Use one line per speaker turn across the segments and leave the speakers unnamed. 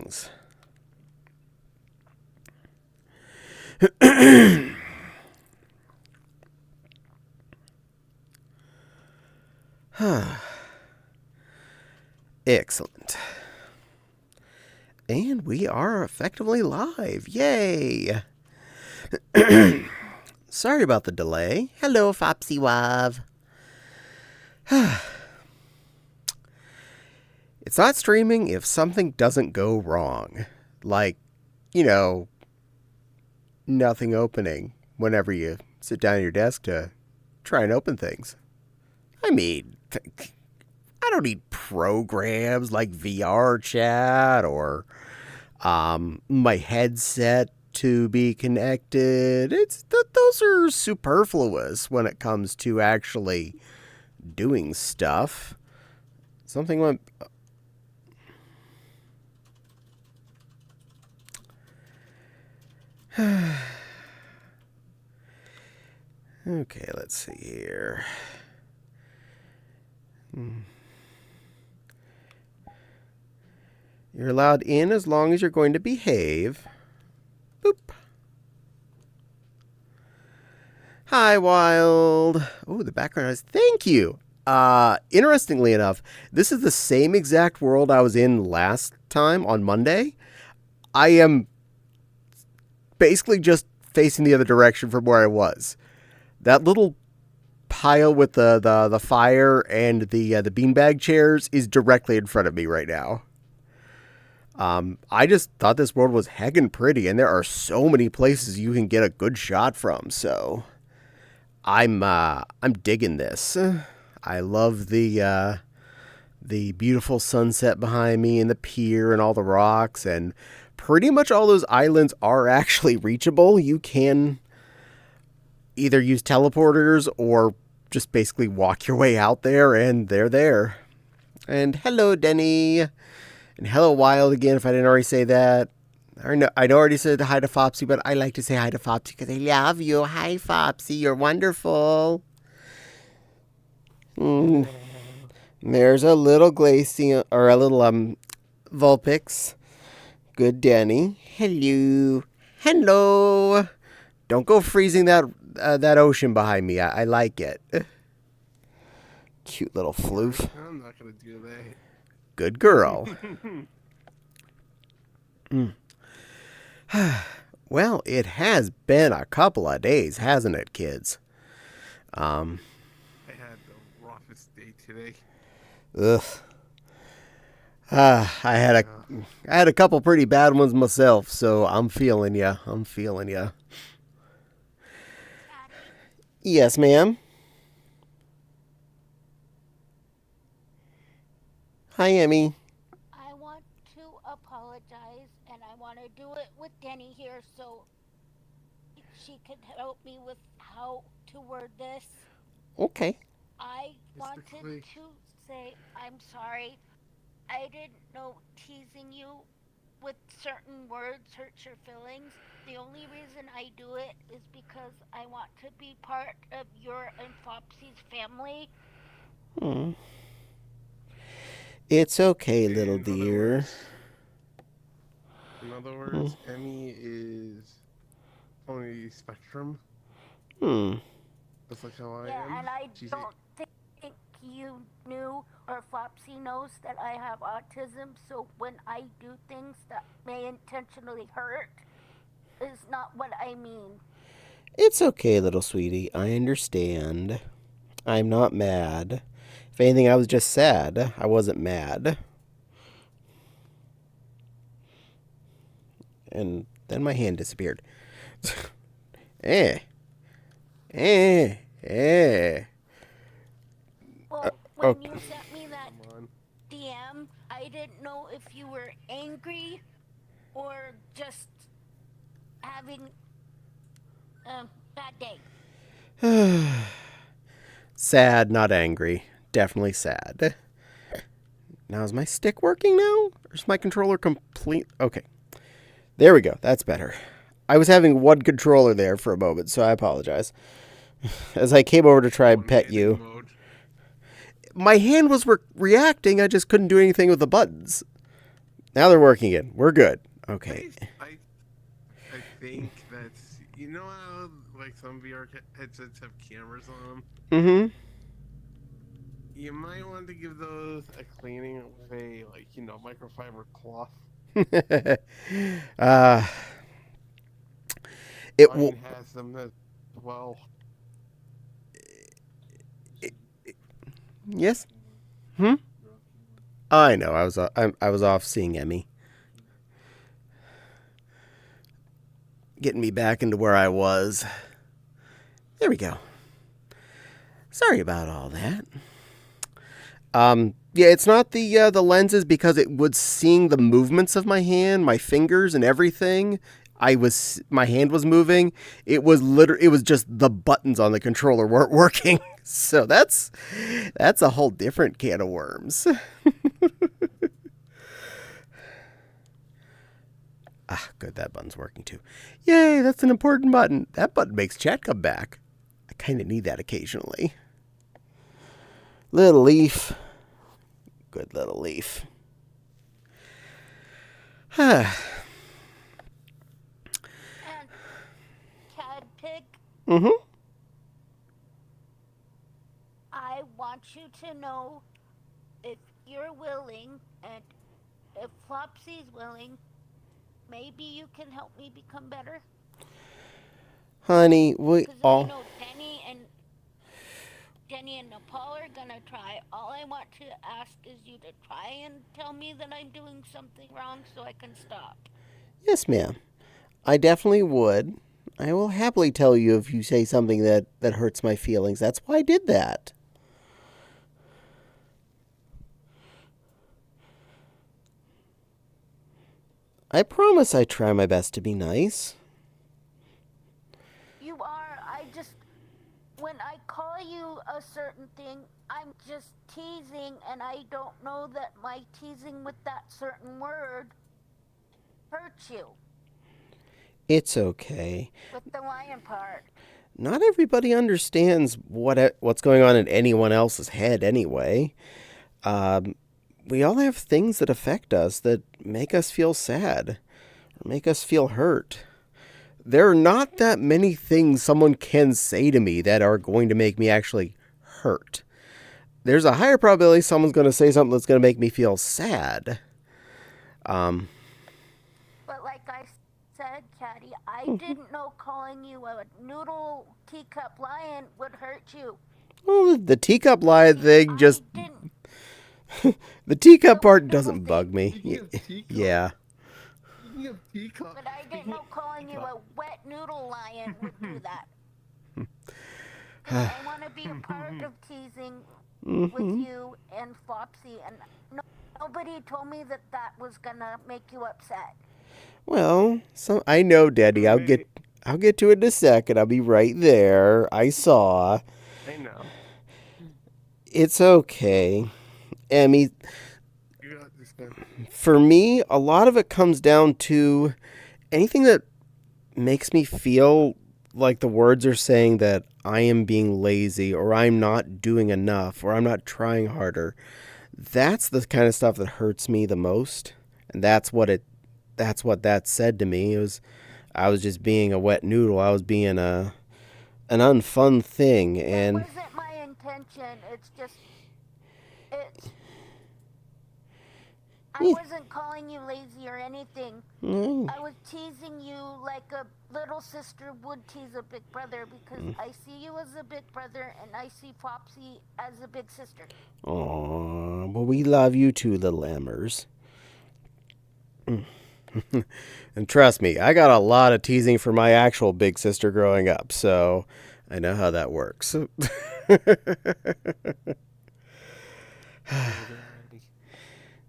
things. Excellent. And we are effectively live. Yay! Sorry about the delay. Hello, Fopsy Wav. It's not streaming if something doesn't go wrong. Like, nothing opening whenever you sit down at your desk to try and open things. I mean, I don't need programs like VR chat or my headset to be connected. Those are superfluous when it comes to actually doing stuff. Something went... Okay, let's see here. You're allowed in as long as you're going to behave. Boop. Hi, Wild. Oh, the background is... Thank you. Interestingly enough, this is the same exact world I was in last time on Monday. I am basically just facing the other direction from where I was. That little pile with the fire and the beanbag chairs is directly in front of me right now. I just thought this world was heckin' pretty, and there are so many places you can get a good shot from. So I'm digging this. I love the beautiful sunset behind me and the pier and all the rocks, and pretty much all those islands are actually reachable. You can either use teleporters or just basically walk your way out there, and they're there. And hello, Denny. And hello, Wild, again, if I didn't already say that. I'd already said hi to Fopsy, but I like to say hi to Fopsy because I love you. Hi, Fopsy. You're wonderful. There's a little Glacian, or a little Vulpix. Good Denny. Hello. Hello. Don't go freezing that ocean behind me. I like it. Cute little floof.
I'm not going to do that.
Good girl. Well, it has been a couple of days, hasn't it, kids?
I had the roughest day today.
Ugh. I had a couple pretty bad ones myself, so I'm feeling ya. Yes, ma'am. Hi, Emmy.
I want to apologize, and I want to do it with Denny here so she can help me with how to word this.
Okay.
I wanted to say I'm sorry. I didn't know teasing you with certain words hurts your feelings. The only reason I do it is because I want to be part of your and Fopsy's family.
It's okay, little dear.
In other words, Emmy is on the spectrum. Just like how I am.
Yeah, and I don't think you knew or Flopsy knows that I have autism, so when I do things that may intentionally hurt is not what I mean.
It's okay, little sweetie. I understand. I'm not mad. If anything, I was just sad. I wasn't mad. And then my hand disappeared.
Well, when you sent me that DM, I didn't know if you were angry or just having a bad day.
Sad, not angry. Definitely sad. Now, is my stick working now? Or is my controller complete? Okay. There we go. That's better. I was having one controller there for a moment, so I apologize. As I came over to try and pet you.
Mode.
My hand was reacting, I just couldn't do anything with the buttons. Now they're working again. We're good. Okay.
I think that's, you know how like some VR headsets have cameras on them.
Mm-hmm.
You might want to give those a cleaning with a microfiber cloth.
uh, it will.
Mine has them as well.
Yes. Hmm. I know. I was off seeing Emmy, getting me back into where I was. There we go. Sorry about all that. Yeah, it's not the lenses because it was seeing the movements of my hand, my fingers, and everything. My hand was moving. It was just the buttons on the controller weren't working. So that's a whole different can of worms. Ah, good, that button's working too. Yay, that's an important button. That button makes chat come back. I kind of need that occasionally. Little leaf. Good little leaf.
And Cad Pig,
Mm-hmm.
I want you to know, if you're willing and if Flopsy's willing, maybe you can help me become better.
Honey, we
Because I
all...
know Jenny and Nepal are gonna try. All I want to ask is you to try and tell me that I'm doing something wrong so I can stop.
Yes, ma'am. I definitely would. I will happily tell you if you say something that hurts my feelings. That's why I did that. I promise I try my best to be nice.
You are. When I call you a certain thing, I'm just teasing, and I don't know that my teasing with that certain word hurts you.
It's okay.
With the lion part.
Not everybody understands what's going on in anyone else's head anyway. We all have things that affect us that make us feel sad or make us feel hurt. There are not that many things someone can say to me that are going to make me actually hurt. There's a higher probability someone's going to say something that's going to make me feel sad.
But like I said, Caddie, I didn't know calling you a noodle teacup lion would hurt you.
Well, the teacup lion thing
I
just...
didn't.
The teacup part
Noodle
doesn't bug
thing.
me.
Speaking of teacup,
Yeah.
Speaking of teacup,
But I didn't know calling you a wet noodle lion would do that. I want to be a part of teasing with you and Flopsy, and nobody told me that was gonna make you upset.
Well, I know, Daddy. I'll get to it in a second. I'll be right there. I saw.
I know.
It's okay. Emmy, for me, a lot of it comes down to anything that makes me feel like the words are saying that I am being lazy or I'm not doing enough or I'm not trying harder. That's the kind of stuff that hurts me the most. And that's what that said to me. I was just being a wet noodle. I was being an unfun thing, and
That wasn't my intention. I wasn't calling you lazy or anything. I was teasing you like a little sister would tease a big brother because I see you as a big brother and I see Flopsy as a big sister.
Aw, well, we love you too, little Emmers. And trust me, I got a lot of teasing for my actual big sister growing up, so I know how that works.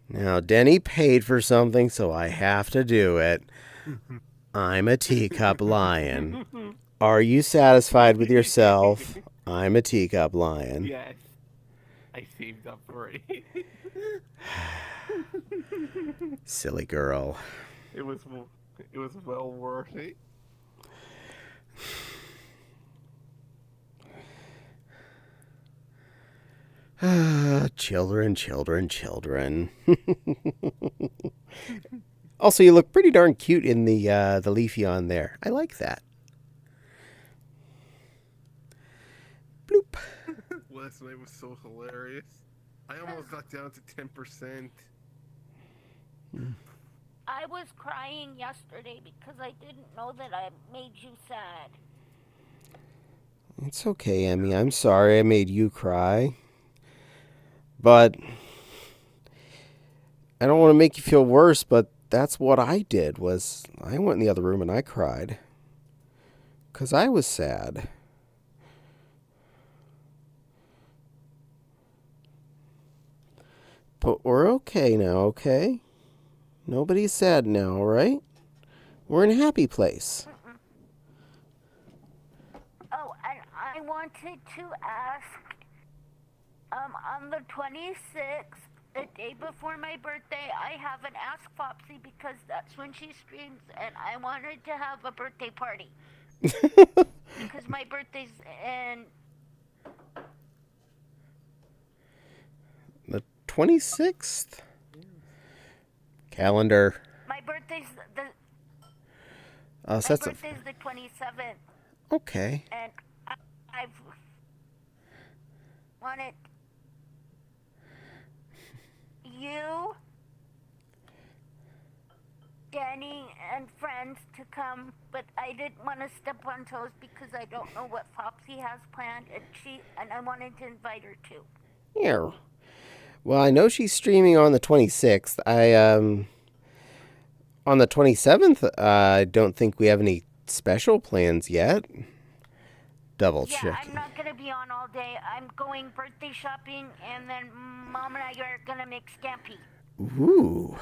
Now, Denny paid for something, so I have to do it. I'm a teacup lion. Are you satisfied with yourself? I'm a teacup lion.
Yes. I saved up for it.
Silly girl.
It was well worth it.
Children, children, children. Also, you look pretty darn cute in the leafy on there. I like that. Bloop.
Last night was so hilarious. I almost got down to 10%.
I was crying yesterday because I didn't know that I made you sad.
It's okay, Emmy. I'm sorry I made you cry. But I don't want to make you feel worse, but that's what I did. Was I went in the other room and I cried. 'Cause I was sad. But we're okay now, okay? Nobody's sad now, all right? We're in a happy place.
Oh, and I wanted to ask, on the 26th, the day before my birthday, I have an Ask Foxy because that's when she streams, and I wanted to have a birthday party. Because my birthday's in...
The 26th? Calendar.
My birthday's the...
My
birthday's the 27th.
Okay.
And I've wanted you, Danny, and friends to come, but I didn't want to step on toes because I don't know what Foxy has planned, and I wanted to invite her too.
Yeah. Well, I know she's streaming on the 26th. On the 27th, I don't think we have any special plans yet. Double check.
Yeah, I'm not going to be on all day. I'm going birthday shopping, and then Mom and I are going to make scampi.
Ooh.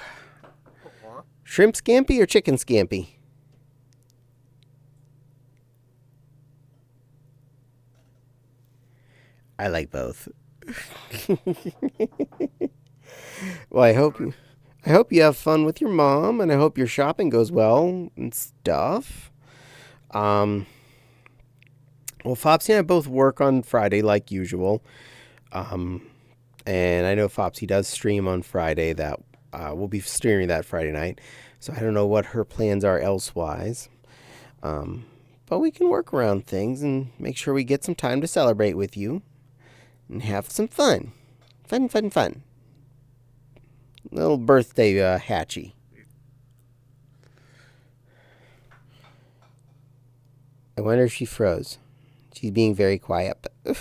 Shrimp scampi or chicken scampi? I like both. Well, I hope you have fun with your mom, and I hope your shopping goes well and stuff. Well, Fopsy and I both work on Friday like usual. And I know Fopsy does stream on Friday. That we'll be streaming that Friday night. So I don't know what her plans are elsewise. But we can work around things and make sure we get some time to celebrate with you and have some fun. Fun, fun, fun. Little birthday hatchie. I wonder if she froze. She's being very quiet.
That's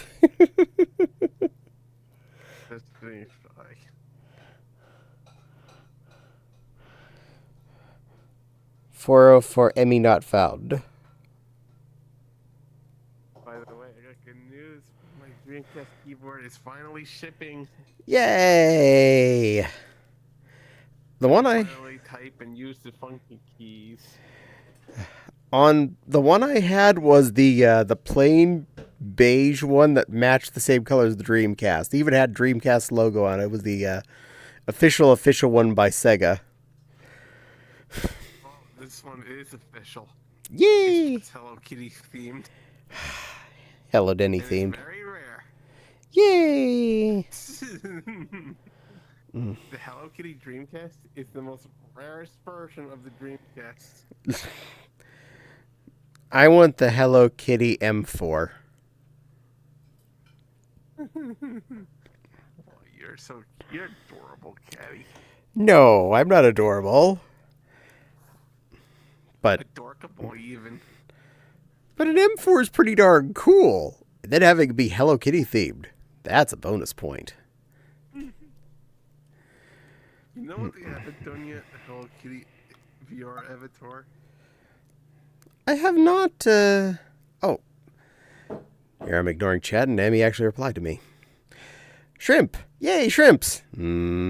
pretty funny.
404 Emmy not found.
By the way, I got good news. My Dreamcast keyboard is finally shipping.
Yay! The one I
finally type and use the funky keys.
on the one I had was the plain beige one that matched the same color as the Dreamcast. It even had Dreamcast logo on it. It was the official one by Sega.
Oh, this one is official.
Yay!
It's Hello Kitty themed.
Hello Denny
And
themed.
it's very rare.
Yay!
The Hello Kitty Dreamcast is the most rarest version of the Dreamcast.
I want the Hello Kitty M4.
Oh, you're adorable, Caddie.
No, I'm not adorable. But
Adorkable, even.
an M4 is pretty darn cool. And then having it be Hello Kitty themed, that's a bonus point.
You know what they haven't done yet? The Hello Kitty VR avatar.
I have not, Oh. Here I'm ignoring chat, and Emmy actually replied to me. Shrimp! Yay, shrimps!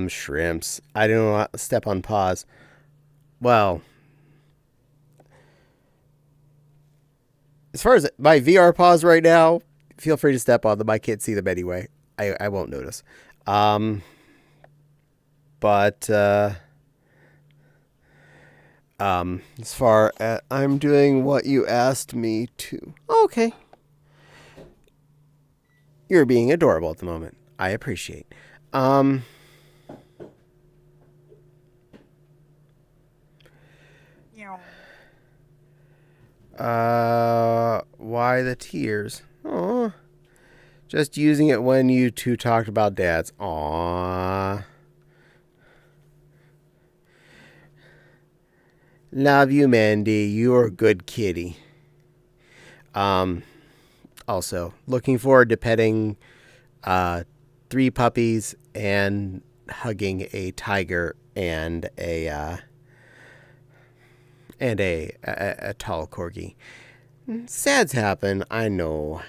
Shrimps. I didn't want to step on pause. Well, as far as my VR pause right now, feel free to step on them. I can't see them anyway. I won't notice. But as far as I'm doing what you asked me to. Okay. You're being adorable at the moment. I appreciate. Why the tears? Oh, just using it when you two talked about dads. Aww. Love you, Mandy. You're a good kitty. Also, looking forward to petting 3 puppies and hugging a tiger and a tall corgi. Sads happen, I know.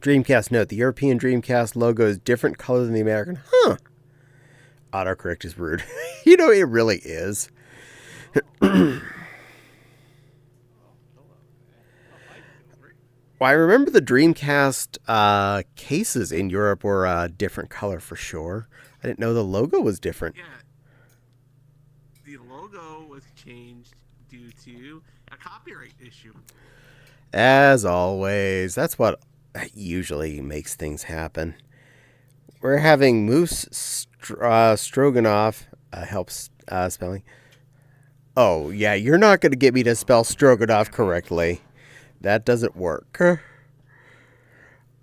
Dreamcast note: the European Dreamcast logo is different color than the American. Huh. Autocorrect is rude. You know, it really is. Well, I remember the Dreamcast cases in Europe were a different color for sure. I didn't know the logo was different.
Yeah. The logo was changed due to a copyright issue.
As always, that's what usually makes things happen. We're having moose stroganoff. Helps spelling. Oh, yeah, you're not going to get me to spell stroganoff correctly. That doesn't work.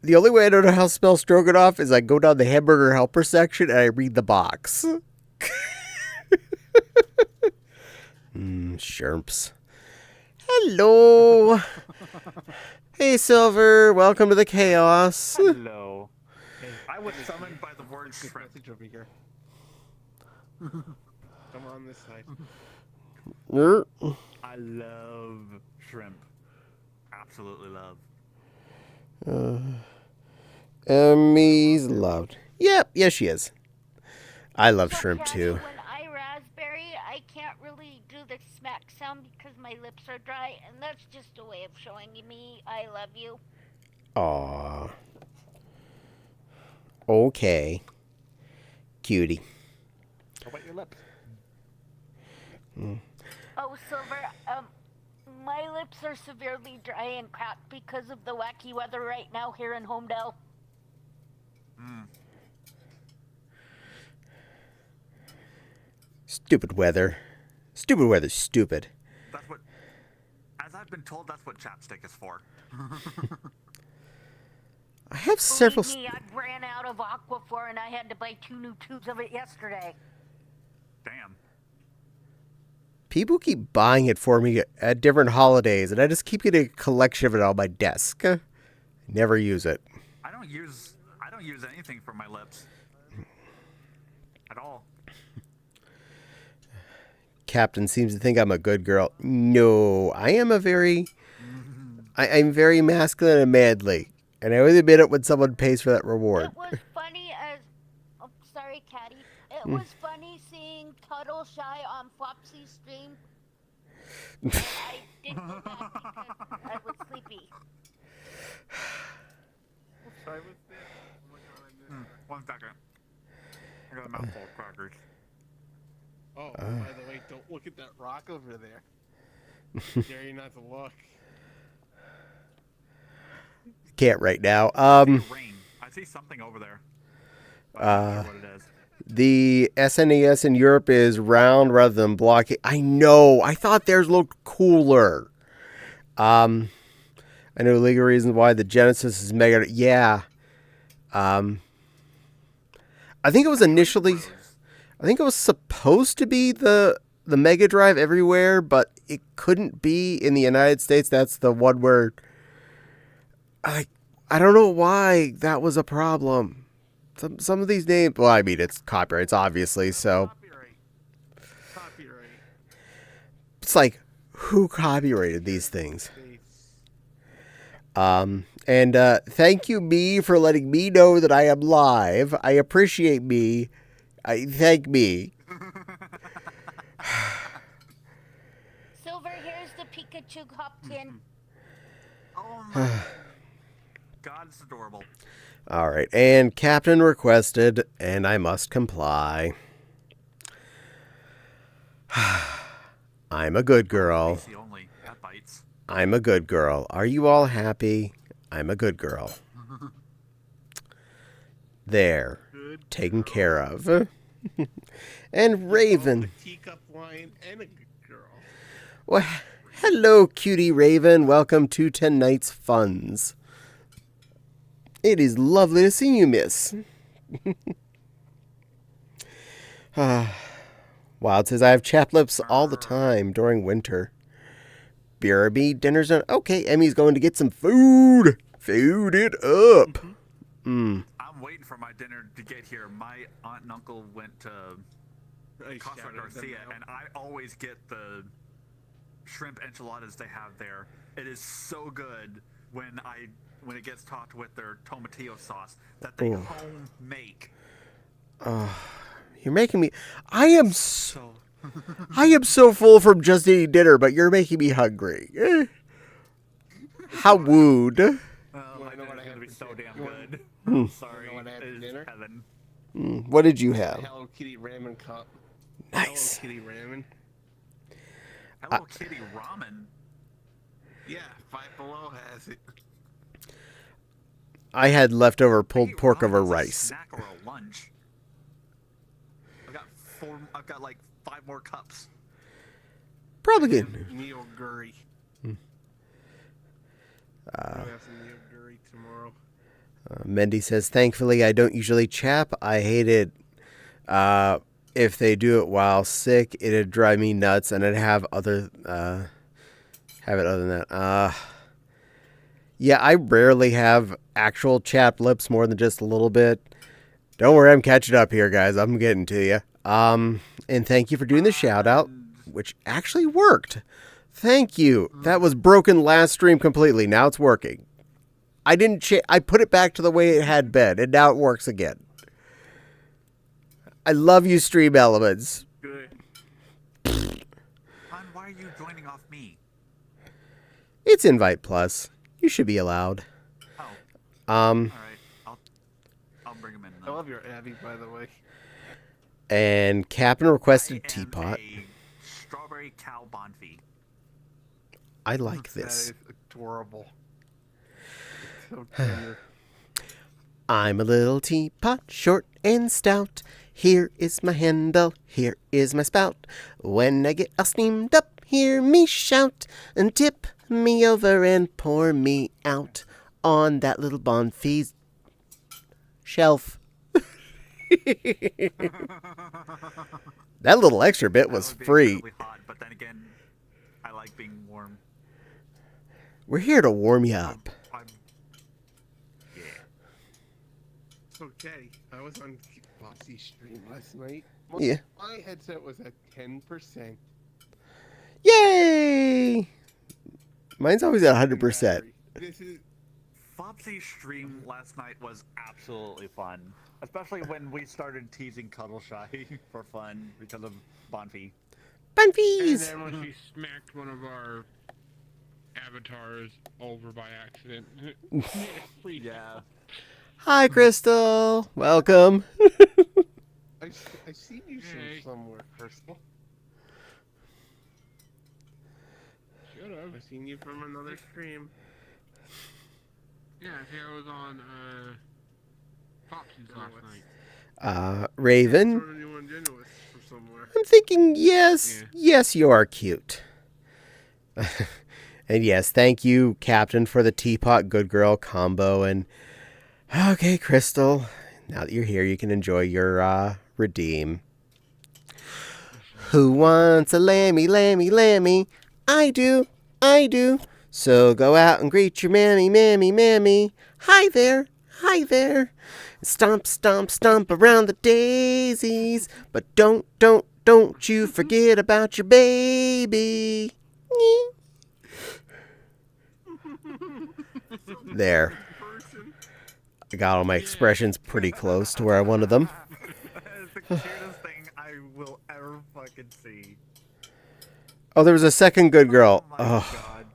The only way I know how to spell stroganoff is I go down the hamburger helper section and I read the box. Sherps. Hello. Hey, Silver. Welcome to the chaos.
Hello. Hey, I was summoned by the word shrimp.
Message over here. Come on this side.
I love shrimp. Absolutely love.
Emmy's loved. Yep, yes she is. I love
So,
shrimp
Caddie,
too.
when I raspberry, I can't really do the smack sound because my lips are dry, and that's just a way of showing me I love you.
Aww. Okay. Cutie.
How about your lips?
Oh, Silver, my lips are severely dry and cracked because of the wacky weather right now here in Homedale.
Stupid weather. Stupid weather, stupid.
That's what, as I've been told, that's what chapstick is for.
I have several...
Believe me, I ran out of Aquaphor and I had to buy 2 new tubes of it yesterday.
Damn.
People keep buying it for me at different holidays, and I just keep getting a collection of it on my desk. Never use it.
I don't use anything for my lips. At all.
Captain seems to think I'm a good girl. No, I am a very... I'm very masculine and manly. And I always admit it when someone pays for that reward.
It was funny as... Oh, sorry, Caddie. It was funny seeing Tuttle Shy on Flopsy's stream. I didn't go back because I was sleepy.
Sorry, what's that? Oh my god, I missed that.
1 second. I got a mouthful of crackers.
Oh, by the way, don't look at that rock over there. Dare you not to look.
Can't right now.
Rain. I see something over there. I don't know what it is.
The SNES in Europe is round rather than blocky. I know. I thought theirs looked cooler. I know legal reasons why the Genesis is mega. Yeah. I think it was initially... I think it was supposed to be the Mega Drive everywhere, but it couldn't be in the United States. That's the one where... I don't know why that was a problem. Some of these names... Well, I mean, it's copyrights, obviously, so...
Copyright.
It's like, who copyrighted these things? And thank you, me, for letting me know that I am live. I appreciate me. I thank me.
Silver, here's the Pikachu hopped in.
Oh my God, it's adorable.
All right, and Captain requested, and I must comply. I'm a good girl.
PC only. That bites.
I'm a good girl. Are you all happy? I'm a good girl. There.
Good
Taken
girl.
care of. And Raven.
A teacup wine and a good girl.
Well, hello, cutie Raven. Welcome to tonight's funs. It is lovely to see you, miss. Wild says, I have chapped lips all the time during winter. BRB, dinner's done. Okay, Emmy's going to get some food. Food it up.
I'm waiting for my dinner to get here. My aunt and uncle went to
I
Casa
shouted them
Garcia,
out.
and I always get the shrimp enchiladas they have there. It is so good when it gets topped with their tomatillo sauce that they home make.
You're making me... I am so full from just eating dinner, but you're making me hungry. How wooed.
Well,
Well,
my
I know what
dinner's
I
gonna
had
be
for
so
dinner.
damn
You want-
good.
You
Sorry,
know what I had
it
for
is
dinner?
heaven.
What did you have?
Hello Kitty ramen cup.
Nice.
Hello Kitty ramen.
Hello Kitty ramen.
Yeah, Five Below has it.
I had leftover
I
pulled
eat
pork
ramen
over
as a
rice.
snack or a lunch. I've got like 5 more cups.
Probably good.
Neo Guri. I'll have some Neo Guri tomorrow.
Mendy says, thankfully, I don't usually chap. I hate it. If they do it while sick, it'd drive me nuts, and I'd have other than that. Yeah, I rarely have actual chapped lips more than just a little bit. Don't worry, I'm catching up here, guys. I'm getting to you. And thank you for doing the shout out, which actually worked. Thank you. That was broken last stream completely. Now it's working. I didn't I put it back to the way it had been, and now it works again. I love you, Stream Elements.
Good.
Hon, why are you joining off me?
It's Invite Plus. You should be allowed.
Oh, all
Um,
right. I'll bring him in.
I
Then.
love your Abby, by the way.
and Captain requested
I am
teapot.
a strawberry cow bonfie.
I like
That
this.
is adorable. It's so tender.
I'm a little teapot, short and stout. Here is my handle, here is my spout. When I get all steamed up, hear me shout, and tip me over and pour me out on that little bonfie's shelf. That little extra bit was
That would be
free.
incredibly hot, but then again, I like being warm.
We're here to warm you up.
Yeah.
So, Caddie, I was on Bossy's stream last night.
Yeah.
My headset was at 10%.
Yay! Mine's always at 100%.
Battery. This is
Fopsy's stream last night was absolutely fun. Especially when we started teasing Cuddleshy for fun because of Bonfie.
And
Bonfies!
then when she smacked one of our avatars over by accident.
Yeah.
Hi, Crystal. Welcome.
I've seen you
Hey.
somewhere, Crystal.
Shut up.
I've seen you from another stream.
Yeah, I think I was on Pops's last
Genuous.
night.
Raven.
Sort of new on Genuous from somewhere.
I'm thinking, yes,
Yeah.
yes, you are cute. And yes, thank you, Captain, for the teapot good girl combo. And okay, Crystal, now that you're here, you can enjoy your redeem. Who wants a lammy, lammy, lammy? I do, I do. So go out and greet your mammy, mammy, mammy. Hi there, hi there. Stomp, stomp, stomp around the daisies. But don't you forget about your baby. There. I got all my expressions pretty close to where I wanted them.
That is the cutest thing I will ever fucking see.
Oh, there was a second good girl.
Oh my
Oh,
god.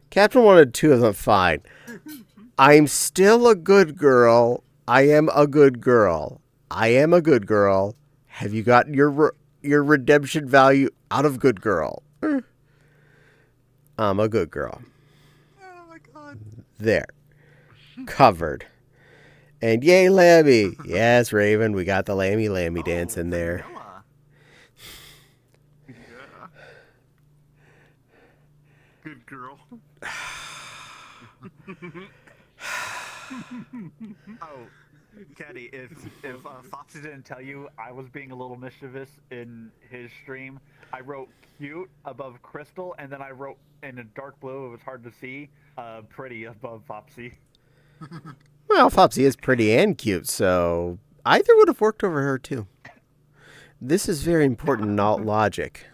Captain wanted 2 of them. Fine. I'm still a good girl. I am a good girl. I am a good girl. Have you gotten your redemption value out of good girl? I'm a good girl.
Oh my god.
There. Covered. And yay, Lammy! Yes, Raven, we got the Lammy dance in there.
Vanilla.
Yeah. Good girl.
Oh, Caddie, if Foxy didn't tell you, I was being a little mischievous in his stream. I wrote cute above Crystal, and then I wrote in a dark blue, it was hard to see, pretty above Foxy.
Well, Flopsy is pretty and cute, so either would have worked over her, too. This is very important, not logic.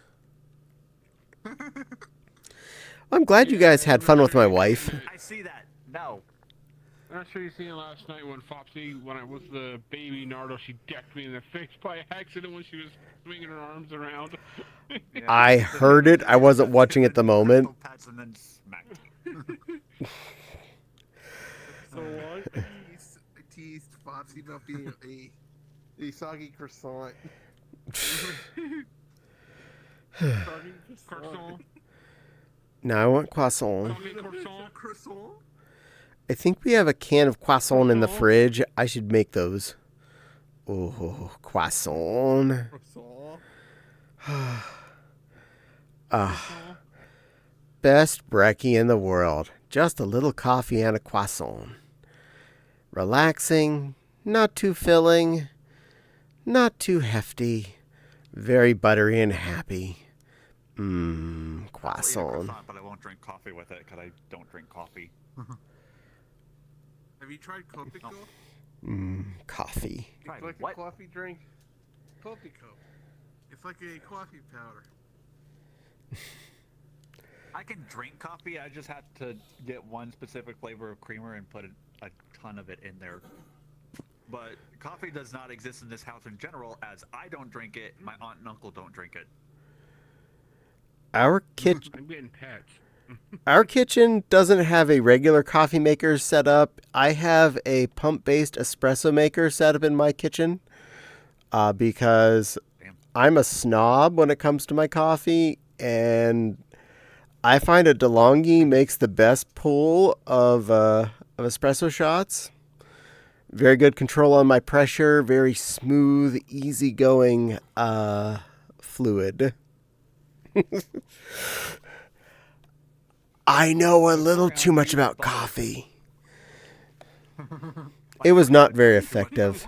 I'm glad you guys had fun with my wife.
I see that. No.
I'm sure you seen last night when Flopsy, when I was the baby Nardo, she decked me in the face by accident when she was swinging her arms around.
Yeah,
I heard it. I wasn't watching at the moment.
Pats and then smacked.
So I teased Foxy about being a soggy croissant. Soggy
Croissant.
Now I want croissant.
Croissant?
I think we have a can of croissant in the fridge. I should make those. Oh, croissant. Best brekkie in the world. Just a little coffee and a croissant. Relaxing, not too filling, not too hefty, very buttery and happy.
I'll eat a
Croissant.
but I won't drink coffee with it because I don't drink coffee.
Have you tried Copico?
Coffee.
Tried
It's like
what?
a coffee drink. Copico. It's like a coffee powder.
I can drink coffee. I just have to get one specific flavor of creamer and put a ton of it in there. But coffee does not exist in this house in general, as I don't drink it. My aunt and uncle don't drink it.
Our kitchen.
I'm getting pets.
Our kitchen doesn't have a regular coffee maker set up. I have a pump-based espresso maker set up in my kitchen because
Damn.
I'm a snob when it comes to my coffee, and I find a DeLonghi makes the best pull of espresso shots. Very good control on my pressure, very smooth, easygoing fluid. I know a little too much about coffee. It was not very effective.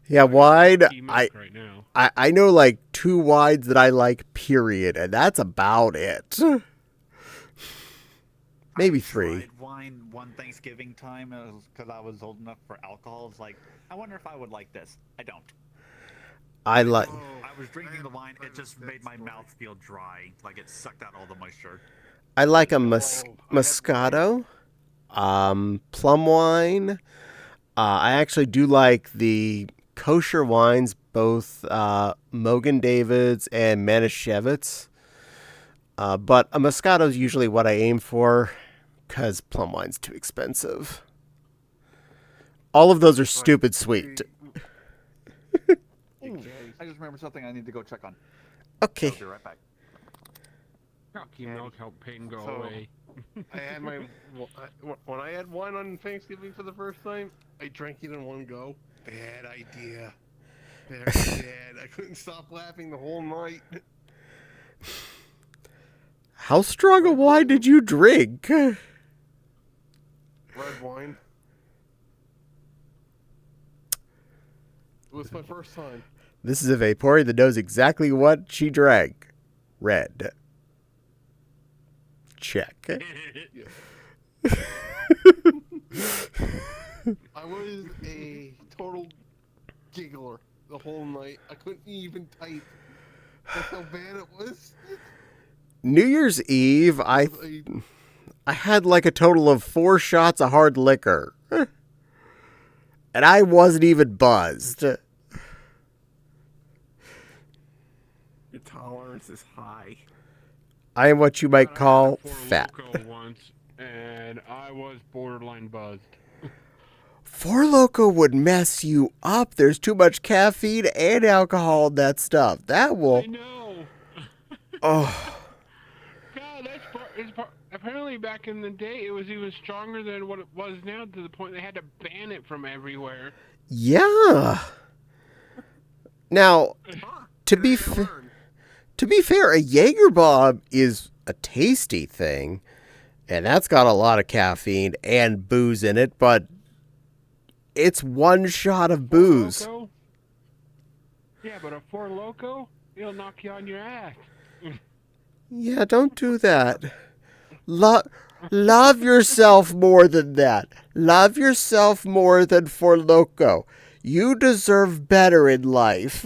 Yeah, wide.
Right now.
I know like 2 wides that I like, period, and that's about it. Maybe 3.
I tried wine one Thanksgiving time because I was old enough for alcohol. It's like, I wonder if I would like this. I don't.
I like.
I was drinking the wine. It just made my mouth feel dry, like it sucked out all the moisture.
I like a Moscato, plum wine. I actually do like the kosher wines, both Mogen David's and Manischewitz. But a Moscato is usually what I aim for, because plum wine's too expensive. All of those are stupid sweet.
I just remembered something I need to go check on.
Okay.
I'll be right back.
Chalky milk help pain go
So-
away.
I had when I had wine on Thanksgiving for the first time, I drank it in one go. Bad idea. Very bad. I couldn't stop laughing the whole night.
How strong a wine did you drink?
Red wine. It was my first time.
This is a Vaporeon that knows exactly what she drank. Red. Check.
I was a total giggler the whole night. I couldn't even type. That's how bad it was.
New Year's Eve, I had like a total of 4 shots of hard liquor. And I wasn't even buzzed.
Your tolerance is high.
I am what you might call
I had a Four
fat.
Loko once, and I was borderline buzzed.
4 Loko would mess you up. There's too much caffeine and alcohol in that stuff. That will...
I know.
Oh,
God, that's part. Apparently, back in the day, it was even stronger than what it was now, to the point they had to ban it from everywhere.
Yeah. Now,
Huh,
to
today
be
I
fa-
learned.
to be fair, a Jaeger bomb is a tasty thing, and that's got a lot of caffeine and booze in it, but it's one shot of
Four
booze.
Loko? Yeah, but a Four Loko, it'll knock you on your ass.
Yeah, don't do that. Love yourself more than that. Love yourself more than for Loco. You deserve better in life.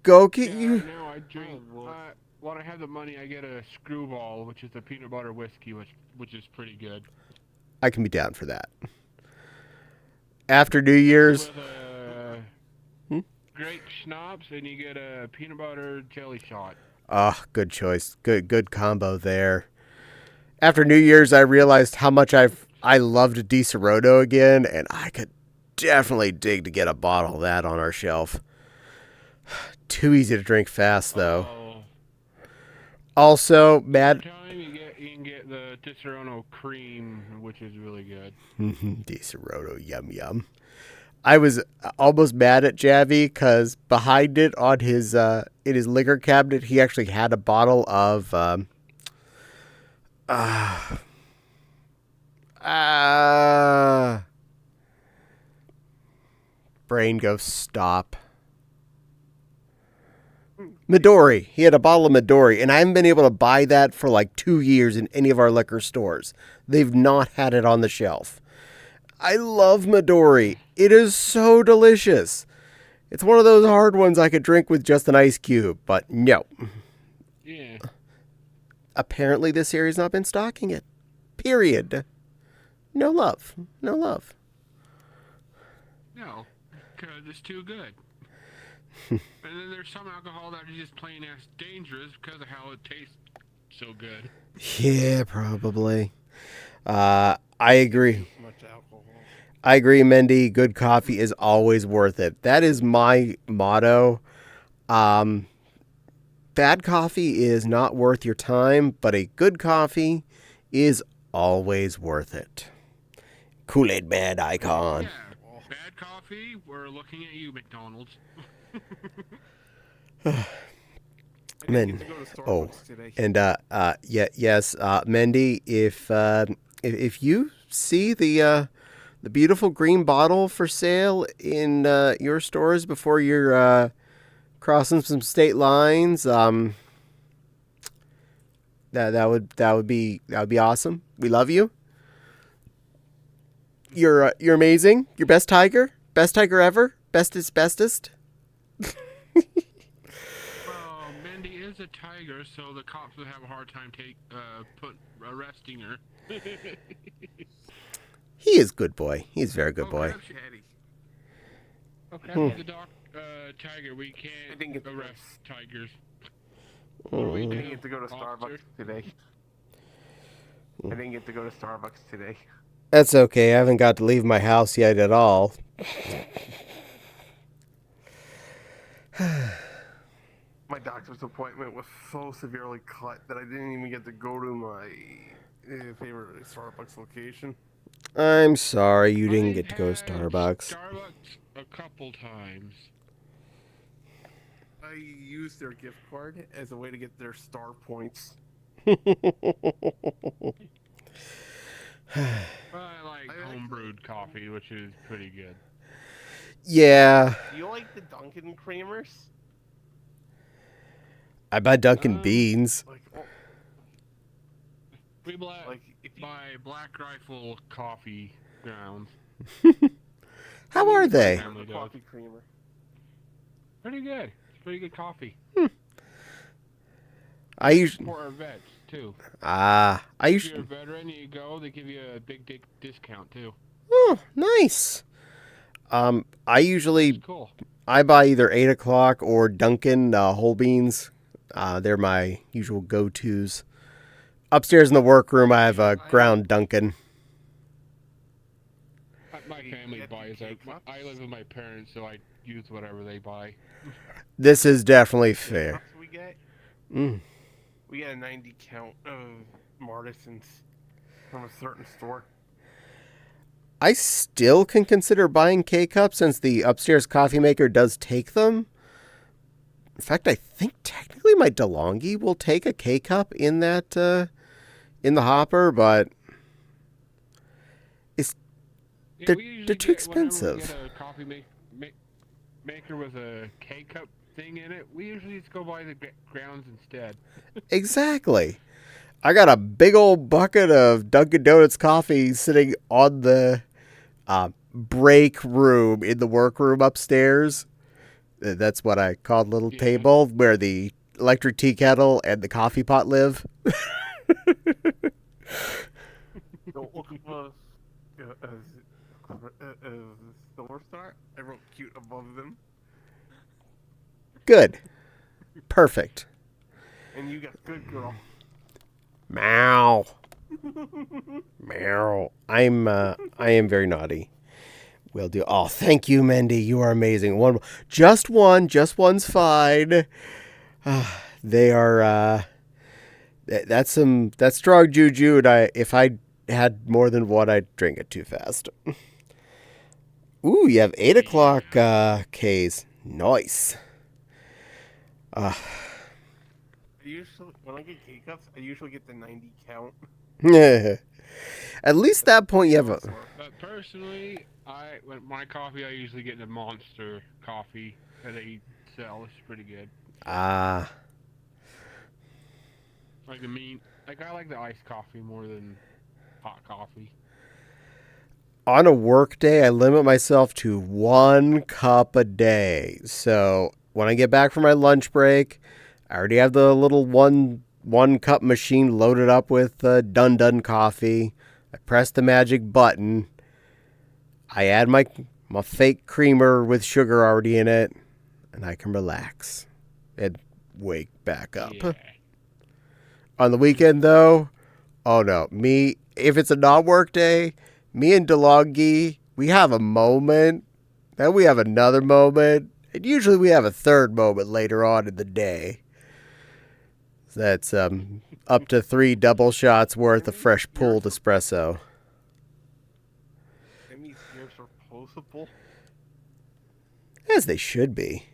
Go get
Yeah,
you.
right now I drink. When I have the money, I get a Screwball, which is a peanut butter whiskey, which is pretty good.
I can be down for that. After New
Mix it
Year's.
with a grape schnapps, and you get a peanut butter jelly shot.
Oh, good choice. Good combo there. After New Year's, I realized how much I loved Di Serodo again, and I could definitely dig to get a bottle of that on our shelf. Too easy to drink fast, though.
Oh,
Also, Mad
time you can get the Disaronno cream, which is really good.
Di Serodo, yum yum. I was almost mad at Javi because behind it on his in his liquor cabinet, he actually had a bottle of brain goes stop. Midori. He had a bottle of Midori, and I haven't been able to buy that for like 2 years in any of our liquor stores. They've not had it on the shelf. I love Midori. It is so delicious. It's one of those hard ones I could drink with just an ice cube, but no.
Yeah.
Apparently this area's not been stocking it. Period. No love. No love.
No, because it's too good. And then there's some alcohol that is just plain as dangerous because of how it tastes so good.
Yeah, probably. I agree.
Much alcohol.
I agree, Mendy. Good coffee is always worth it. That is my motto. Bad coffee is not worth your time, but a good coffee is always worth it. Kool-Aid Man icon.
Yeah, bad coffee, we're looking at you, McDonald's.
I didn't get to go to Starbucks today.
And yes, Mendy, if you see the beautiful green bottle for sale in your stores before you're crossing some state lines, that would be awesome. We love you. You're amazing. You're best tiger ever. Bestest.
Well, Mindy is a tiger, so the cops would have a hard time arresting her.
He is good boy. He's a very good boy.
Grab Caddie.
Okay, the tiger. We
I didn't
can't
get to go.
arrest tigers.
I didn't
do,
get to go to Starbucks
officer?
today. I didn't get to go to Starbucks today.
That's okay. I haven't got to leave my house yet at all.
My doctor's appointment was so severely cut that I didn't even get to go to my favorite Starbucks location.
I'm sorry you didn't
I've
get to go to
had
Starbucks.
Starbucks a couple times.
I used their gift card as a way to get their star points.
But I like
I
homebrewed coffee, which is pretty good.
Yeah,
Do you like the Dunkin' creamers?
I buy Dunkin' Beans.
Like,
We
like if you
buy Black Rifle coffee grounds.
How are they?
have a coffee creamer.
Pretty good. It's pretty good coffee.
I usually
For our vets, too.
I
If you're a
usually
veteran and you go, they give you a big discount, too.
oh nice. I usually
It's cool.
I buy either 8 o'clock or Dunkin' whole beans. They're my usual go-tos. Upstairs in the workroom, I have a ground Dunkin'.
My family
get
buys
the
it.
K-cups?
I live with my parents, so I use whatever they buy.
This is definitely fair.
Cups we get,
Mm.
We got a 90 count of Martisans from a certain store.
I still can consider buying K-Cups since the upstairs coffee maker does take them. In fact, I think technically my DeLonghi will take a K-Cup in that, in the hopper, but
Yeah,
they're,
we usually
they're too
get, whenever we
expensive.
get a coffee maker with a K-cup thing in it, we usually just go buy the grounds instead.
Exactly. I got a big old bucket of Dunkin' Donuts coffee sitting on the break room in the workroom upstairs. That's what I call the little
Yeah.
table where the electric tea kettle and the coffee pot live.
Don't look for Silver Star. I wrote cute above them.
Good. Perfect.
And you got good girl.
Meow. Meow. I am very naughty. Will do. Oh, thank you, Mendy. You are amazing. Just one's fine. They are, that's strong juju, and if I had more than one, I'd drink it too fast. Ooh, you have 8 o'clock, K's. Nice.
I usually, when I get K-Cups, I usually get the 90 count.
At least that point you have a...
But personally, when my coffee, I usually get the Monster coffee that they sell. It's pretty good. Like I like the iced coffee more than hot coffee.
On a work day, I limit myself to 1 cup a day. So when I get back from my lunch break, I already have the little one cup machine loaded up with Dun coffee. I press the magic button. I add my fake creamer with sugar already in it, and I can relax and wake back up.
Yeah.
On the weekend, though, oh no, if it's a non-work day, me and DeLonghi, we have a moment, then we have another moment, and usually we have a third moment later on in the day. That's up to 3 double shots worth of fresh pulled espresso.
And these ears are posable.
As they should be.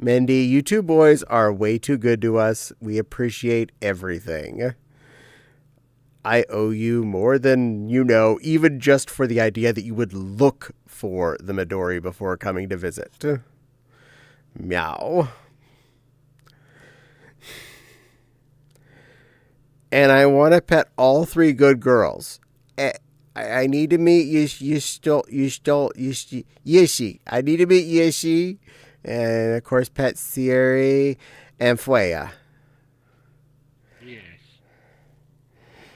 Mendy, you two boys are way too good to us. We appreciate everything. I owe you more than you know, even just for the idea that you would look for the Midori before coming to visit. Meow. And I want to pet all 3 good girls. I need to meet Yishi. I need to meet Yishi. And, of course, pet Siri and Fueya.
Yes.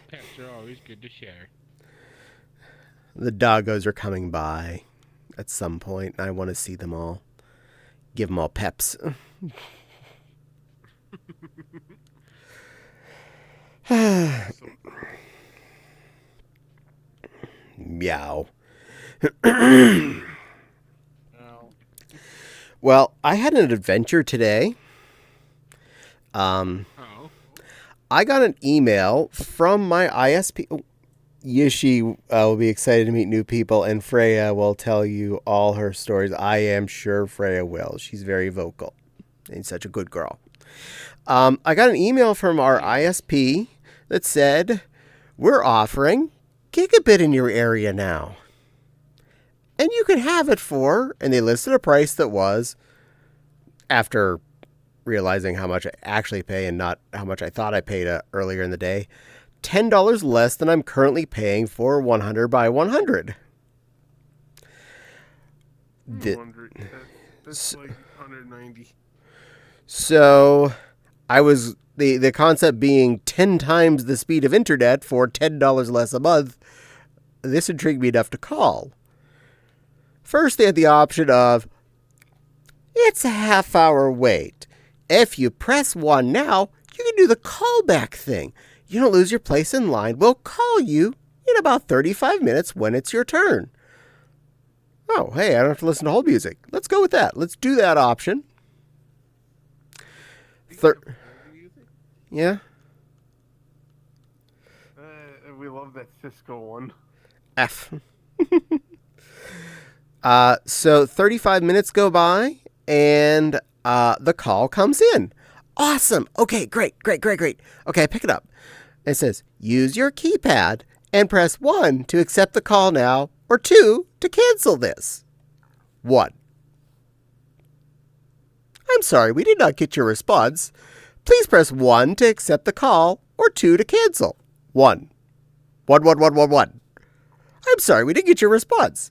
Pets are always good to share.
The doggos are coming by at some point, and I want to see them all. Give them all peps. Meow. Well, I had an adventure today.
Oh.
I got an email from my ISP. Oh, Yishi will be excited to meet new people, and Freya will tell you all her stories. I am sure Freya will. She's very vocal and such a good girl. I got an email from our ISP that said, we're offering gigabit in your area now. And you can have it for, and they listed a price that was, after realizing how much I actually pay and not how much I thought I paid earlier in the day, $10 less than I'm currently paying for 100 by 100.
100. That's like 190.
So I was, the concept being 10 times the speed of internet for $10 less a month, this intrigued me enough to call. First, they had the option of, it's a half-hour wait. If you press 1 now, you can do the callback thing. You don't lose your place in line. We'll call you in about 35 minutes when it's your turn. Oh, hey, I don't have to listen to hold music. Let's go with that. Let's do that option.
Hold music?
Yeah.
We love that Cisco one.
F. So 35 minutes go by, and the call comes in. Awesome. Okay, great. Okay, I pick it up. It says, use your keypad and press 1 to accept the call now, or 2 to cancel this. 1. I'm sorry, we did not get your response. Please press 1 to accept the call, or 2 to cancel. 1. 1. I'm sorry, we didn't get your response.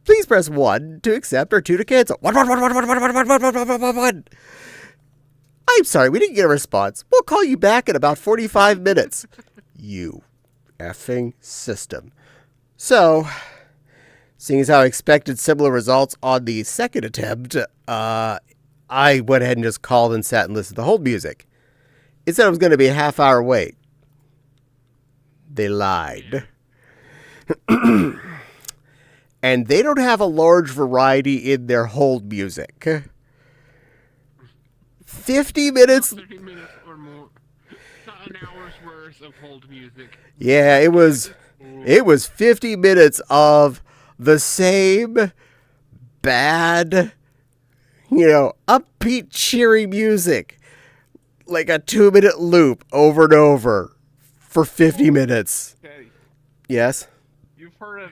Please press 1 to accept or 2 to cancel. 1. I'm sorry, we didn't get a response. We'll call you back in about 45 minutes. You effing system. So, seeing as how I expected similar results on the second attempt, I went ahead and just called and sat and listened to hold music. It said it was going to be a half-hour wait. They lied. And they don't have a large variety in their hold music. 50 minutes.
30 minutes or more. Not an hour's worth of hold music.
Yeah, it was 50 minutes of the same bad, upbeat, cheery music. Like a 2-minute loop over and over for 50 minutes.
Caddie,
Yes?
you've heard of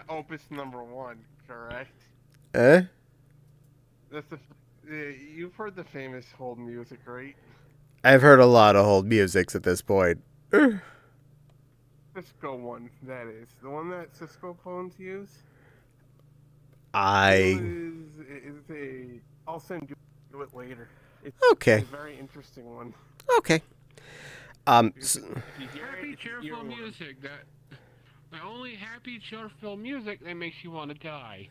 Opus number 1, correct?
Eh?
That's you've heard the famous hold music, right?
I've heard a lot of hold musics at this point.
Cisco one, that is. The one that Cisco phones use?
I'll
send you it later. It's
Okay.
a very interesting one.
Okay.
If you hear
Happy,
it,
cheerful
earworm.
music. The only happy, cheerful music that makes you want to die.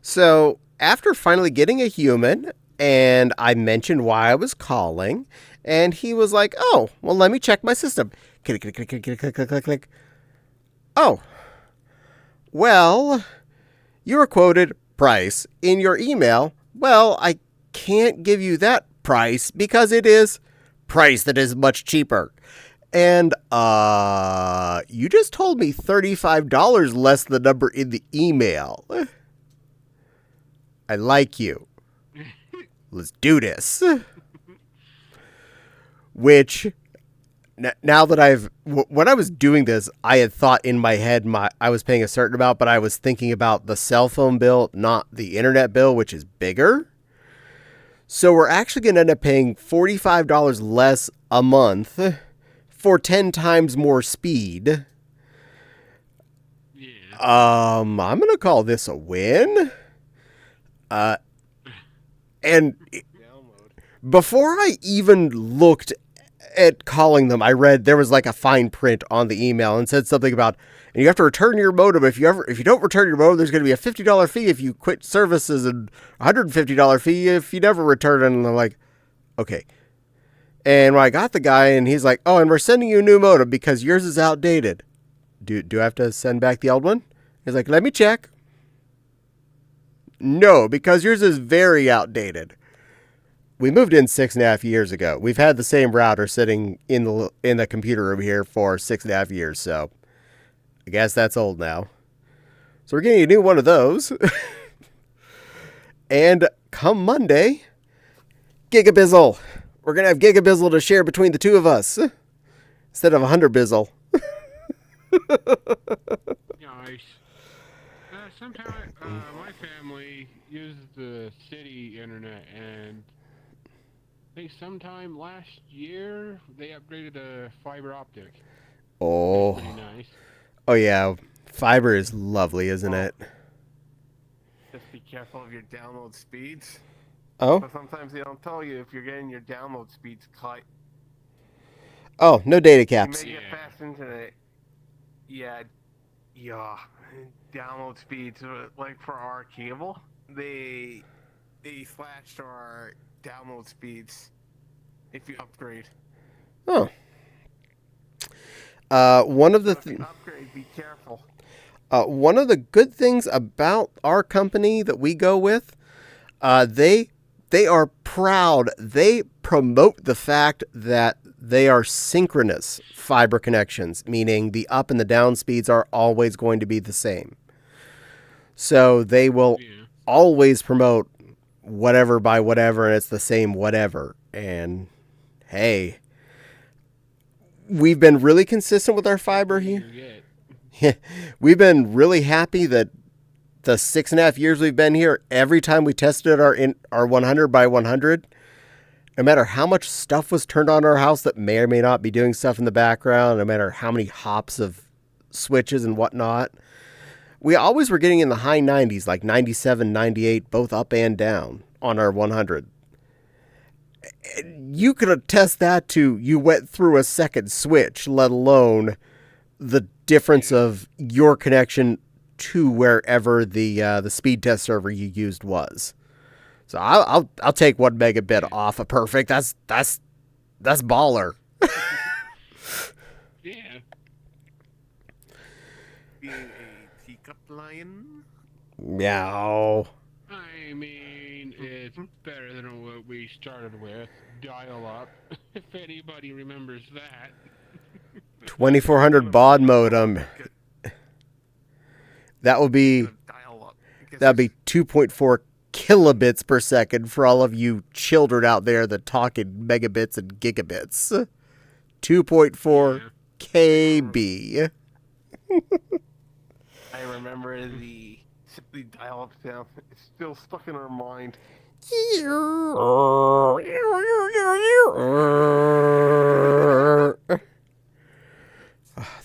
So, after finally getting a human, and I mentioned why I was calling, and he was like, oh, well, let me check my system. Click, click, click, click, click, click, click, click, click. Oh, well, you were quoted price in your email. Well, I can't give you that price because it is price that is much cheaper. And, you just told me $35 less than the number in the email. I like you. Let's do this. Which, now that when I was doing this, I had thought in my head I was paying a certain amount, but I was thinking about the cell phone bill, not the internet bill, which is bigger. So we're actually going to end up paying $45 less a month for 10 times more speed.
Yeah.
I'm going to call this a win. And
Download.
before I even looked at calling them, I read there was like a fine print on the email and said something about, and you have to return your modem. If you don't return your modem, there's going to be a $50 fee if you quit services and $150 fee if you never return it. And I'm like, okay. And when I got the guy, and he's like, oh, and we're sending you a new modem because yours is outdated. Do I have to send back the old one? He's like, let me check. No, because yours is very outdated. We moved in 6.5 years ago. We've had the same router sitting in the computer room here for 6.5 years, so I guess that's old now. So we're getting a new one of those. And come Monday, Gigabizzle. We're going to have Gigabizzle to share between the two of us instead of 100Bizzle.
Nice. Sometimes my family uses the city internet, and I think sometime last year they upgraded to fiber optic.
Oh.
Pretty nice.
Oh, yeah. Fiber is lovely, isn't it?
Just be careful of your download speeds.
Oh?
But sometimes they don't tell you if you're getting your download speeds cut.
Oh, no data
You
caps.
may get
Yeah.
fast internet. Yeah. Download speeds, like for our cable, they slashed our download speeds if you upgrade.
Oh. One of the
So if you upgrade, be careful.
One of the good things about our company that we go with, they are proud. They promote the fact that they are synchronous fiber connections, meaning the up and the down speeds are always going to be the same. So they will always promote whatever by whatever, and it's the same whatever. And hey, we've been really consistent with our fiber here. We've been really happy that the 6.5 years we've been here, every time we tested our 100 by 100, no matter how much stuff was turned on our house that may or may not be doing stuff in the background, no matter how many hops of switches and whatnot, we always were getting in the high 90s, like 97, 98, both up and down on our 100. You could attest that to you went through a second switch, let alone the difference of your connection to wherever the speed test server you used was. So I'll take 1 megabit off of perfect. That's baller.
Yeah.
Being a teacup lion.
Meow.
I mean, it's better than what we started with. Dial up. If anybody remembers that.
2400 baud modem. That'd be 2.4 kilobits per second for all of you children out there that talk in megabits and gigabits. 2.4 KB.
I remember the simply dial-up sound. It's still stuck in our mind.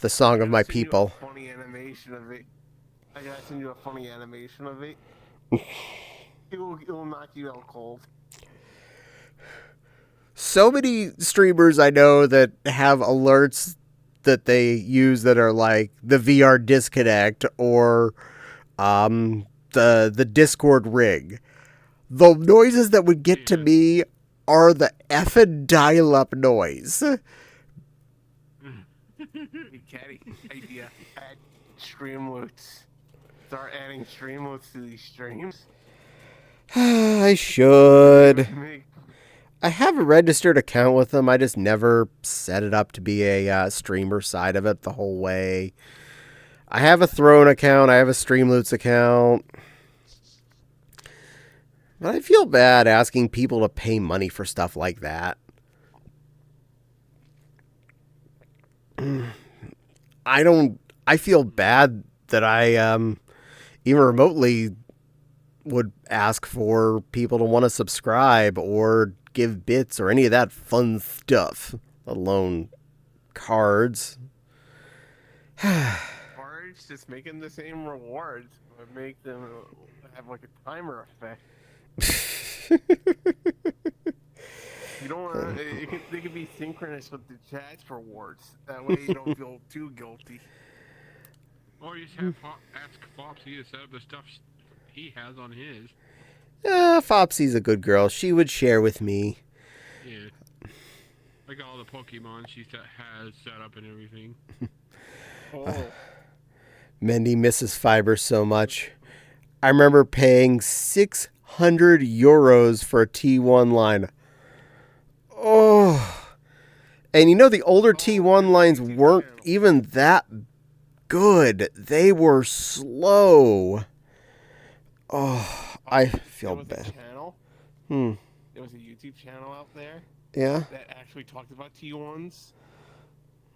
The song of my people.
Funny animation of it. I gotta send you a funny animation of it. It will knock you out cold.
So many streamers I know that have alerts that they use that are like the VR disconnect or the Discord ring. The noises that would get to me are the effing dial-up noise.
Hey, Caddie, idea. Add streamloots. Start adding streamloots to these streams.
I should. I have a registered account with them. I just never set it up to be a streamer side of it the whole way. I have a Throne account. I have a Streamloots account. But I feel bad asking people to pay money for stuff like that. I feel bad that I even remotely would ask for people to want to subscribe or give bits or any of that fun stuff, let alone cards.
Cards, just making the same rewards, but make them have like a timer effect. You don't want they can be synchronous with the chat's rewards. That way you don't feel too guilty.
Or you just have ask Foxy to set up the stuff he has on his.
Fopsy's a good girl. She would share with me.
Yeah. Like all the Pokemon she has set up and everything.
Mendy misses fiber so much. I remember paying 600 euros for a T1 line. Oh. And you know, the older T1 lines weren't even that good. They were slow. Oh, I feel bad.
There was a YouTube channel out there.
Yeah.
That actually talked about T1s.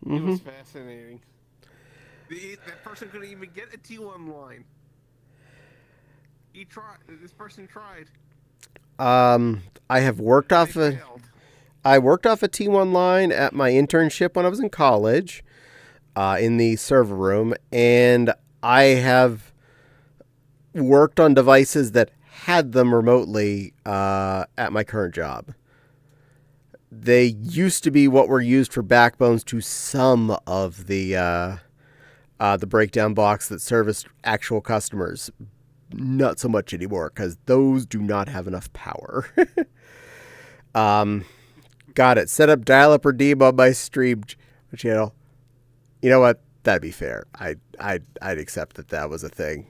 It was fascinating. That person couldn't even get a T1 line. This person tried.
I have worked off I worked off a T1 line at my internship when I was in college, in the server room, and I have worked on devices that had them remotely at my current job. They used to be what were used for backbones to some of the breakdown box that serviced actual customers. Not so much anymore, because those do not have enough power. Got it. Set up dial-up redeem on my stream channel. You know what? that'd be fair. I'd accept that was a thing.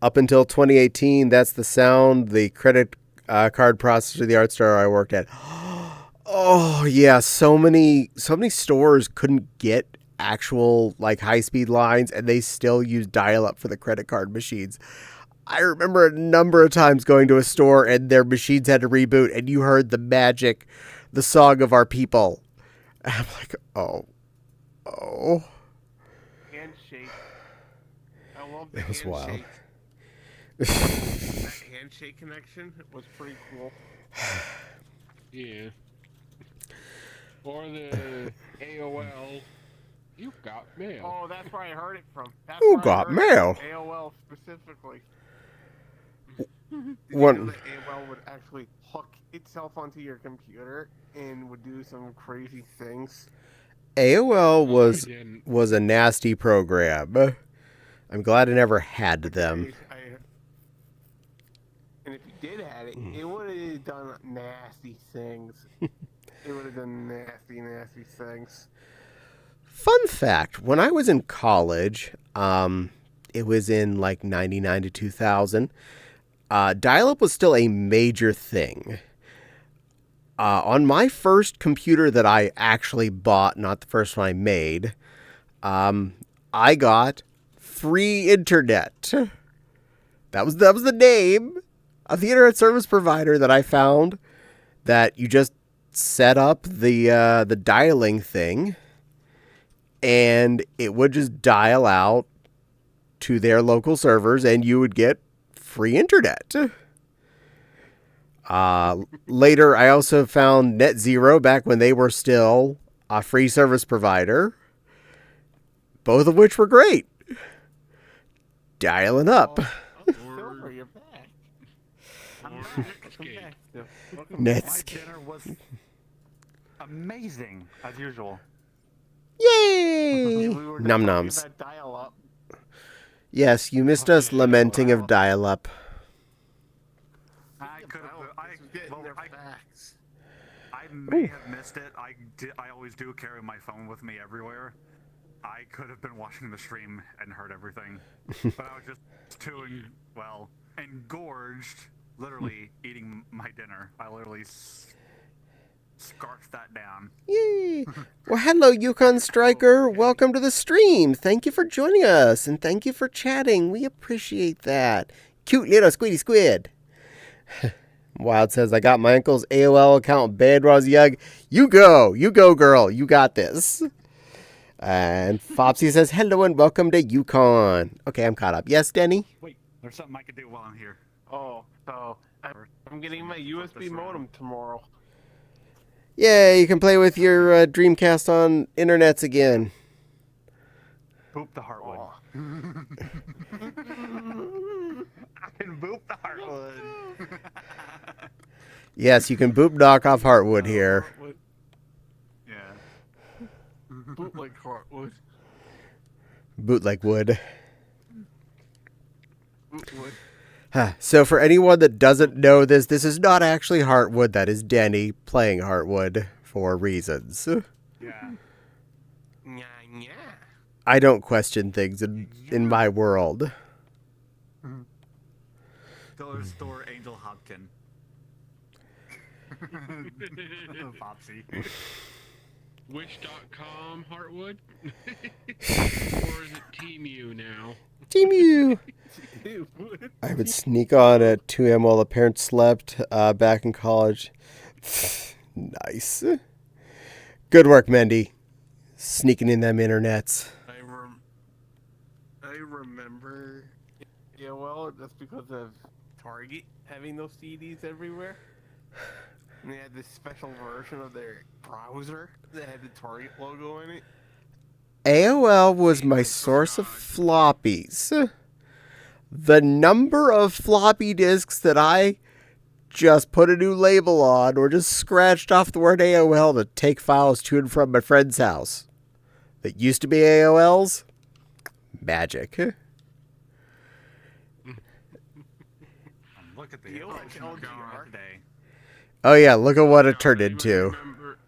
Up until 2018, that's the sound the credit card processor, the art store I worked at. Oh yeah, so many stores couldn't get actual like high-speed lines, and they still use dial-up for the credit card machines. I remember a number of times going to a store and their machines had to reboot, and you heard the song of our people. And I'm like, oh.
Handshake. I love the
It was wild.
handshake. That handshake connection was pretty cool.
Yeah. Or the AOL. You got mail.
Oh, that's where I heard it from. That's
Who
where I
got
heard
mail?
It from AOL specifically. Did you
One-
know that AOL would actually hook itself onto your computer and would do some crazy things?
AOL
I didn't.
was a nasty program. I'm glad I never had them.
And if you did have it, it would have done nasty things. It would have done nasty things.
Fun fact, when I was in college, it was in like 99 to 2000, dial-up was still a major thing. On my first computer that I actually bought, not the first one I made, I got free internet. That was the name of the internet service provider that I found, that you just set up the dialing thing, and it would just dial out to their local servers, and you would get free internet. Later, I also found NetZero back when they were still a free service provider, both of which were great. Dialing up.
Silver, you're back.
Or Netscape.
My
Netscape.
dinner was amazing, as usual.
Yay!
We were just
Num
talking
nums.
about dial-up.
Yes, you missed us lamenting of dial-up.
I could have.
This is getting their facts.
I may have missed it. I always do carry my phone with me everywhere. I could have been watching the stream and heard everything, but I was just too engorged, literally eating my dinner. I literally scarfed that down.
Yay! Well, hello, Yukon Striker. Welcome to the stream. Thank you for joining us, and thank you for chatting. We appreciate that. Cute little squiddy squid. Wild says, I got my uncle's AOL account banned when I was young. You go, girl. You got this. And Fopsy says, hello and welcome to Yukon. Okay, I'm caught up. Yes, Denny?
Wait, there's something I could do while I'm here.
Oh, so I'm getting my USB modem tomorrow.
Yeah, you can play with your Dreamcast on internets again.
Boop the heartwood.
Oh.
I can boop the heartwood.
Yes, you can boop knock off Heartwood here.
Yeah.
Bootleg Heartwood.
Boot like wood.
Bootleg.
So for anyone that doesn't know this is not actually Heartwood. That is Denny playing Heartwood for reasons.
Yeah.
Nya, nya.
I don't question things in my world.
Dollar Store Angel Hopkin. Popsy.
Wish.com, Heartwood? Or is it TeamU now?
Team you. I would sneak on at 2 a.m. while the parents slept back in college. Nice. Good work, Mendy. Sneaking in them internets.
I remember AOL just because of Target having those CDs everywhere. And they had this special version of their browser that had the Target logo in it.
AOL was my source of floppies. The number of floppy disks that I just put a new label on or just scratched off the word AOL to take files to and from my friend's house that used to be AOL's, magic.
Look at the
You like
evolution of
LGR?
today.
Oh yeah, look at what it turned into.
Remember,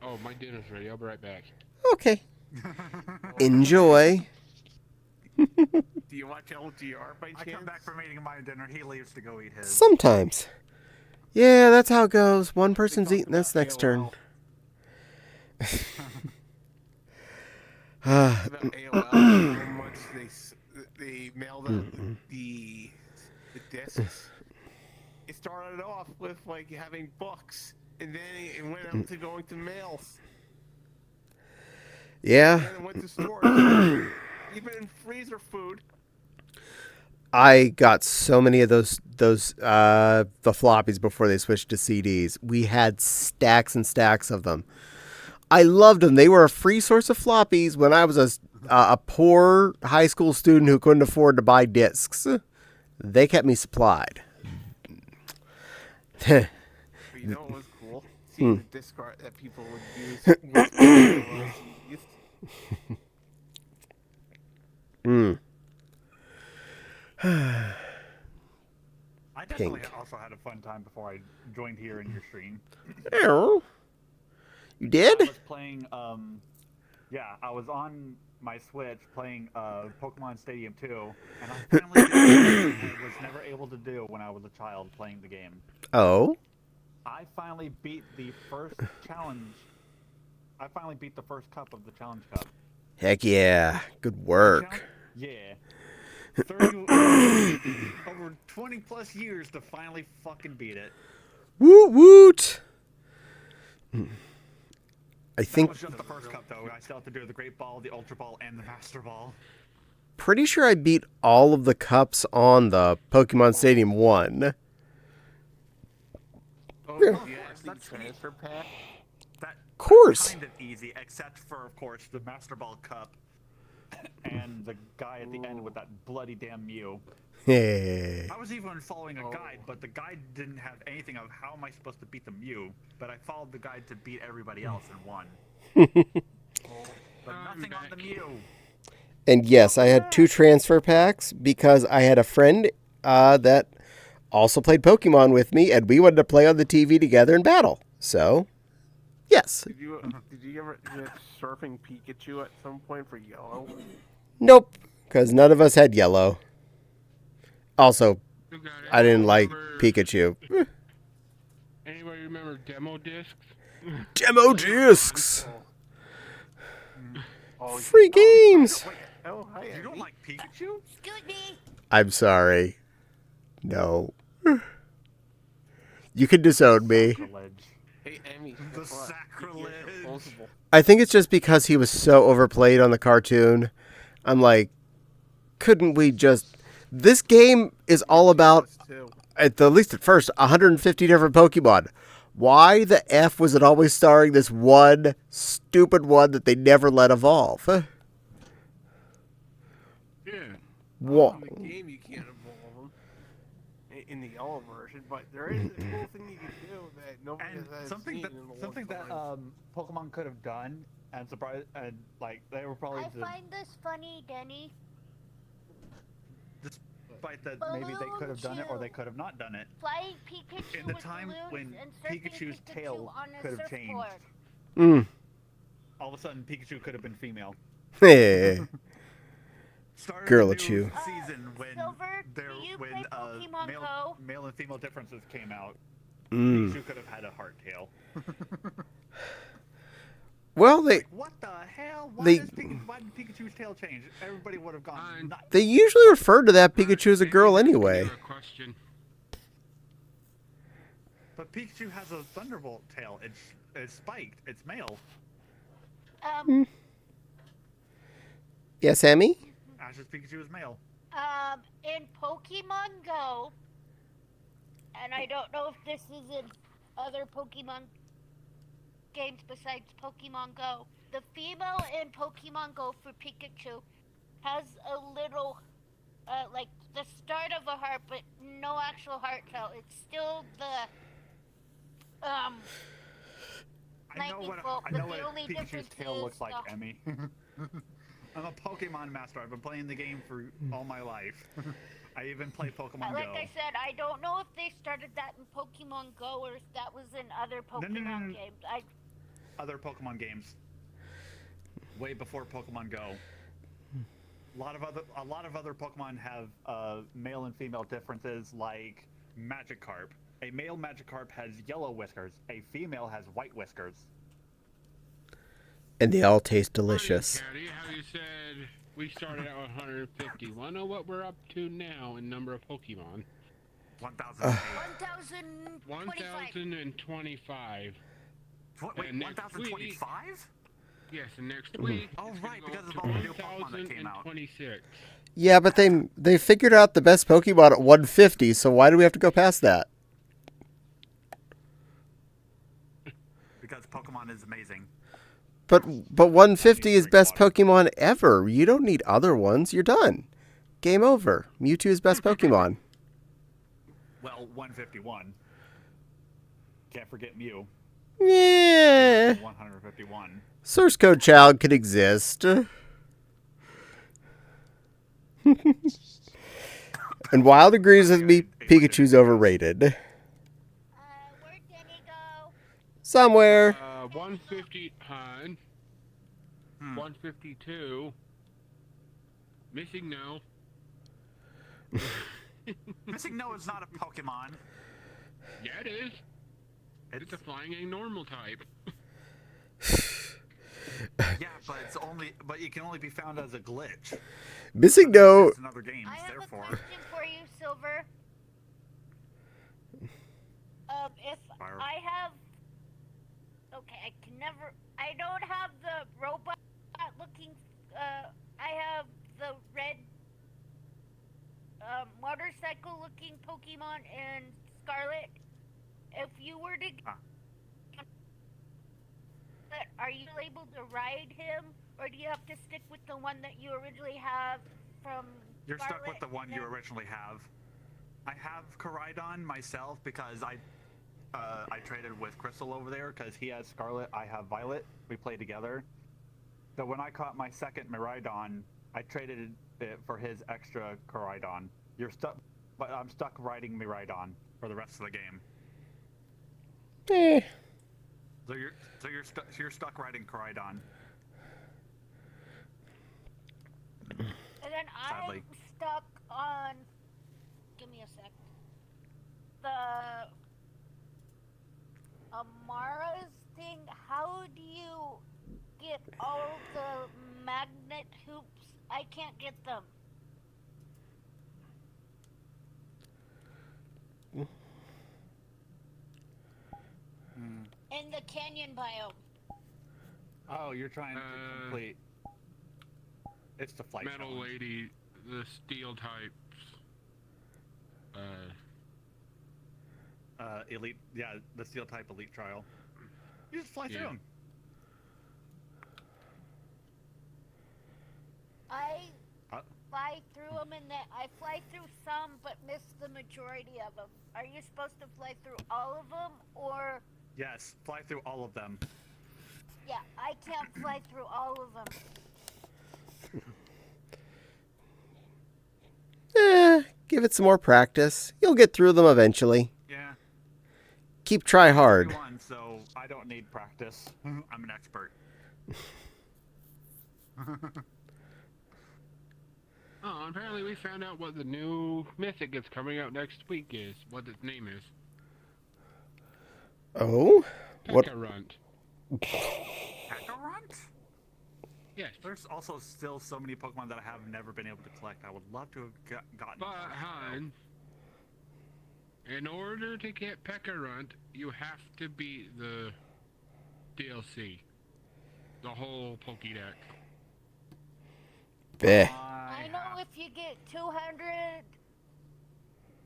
oh Oh, my dinner's ready. I'll be right back.
Okay. Enjoy.
Do you watch LGR by
I
chance?
come back from eating my dinner. He leaves to go eat his.
Sometimes. Yeah, that's how it goes. One person's
talk
eating this
about
next turn.
About AOL, how much they mailed out the discs. It started off with like having books, and then it went up to going to mails.
Yeah.
And then it went to stores. Even freezer food.
I got so many of those the floppies before they switched to CDs. We had stacks and stacks of them. I loved them. They were a free source of floppies when I was a poor high school student who couldn't afford to buy discs. They kept me supplied.
But you know what was cool? Seeing the disc art that people would use with AOL CDs.
I definitely
Pink.
also had a fun time before I joined here in your stream.
You
I
did?
was playing, I was on my Switch playing Pokemon Stadium 2, and I finally did something I was never able to do when I was a child playing the game.
Oh?
I finally beat the first challenge. I finally beat the first cup of the Challenge Cup.
Heck yeah. Good work.
Yeah. 30, over 20 plus years to finally fucking beat it.
Woot woot. I
That
think
was just the first cup, though. I still have to do the Great Ball, the Ultra Ball, and the Master Ball.
pretty sure I beat all of the cups on the Pokemon Stadium 1.
Oh,
Yeah.
yeah, the transfer pack.
That
Course.
kind of easy, except for, of course, the Master Ball Cup and the guy at the end with that bloody damn Mew.
Hey.
I was even following a guide, but the guide didn't have anything of how am I supposed to beat the Mew, but I followed the guide to beat everybody else and won. But nothing on the Mew.
And yes, I had 2 transfer packs because I had a friend that also played Pokemon with me, and we wanted to play on the TV together and battle. So, yes.
Did you ever get Surfing Pikachu at some point for Yellow?
Nope, because none of us had yellow. Also,
You got it.
I didn't like
Remember-
Pikachu.
Anybody remember demo discs?
Demo discs!
Oh,
Free games!
wait, oh, hi,
You don't
Abby.
like Pikachu?
Excuse me.
I'm sorry. No. You can disown me.
Sacrilege.
Hey, Emmy.
The
guess what?
sacrilege.
You're disposable.
I think it's just because he was so overplayed on the cartoon. I'm like, couldn't we just... This game is all about,
Us too.
at least at first, 150 different Pokemon. Why the F was it always starring this one stupid one that they never let evolve?
Yeah.
Wha-
In the game, you can't evolve them in the Yellow version, but there is a cool thing you can do that nobody
And
has
something
seen
that
in a
something
long
that
time.
Pokemon could have done and surprised and like they were probably
I find this funny, Denny.
despite that maybe they could have done it or they could have not done it.
Flying Pikachu
In the
with
time
balloons
when
and surfing
Pikachu's
Pikachu
tail
on a
could have changed.
surfboard.
Mm.
All of a sudden, Pikachu could have been female.
Hey.
Started
Girl
the
at
new
you.
season when
Silver,
there
do you
when
play Pokemon
male,
Go?
male and female differences came out.
Mm.
Pikachu could have had a heart tail.
Well, they
What the hell? Why,
They-
why did Pikachu's tail change? Everybody would have gone nuts.
they usually refer to that Pikachu as a
Maybe
girl
that's
anyway.
a question.
But Pikachu has a Thunderbolt tail. It's spiked. It's male.
Yes, Sammy?
Ash's Pikachu is male.
In Pokemon Go, and I don't know if this is in other Pokemon games besides Pokemon Go. The female in Pokemon Go for Pikachu has a little, like the start of a heart, but no actual heart tail. It's still the,
I know
lightning
what
bolt,
I
but
know
the
what
only
Pikachu's
difference
tail
is
looks like,
the-
Emmy. I'm a Pokemon master. I've been playing the game for all my life. I even play Pokemon
Like
Go.
I said, I don't know if they started that in Pokemon Go or if that was in other Pokemon
no.
games.
other Pokemon games, way before Pokemon Go. A lot of other Pokemon have male and female differences, like Magikarp. A male Magikarp has yellow whiskers. A female has white whiskers.
And they all taste
Morning,
delicious.
Caddie. How you said we started out with 150. Want to know what we're up to now in number of Pokemon?
1,008.
1,025.
Wait,
And next
1,025?
Yes, and next week.
Oh,
it's
right,
gonna go
because
up
of
to
all the new Pokemon that came out.
1,026.
Yeah, but they figured out the best Pokemon at 150, so why do we have to go past that?
Because Pokemon is amazing.
But 150 is best Pokemon ever. You don't need other ones. You're done. Game over. Mewtwo is best Pokemon.
Well, 151. Can't forget Mew.
Yeah.
151.
Source code child could exist. And Wild agrees with me, Pikachu's overrated.
Where'd Denny go?
Somewhere.
150 Han. 152. Missing no.
Missing No is not a Pokemon.
Yeah, it is. It's a flying a normal type.
Yeah, but it can only be found as a glitch.
Missing no.
It's in other games,
I have
therefore.
a question for you, Silver. If
Fire.
I have... Okay, I can never... I don't have the robot-looking... I have the red... motorcycle-looking Pokemon in Scarlet. If you were to... Are you able to ride him, or do you have to stick with the one that you originally have from
You're
Scarlet,
stuck with the one
and
you
then-
originally have. I have Koraidon myself because I traded with Crystal over there because he has Scarlet, I have Violet. We play together. So when I caught my second Miraidon, I traded it for his extra Koraidon. You're stuck, but I'm stuck riding Miraidon for the rest of the game.
Eh.
So you're stuck riding Koraidon.
And then
Sadly.
I'm stuck on... Give me a sec. The... Amara's thing, how do you get all the magnet hoops? I can't get them. In the canyon biome.
Oh, you're trying to complete. It's the flight
Metal
challenge.
Lady, the steel types.
Elite, yeah, the Steel type Elite trial. You just fly through them.
I fly through them, and then I fly through some, but miss the majority of them. Are you supposed to fly through all of them, or...
Yes, fly through all of them.
Yeah, I can't fly through all of them.
Give it some more practice. You'll get through them eventually.
Yeah.
Keep try hard.
One, so I don't need practice. I'm an expert.
Oh, apparently we found out what the new mythic that's coming out next week is. What its name is.
Oh? What?
Pekka-Runt.
Pekka-Runt?
Yes.
There's also still so many Pokemon that I have never been able to collect. I would love to have gotten.
But, Han, in order to get Pekka-Runt, you have to beat the DLC. The whole Pokédex.
Eh.
I know if you get 200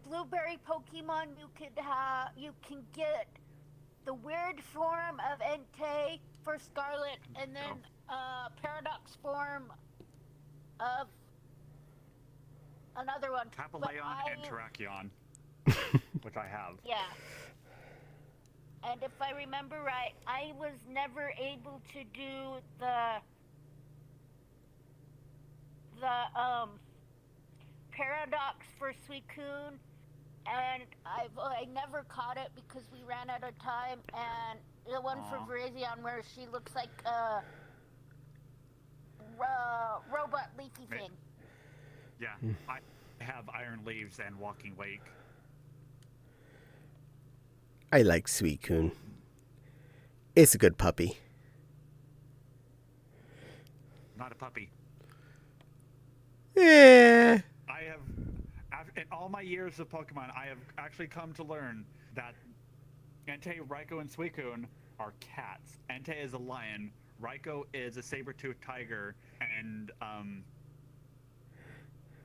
blueberry Pokemon, you can get the weird form of Entei for Scarlet, and then paradox form of another one.
Capaleon and Terrakion, which I have.
Yeah. And if I remember right, I was never able to do the paradox for Suicune, and I never caught it because we ran out of time, and The one for
Aw.
Virizion where she looks like a robot leafy
Ma-
thing.
Yeah, I have Iron Leaves and Walking Wake.
I like Suicune. It's a good puppy.
Not a puppy.
Yeah.
I have, in all my years of Pokemon, I have actually come to learn that Entei, Raikou, and Suicune are cats. Entei is a lion, Raikou is a saber-toothed tiger, and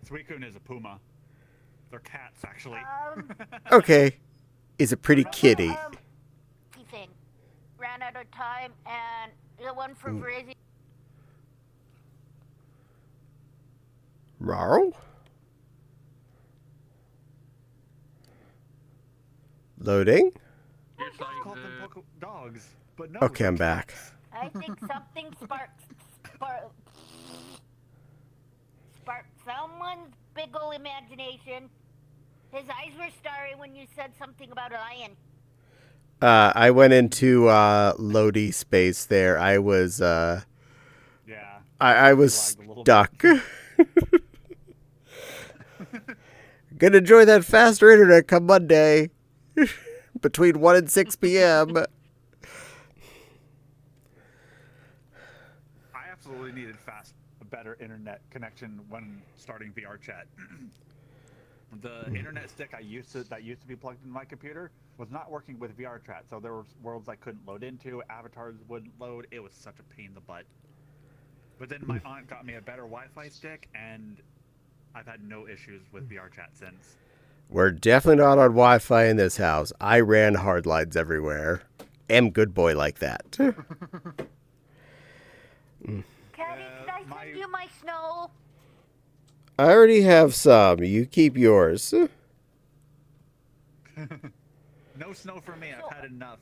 Suicune is a puma. They're cats, actually.
Okay. It's a pretty
They're not
kitty.
Thing. Ran out of time, and the one for Virizion.
Rarl?
It's
Loading?
I
like
called them
the
dogs, but no.
Okay,
they're
I'm back.
cats.
I think something sparked someone's big ol' imagination. His eyes were starry when you said something about a lion.
I went into Lodi space there. I was
Yeah.
I was
Lagged a little
stuck. Gonna enjoy that faster internet come Monday. Between 1 and 6 p.m.
I absolutely needed better internet connection when starting VR chat. The internet stick that used to be plugged into my computer was not working with VR chat, so there were worlds I couldn't load into, avatars wouldn't load. It was such a pain in the butt. But then my aunt got me a better Wi-Fi stick, and I've had no issues with VR chat since.
We're definitely not on Wi-Fi in this house. I ran hard lines everywhere. Am good boy like that.
Caddie, can I send you my snow?
I already have some. You keep yours.
No snow for me. I've had enough.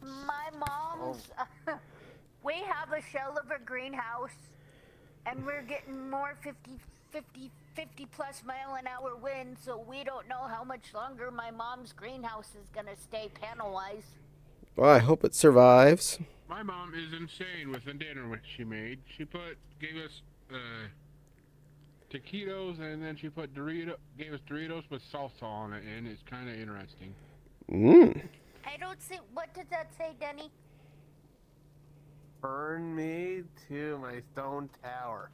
My mom's. We have a shell of a greenhouse, and we're getting more 50 plus mile an hour winds, so we don't know how much longer my mom's greenhouse is gonna stay panel-wise.
Well, I hope it survives.
my mom is insane with the dinner which she made. She gave us taquitos, and then she gave us Doritos with salsa on it, and it's kind of interesting.
I don't see. What did that say, Denny?
Burn me to my stone tower.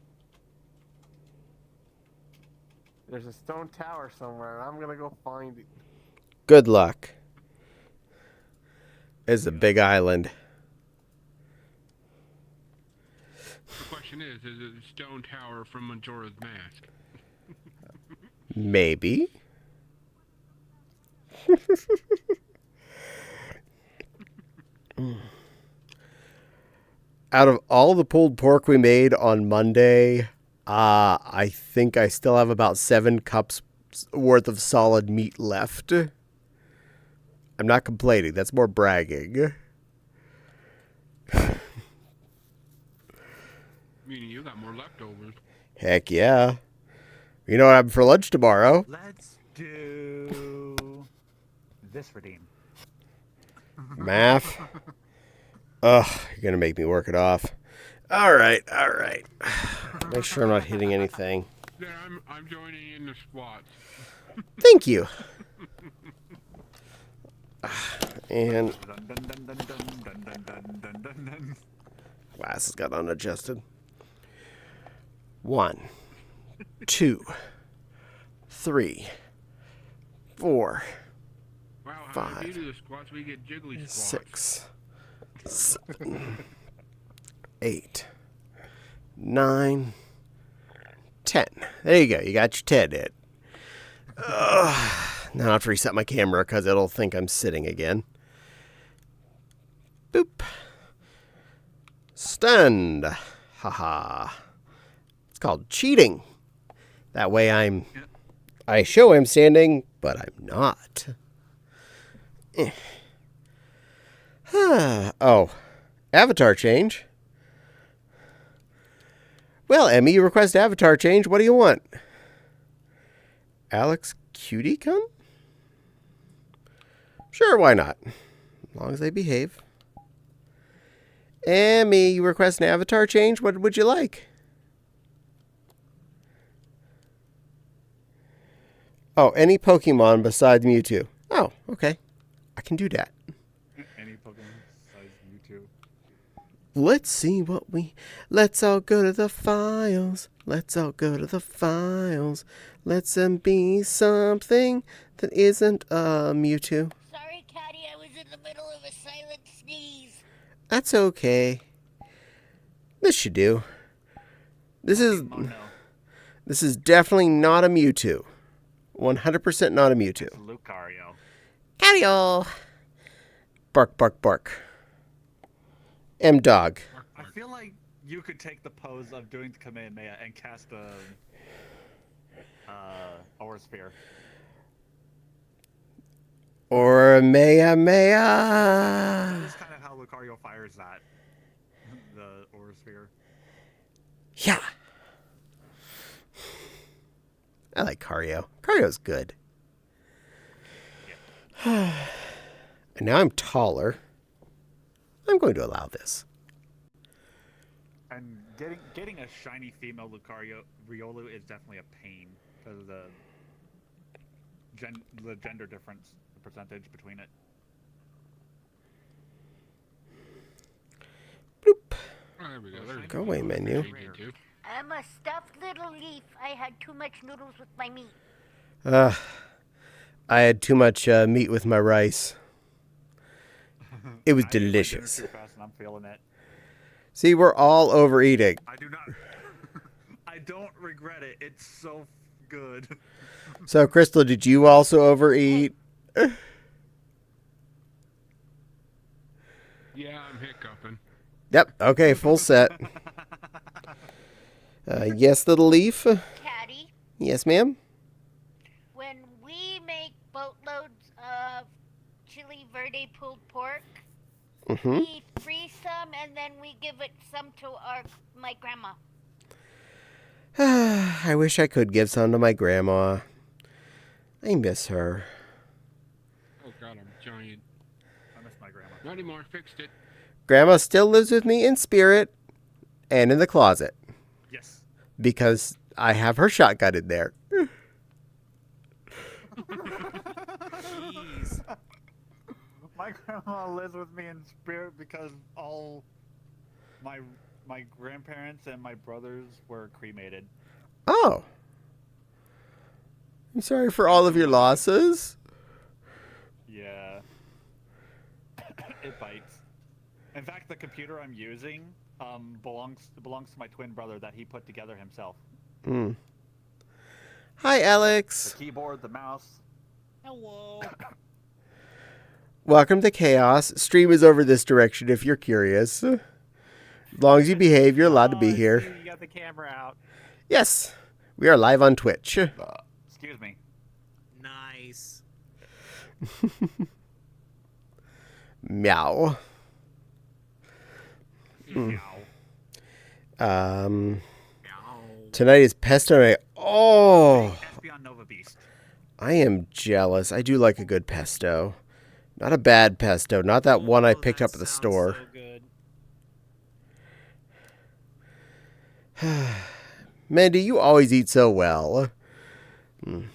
There's a stone tower somewhere, and I'm gonna go find it.
Good luck. It's a big island.
The question is it the stone tower from Majora's Mask?
Maybe. Out of all the pulled pork we made on Monday, I think I still have about 7 cups worth of solid meat left. I'm not complaining. That's more bragging.
Meaning you got more leftovers.
Heck yeah. You know what I'm having for lunch tomorrow?
Let's do this redeem.
Math. Ugh, you're going to make me work it off. All right. Make sure I'm not hitting anything.
Then I'm joining in the squats.
Thank you. And
Dun, dun, dun, dun, dun, dun, dun, dun, dun, dun, dun.
glasses got unadjusted. 1, 2, 3, 4,
Wow, how
Five,
if you do the squats, we get jiggly squats.
6, 7, 8, 9, 10. There you go. You got your 10 in. Now I have to reset my camera because it'll think I'm sitting again. Boop. Stand. Haha. It's called cheating. That way I show I'm standing, but I'm not. Oh, avatar change. Well, Emmy, you request avatar change. What do you want? Alex Cutie Cunt? Sure, why not? As long as they behave. Emmy, you request an avatar change? What would you like? Oh, any Pokemon besides Mewtwo. Oh, okay. I can do that.
Any Pokemon besides Mewtwo.
Let's see what we... Let's all go to the files. Let's all go to the files. Let's be something that isn't a Mewtwo.
Sorry, Caddie, I was in the middle of a silent sneeze.
That's okay. This should do. This is...
Oh no.
This is definitely not a Mewtwo. 100% not a Mewtwo.
It's Lucario.
Caddie! Bark, bark, bark. M-Dog.
I feel like you could take the pose of doing the Kamehameha and cast a Aura Sphere.
Or Maya
That
Maya.
is kind of how Lucario fires that. The Aura Sphere.
Yeah. I like Cario. Cario's good. And now I'm taller. I'm going to allow this.
And getting a shiny female Lucario Riolu is definitely a pain because of the gender difference, the percentage between it.
Bloop.
Oh, there we go. There's
Go away, menu.
I'm a stuffed little leaf. I had too much noodles with my meat.
I had too much meat with my rice. It was
I ate my dinner
delicious.
too fast and I'm feeling it.
See, we're all overeating.
I do not. I don't regret it. It's so good.
So, Crystal, did you also overeat?
Yeah, I'm hiccuping.
Yep. Okay, full set. Yes, little leaf.
Caddie,
Yes, ma'am.
when we make boatloads of chili verde pulled pork,
Mm-hmm.
we freeze some and then we give it some to my grandma.
I wish I could give some to my grandma. I miss her.
Oh god, I'm giant.
I miss my grandma.
Not anymore. Fixed it.
Grandma still lives with me in spirit and in the closet
Yes.
because I have her shotgun in there.
Jeez.
My grandma lives with me in spirit because all my grandparents and my brothers were cremated.
Oh. I'm sorry for all of your losses.
Yeah. It bites. In fact, the computer I'm using belongs to my twin brother that he put together himself.
Mm. Hi,
The
Alex.
keyboard, the mouse.
Hello.
Welcome to Chaos. Stream is over this direction if you're curious. As long as you behave, you're allowed to be
I see
here.
You got the camera out.
Yes, we are live on Twitch.
Excuse me.
Nice.
Meow.
Meow.
Um,
Ow.
tonight is Pesto night. Oh,
Espeon Nova Beast.
I am jealous. I do like a good pesto. Not a bad pesto. Not that one I
Oh,
picked
that
up at the
sounds
store.
So good.
Mandy, you always eat so well. Mm.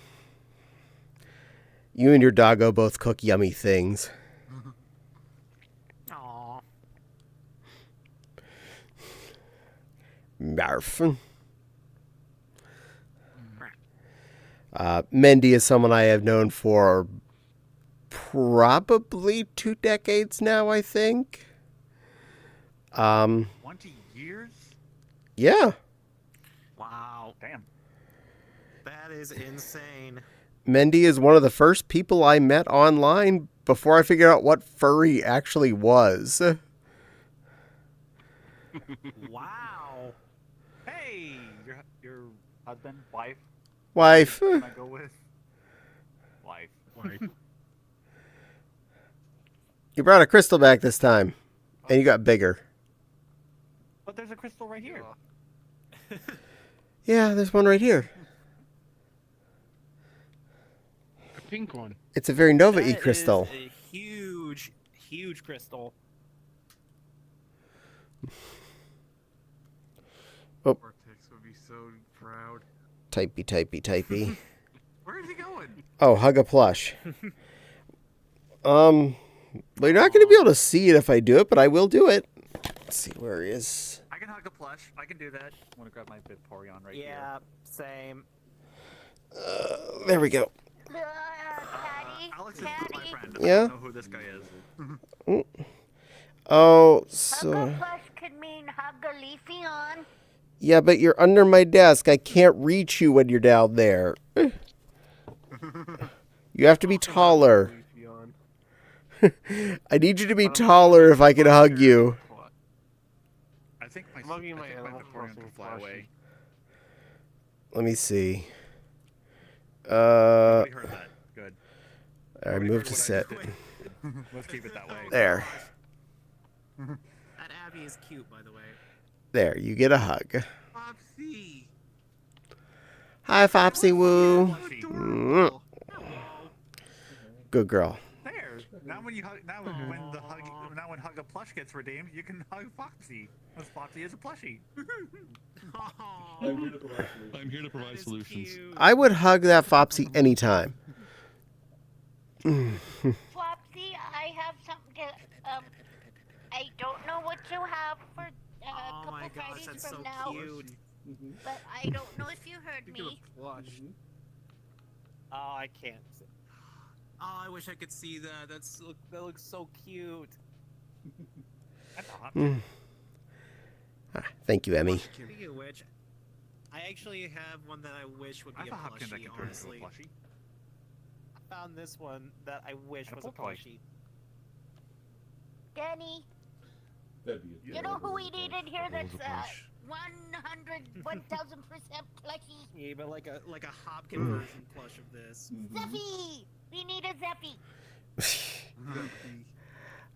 You and your doggo both cook yummy things.
Aw.
Marf. Mendy is someone I have known for probably 2 decades now, I think.
20 years?
Yeah.
Wow.
Damn.
That is insane.
Mendy is one of the first people I met online before I figured out what furry actually was.
Wow.
Hey, your husband, wife?
Wife.
Can I go with? Wife.
Like,
You brought a crystal back this time. And you got bigger.
But there's a crystal right here.
Yeah, there's one right here.
a pink one.
It's a very Nova-y
That
crystal.
is a huge,
huge, Crystal.
Oh.
Vortex would be so proud.
Typey, typey, typey.
Where is he going?
Oh, hug a plush. Well, you're not going to be able to see it if I do it, but I will do it. Let's see where he is.
I can hug a plush. I can do that. I want to grab my Vaporeon right here.
Yeah, same.
There we go.
Caddy,
Alex is my
Caddy.
friend.
Yeah?
I don't know who this guy is.
Oh,
Hug
so...
a plush could mean hug a leafy on.
Yeah, but you're under my desk. I can't reach you when you're down there. You have to be taller. I need you to be taller if I can hug you.
I think my,
I'm hugging my
I think
Animal
Vaporeon
Crossing
can fly
plushie.
away.
Let me see.
Nobody heard that. Good.
I
Nobody
moved
heard
to
what I
set.
just did. Let's keep it that way.
There.
That Abby is cute, by the way.
There, you get a hug.
Popsy.
Hi, Fopsy Woo.
Fluffy.
Mm, good girl.
There. Now when you hug, now when hug a plush gets redeemed, you can hug Foxy. Because Foxy is a plushie.
I'm here to provide
That is
solutions.
cute.
I would hug that Fopsy anytime.
Flopsy, I have something to. I don't know what you have for a
Oh
couple
my gosh,
Fridays
that's
from
so
now,
cute.
but I don't know if you heard
Speaking
me.
of plush.
Oh, I can't.
Oh, I wish I could see that. That looks so cute.
That's a hot
Mm. Ah, thank you, Emmy.
Speaking of which, I actually have one that I wish would
I
be a
have a Hopkins that
plushie,
can turn into a
honestly.
plushie.
I found this one that I wish
And a
was a
Pokemon.
plushie.
Danny,
That'd be
you know who we need in here
That was
that's
a plush.
100, 1000% plushy?
Yeah, but like a Hopkins
Mm.
version plush of this.
Zeffy! We need a Zeffy.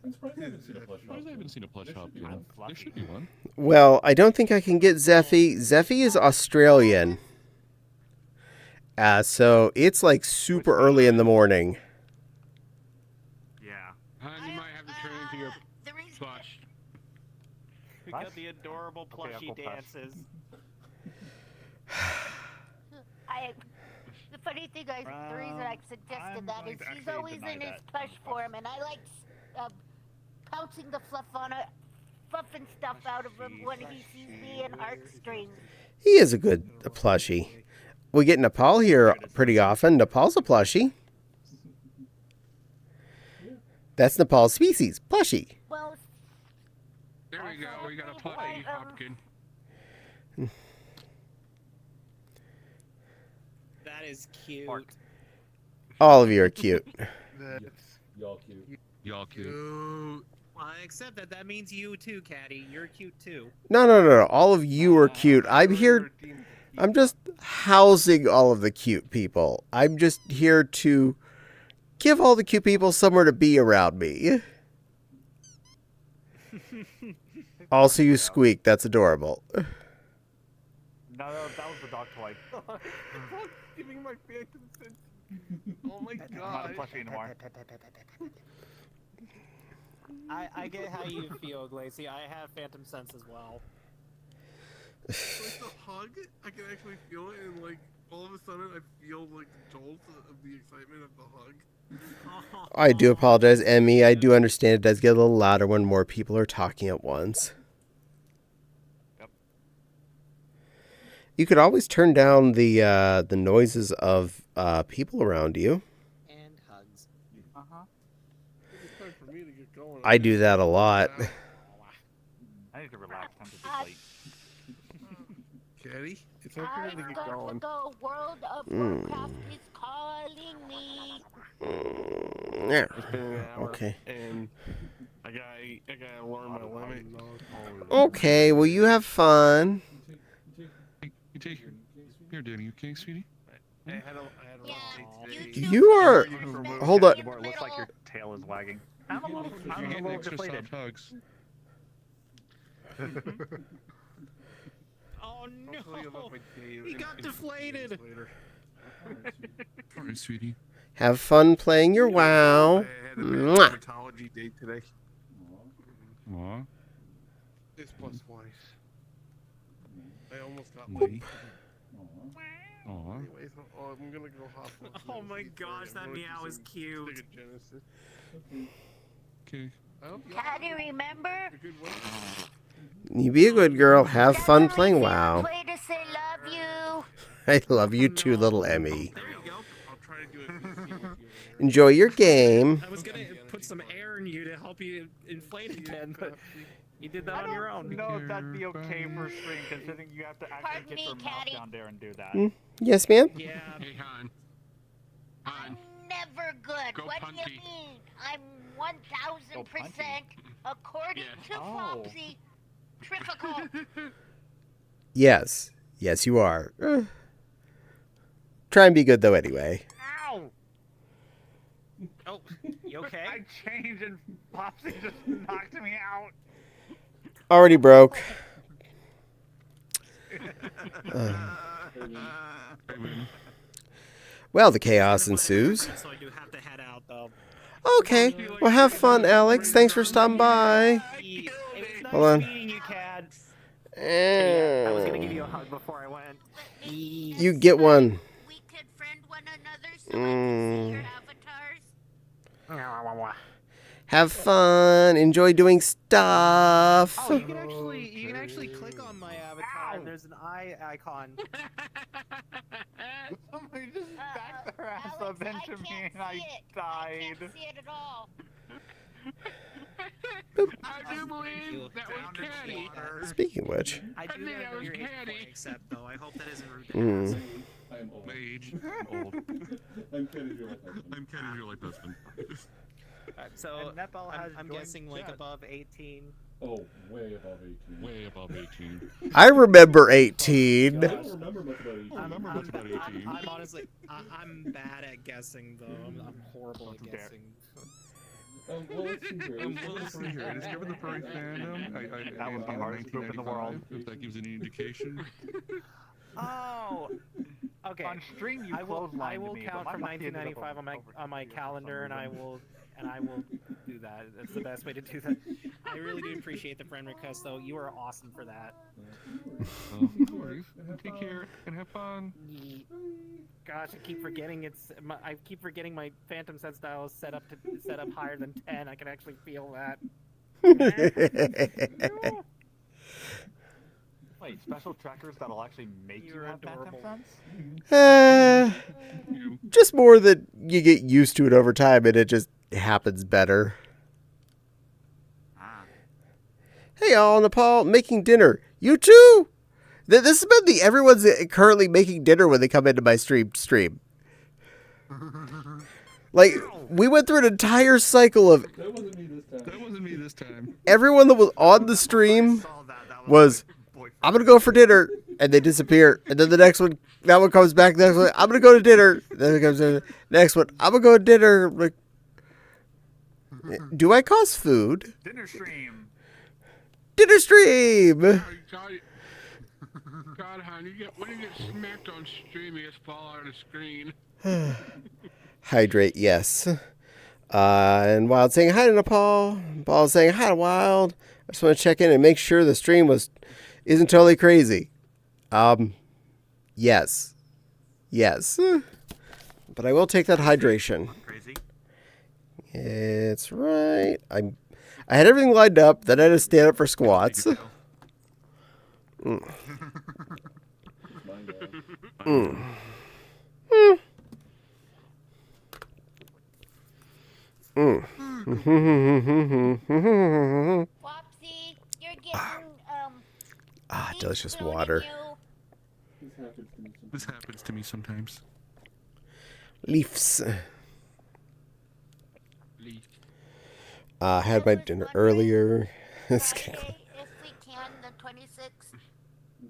I'm surprised I haven't seen a plush hop. You know, there should be one.
Well, I don't think I can get Zeffy. Zeffy is Australian. So it's like super early in the morning.
Yeah.
Hon, you might have to turn into your
The reason
plush.
We
What?
got the adorable
Okay,
plushie
Uncle Plush.
dances.
the funny thing is, the reason I suggested
I'm
that
going
is
to
he's
actually
always
deny
in his
that.
plush form, and I like pouncing the fluff on it, fluffing stuff out of him when he sees me in heartstrings.
He is a good plushie. We get Nepal here pretty often. Nepal's a plushie. That's Nepal's species, plushie.
Well,
There we go. We got a plushie Hopkins.
That is cute.
Mark.
All of you are cute.
Y'all cute. Y'all cute.
Cute.
Well, I accept that. That means you too, Caddie. You're cute too.
No. All of you are cute. I'm here. I'm just housing all of the cute people. I'm just here to give all the cute people somewhere to be around me. Also, you squeak. That's adorable.
No, that was the dog toy.
Giving my phantom sense. Oh my
I'm not a
god.
plushie anymore.
I get how you feel, Glacy. I have phantom sense as well.
Like the hug, I can actually feel it, and like all of a sudden, I feel like the jolt of the excitement of the hug.
I do apologize, Emmy. I do understand it does get a little louder when more people are talking at once.
Yep.
You could always turn down the noises of people around you.
And hugs.
Uh-huh.
It's time for me to get going.
I do that a lot.
I need to relax. Time to
Uh,
sleep.
Caddie, it's time for
I've
me to get
got to
going.
go. World of Warcraft is calling me.
Yeah.
It's been an hour,
Okay.
and I gotta learn my limit.
Okay, well, you have fun.
You take here, Danny. Okay, sweetie.
I had a
Yeah,
long day
you
today.
two
You are-
can remove
hold
me
up.
in
More,
the
it looks like your
middle.
tail is wagging. I'm a little,
You're
I'm a
getting
little
extra
deflated.
soft hugs.
Oh
Hopefully you'll
no!
have my day
He
in-
got
in
deflated.
years later.
All right, sweetie.
Have fun playing your WoW.
I had had a
Mwah.
dermatology day today.
Aw.
This plus twice. I almost got
Boop.
late.
Aw.
Anyways, I'm gonna go hospital.
Oh my gosh, that meow is cute.
Sega Genesis.
Okay.
I hope y'all
Caddie, remember?
have a good one.
You be a good girl. Have fun
That's
playing
only
WoW.
fair way to say love you.
I love you too, little Emmy.
There you go.
I'll try to do it PC with you.
Enjoy your game.
I was gonna put some air in you to help you inflate again, but you did that
I
on your
don't
own.
know if that'd be okay for stream, considering you have to actually
Pardon
get
me,
your mouse
Caddie.
down there and do that.
Yes, ma'am?
Yeah.
Hey, Han. Han.
Never good.
Go
What do
punty.
you mean? I'm 1000% according
punty.
to
Oh.
Foxy. Trifical.
Yes. Yes, you are. Try and be good, though, anyway.
Ow!
Oh, you okay?
I changed and Popsy just knocked me out.
Already broke. Well, the chaos ensues.
So I do have to head out, though.
Okay. Well, have fun, Alex. Thanks for stopping by.
It was
Hold
nice
on.
meeting you, Cad. I was gonna give you a
You
hug before I went.
get one.
We could friend one another so I can see your avatars.
Have fun. Enjoy doing stuff.
Oh, you can actually click on my avatar. And there's an eye icon.
Somebody just backed their ass
Alex,
up into
I
me
can't
and I
see it. I
died.
can't see it at all.
I do believe that was Caddie.
Speaking of which.
I do
think
gotta
that
know
was
your age
Caddie.
before I accept, though. I hope that isn't rude to
Mm.
ask.
I'm old.
My age.
I'm old. I'm Caddie's real life husband. I'm Caddie's real life husband.
So
And Nepal has
I'm
joined
guessing like
chat.
above 18.
Oh, way above 18. Way above 18.
I remember 18.
I don't remember much about 18. I remember much about 18.
I'm honestly, I'm bad at guessing though. I'm horrible at guessing.
Well, let's see here. Let's see here. I discovered the furry fandom
That was the hardest group in the world.
If that gives any indication.
Oh, okay.
On stream, you
I will
clotheslined me, but
count
my
from
monkey ended up
1995 on my
over here for
calendar,
some
and I
reason.
will do that. That's the best way to do that. I really do appreciate the friend request, though. You are awesome for that.
No worries. Take care and have fun.
Gosh, I keep forgetting I keep forgetting my Phantom Sense dial is set up higher than 10. I can actually feel that.
Wait, special trackers that'll actually make you
You're
have Phantom
adorable.
Sense?
Just more that you get used to it over time and it just happens better. Hey all, Nepal, making dinner. You too? This has been the everyone's currently making dinner when they come into my stream. Like, we went through an entire cycle of
That wasn't me this time. That wasn't me this time.
everyone that was on the stream was, I'm going to go for dinner, and they disappear. And then the next one, that one comes back, the next one, I'm going to go to dinner. Then it comes to the next one, I'm going to go to dinner. Like, do I cost food?
Dinner stream.
Dinner stream!
God, hon, when you get smacked on stream, you just fall out of the screen.
Hydrate, yes. And Wild saying hi to Nepal. Ball saying hi to Wild. I just want to check in and make sure the stream isn't totally crazy. Yes. Yes. But I will take that hydration.
Crazy.
It's right. I had everything lined up, then I had to stand up for squats.
Wopsy, you're getting,
Delicious
food in
water.
you.
This happens to me sometimes.
Leafs. Had my dinner earlier.
Friday, if we can, the 26th.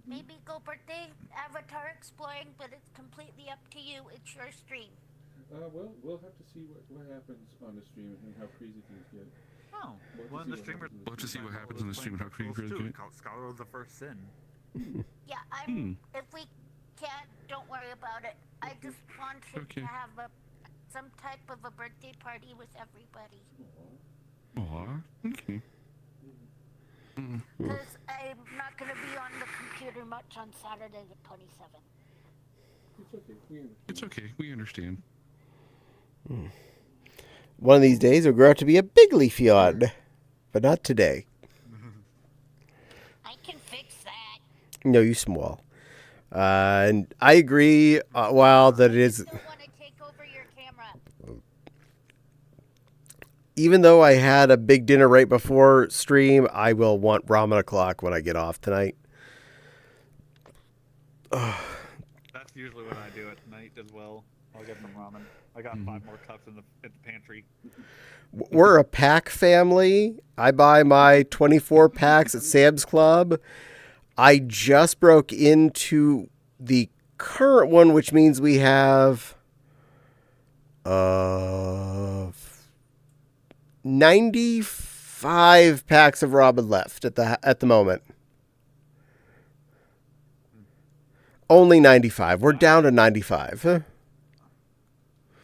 Maybe go birthday avatar exploring, but it's completely up to you. It's your stream.
Well, we'll have to see what happens on the stream and how crazy things get.
Oh, well, the streamer.
We'll have to see what happens on the stream and how crazy things get.
Scholar of the First Sin.
Yeah, If we can't, don't worry about it. I just wanted
Okay.
to have a some type of a birthday party with everybody.
Aw, okay.
Because I'm not going to be on the computer much on Saturday the 27th.
It's okay. We understand.
One of these days, it'll grow out to be a big leafy yawn, but not today.
I can fix that.
No, you small. And I agree. That it is.
I don't want to take over your camera.
Even though I had a big dinner right before stream, I will want ramen o'clock when I get off tonight.
That's usually what I do at night as well. I'll get some ramen. I got 5 more cups in the pantry.
We're a pack family. I buy my 24 packs at Sam's Club. I just broke into the current one, which means we have 95 packs of ramen left at the moment. Only 95. We're down to 95.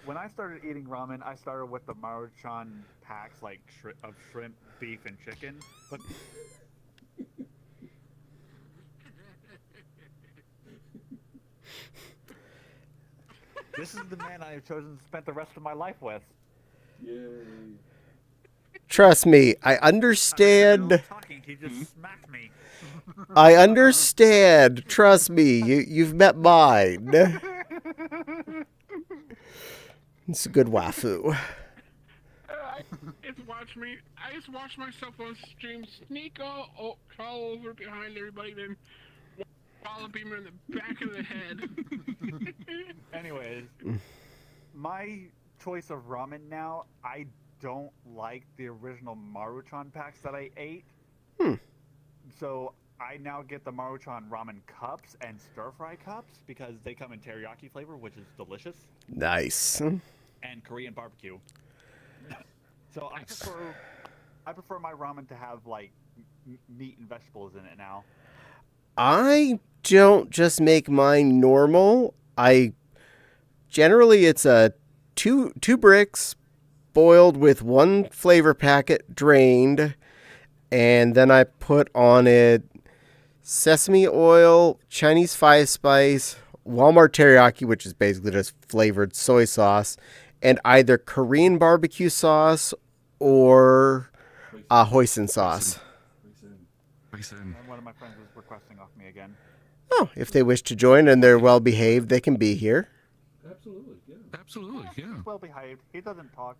When I started eating ramen, I started with the Maruchan packs like of shrimp, beef, and chicken. But this is the man I have chosen to spend the rest of my life with.
Yay.
Trust me, I understand.
Talking, he just smacked me.
I understand. Trust me, you've met mine. It's a good wafu.
I just watch myself on stream sneak all over behind everybody, then wallop him in the back of the head.
Anyways, my choice of ramen now, I don't like the original Maruchan packs that I ate. So I now get the Maruchan ramen cups and stir-fry cups because they come in teriyaki flavor, which is delicious.
Nice.
And Korean barbecue. So I prefer my ramen to have like meat and vegetables in it now.
I don't just make mine normal. Generally it's a two bricks boiled with 1 flavor packet drained, and then I put on it sesame oil, Chinese 5-spice, Walmart teriyaki, which is basically just flavored soy sauce, and either Korean barbecue sauce or hoisin sauce.
And one of my friends was requesting off me again.
Oh, if they wish to join and they're well behaved, they can be here.
Absolutely, yeah. Absolutely, yeah.
He's well behaved. He doesn't talk.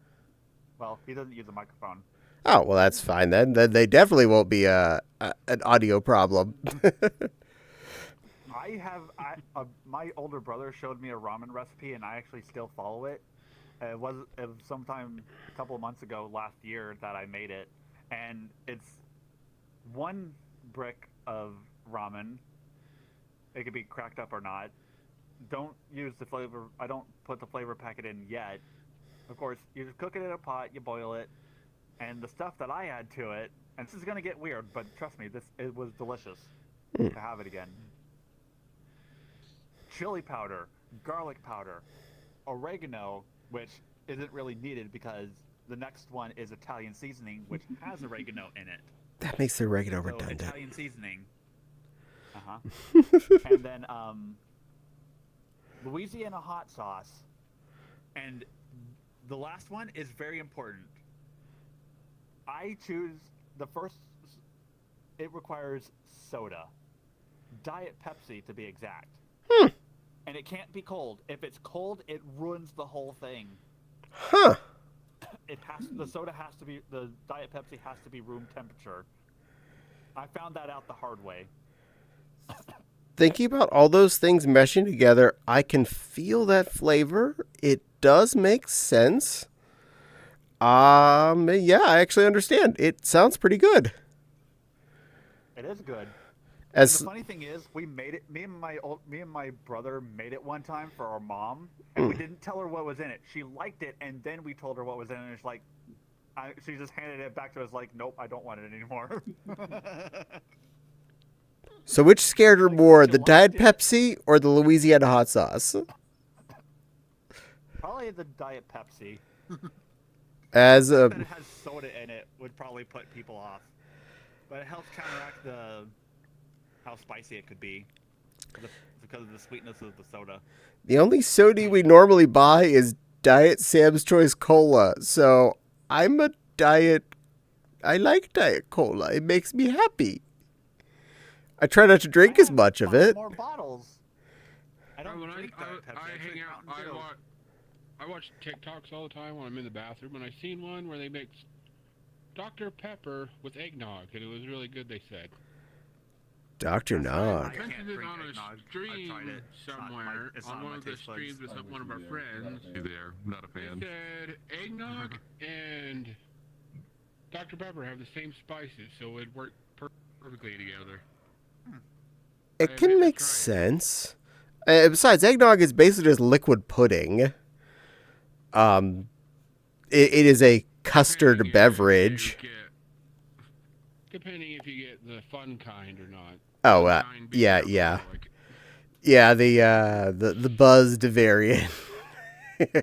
Well, he doesn't use a microphone.
Oh, well, that's fine then. Then they definitely won't be an audio problem.
My older brother showed me a ramen recipe, and I actually still follow it. It was sometime a couple of months ago, last year, that I made it, and it's 1 brick of ramen. It could be cracked up or not. Don't use the flavor. I don't put the flavor packet in yet. Of course, you just cook it in a pot, you boil it, and the stuff that I add to it, and this is gonna get weird, but trust me, it was delicious to have it again. Chili powder, garlic powder, oregano, which isn't really needed because the next one is Italian seasoning, which has oregano in it.
That makes the oregano
So
redundant.
Italian seasoning. And then Louisiana hot sauce. And the last one is very important. I choose the first. It requires soda. Diet Pepsi, to be exact. And it can't be cold. If it's cold, it ruins the whole thing.
Huh.
The Diet Pepsi has to be room temperature. I found that out the hard way.
Thinking about all those things meshing together, I can feel that flavor. It does make sense. Yeah, I actually understand. It sounds pretty good.
It is good.
The
funny thing is, we made it. Me and my brother made it one time for our mom, and we didn't tell her what was in it. She liked it, and then we told her what was in it. And it's like, she just handed it back to us like, "Nope, I don't want it anymore."
So which scared her more, the Diet Pepsi or the Louisiana hot sauce?
Probably the Diet Pepsi.
As a
That it has soda in it would probably put people off, but it helps counteract how spicy it could be because of the sweetness of the soda.
the only soda we normally buy is Diet Sam's Choice Cola, so I'm a diet. I like Diet Cola. It makes me happy. I try not to drink as much of it.
More bottles. I don't
When
drink Diet Pepsi.
I hang
drink
out.
Mountain Dew.
I watch TikToks all the time when I'm in the bathroom, and I seen one where they mix Dr. Pepper with eggnog, and it was really good. They said.
Dr. Nog.
I mentioned it on a
eggnog.
stream
I've tried it.
somewhere
It's
on
not
one
my
of the
taste buds.
streams with one of our friends.
You there? Not a
They
fan.
said eggnog and Dr. Pepper have the same spices, so it worked perfectly together.
It can make sense. Besides, eggnog is basically just liquid pudding. It is a custard beverage.
Depending if you get the fun kind or not.
Oh,
Fun kind being
yeah.
alcoholic.
Yeah, the buzzed variant.
Maybe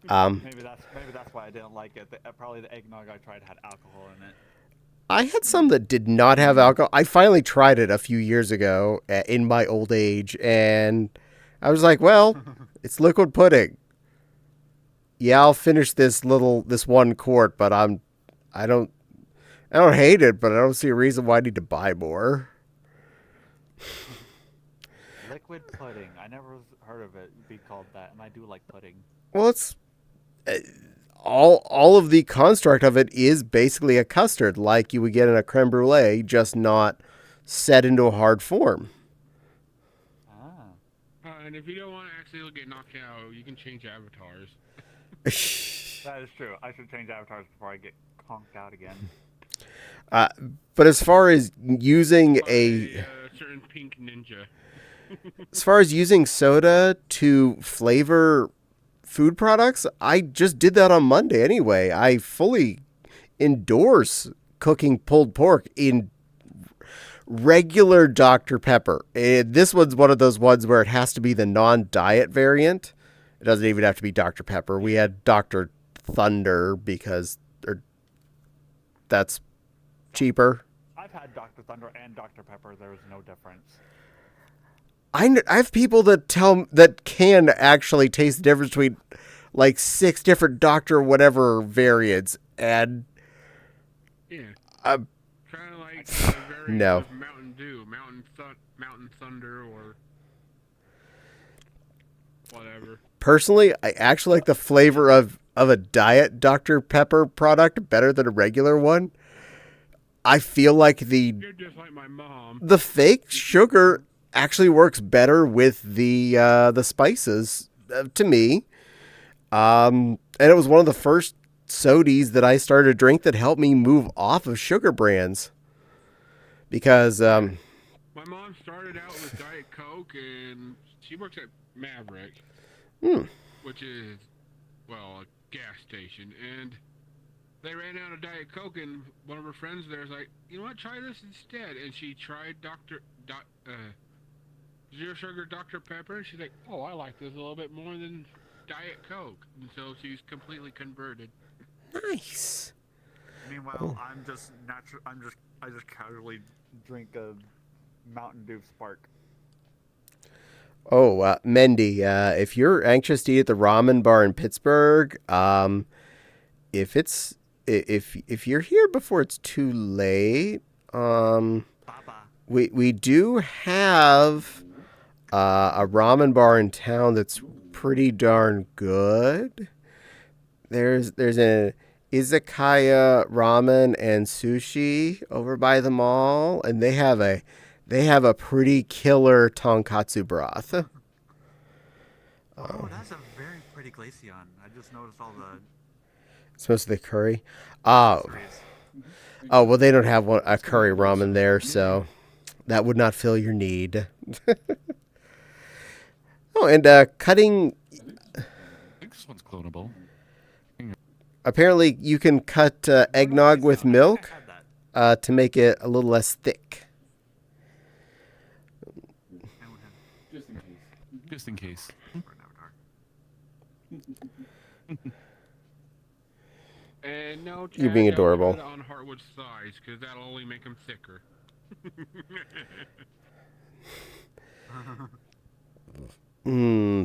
that's why I didn't like it. Probably the eggnog I tried had alcohol in it.
I had some that did not have alcohol. I finally tried it a few years ago in my old age, and I was like, well, it's liquid pudding. Yeah, I'll finish this one quart, but I don't hate it, but I don't see a reason why I need to buy more.
Liquid pudding. I never heard of it be called that, and I do like pudding.
Well, it's all of the construct of it is basically a custard, like you would get in a creme brulee, just not set into a hard form.
And if you don't want to accidentally get knocked out, you can change avatars.
That is true. I should change avatars before I get conked out again.
But as far as using
a certain pink ninja.
As far as using soda to flavor food products, I just did that on Monday anyway. I fully endorse cooking pulled pork in regular Dr. Pepper. This one's one of those ones where it has to be the non-diet variant. It doesn't even have to be Dr. Pepper. We had Dr. Thunder because that's cheaper.
I've had Dr. Thunder and Dr. Pepper. There is no difference.
I have people that can actually taste the difference between like 6 different Dr. whatever variants, and
yeah,
kind
of like the variant
no.
of Mountain Dew, Mountain Thunder, or whatever.
Personally, I actually like the flavor of a diet Dr. Pepper product better than a regular one. I feel like
You're just like my mom.
The fake sugar actually works better with the spices to me. And it was one of the first sodies that I started to drink that helped me move off of sugar brands. Because
my mom started out with Diet Coke, and she works at Maverick, which is, well, a gas station, and they ran out of Diet Coke, and one of her friends there was like, you know what, try this instead. And she tried Zero Sugar Dr. Pepper, and she's like, oh, I like this a little bit more than Diet Coke. And so she's completely converted.
Nice.
Meanwhile, I just casually drink a Mountain Dew Spark.
Oh, Mendy, if you're anxious to eat at the ramen bar in Pittsburgh, if you're here before it's too late, we do have a ramen bar in town that's pretty darn good. There's a izakaya ramen and sushi over by the mall, and they have a pretty killer tonkatsu broth.
Oh, that's a very pretty glaceon. I just noticed all the...
It's mostly curry. Oh, well, they don't have a curry ramen there, so that would not fill your need. Oh, and cutting...
I think this one's clonable.
Apparently, you can cut eggnog with milk to make it a little less thick.
Just in case.
And no,
You're
Chad,
being
don't
adorable.
put it on Heartwood's thighs, because that'll only make him thicker.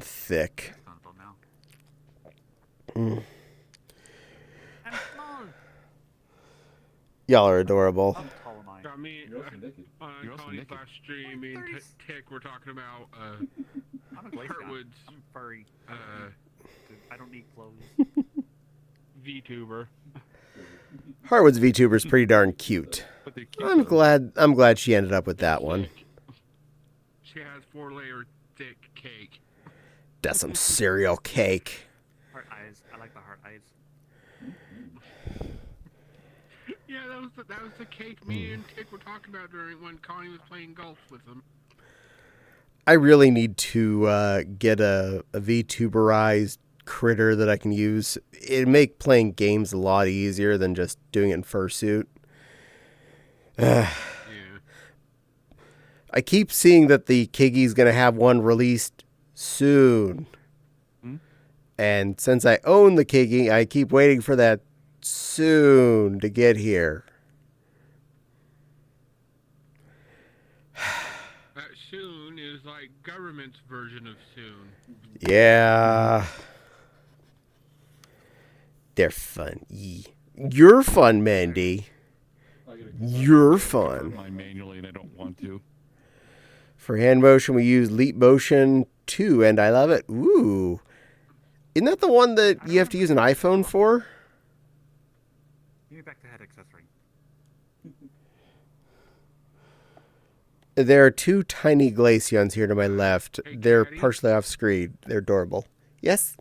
Thick.
Comfortable now.
I'm small.
Y'all are adorable.
How tall am I?
Got me
You're also naked.
on
You're also
Connie's
naked.
last stream. Me and Tick were talking about
I'm a glacier.
Heartwood's
I'm furry. I don't need clothes.
VTuber.
Harwood's VTuber is pretty darn cute.
But they're cute.
I'm glad she ended up with that one.
Thick. She has 4-layer thick cake.
That's some cereal cake.
Heart eyes. I like the heart eyes.
Yeah, that was the cake me and Tick were talking about during when Connie was playing golf with them.
I really need to get a VTuberized critter that I can use. It'd make playing games a lot easier than just doing it in fursuit.
Yeah.
I keep seeing that the Kiggy's going to have one released soon. And since I own the Kiggy, I keep waiting for that soon to get here.
Soon is like government's version of soon.
Yeah. They're fun. You're fun, Mandy. You're fun.
Mine manually, and I don't want to.
For hand motion, we use Leap Motion 2, and I love it. Ooh. Isn't that the one that you have to use an iPhone for?
Give me back the head accessory.
There are two tiny Glaceons here to my left.
Hey,
They're
Caddie?
partially off screen. They're adorable. Yes?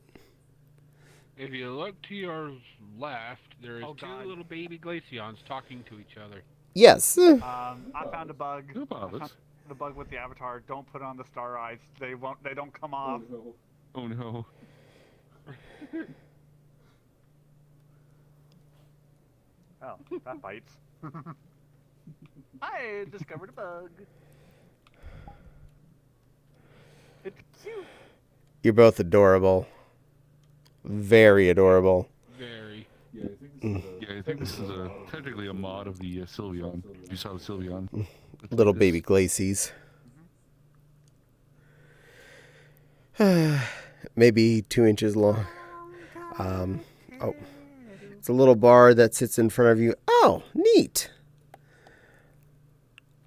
If you look to your left, there is
Oh,
two
God.
little baby glaceons talking to each other.
Yes.
I found a bug.
No bothers.
The bug with the avatar. Don't put on the star eyes. They won't. They don't come off.
Oh no.
Oh, that bites. I discovered a bug. It's cute.
You're both adorable. Very adorable.
Very.
Yeah, I think this is technically a mod of the Sylveon. You saw the Sylveon.
Little baby Glacies. Maybe 2 inches long. Oh. It's a little bar that sits in front of you. Oh, neat.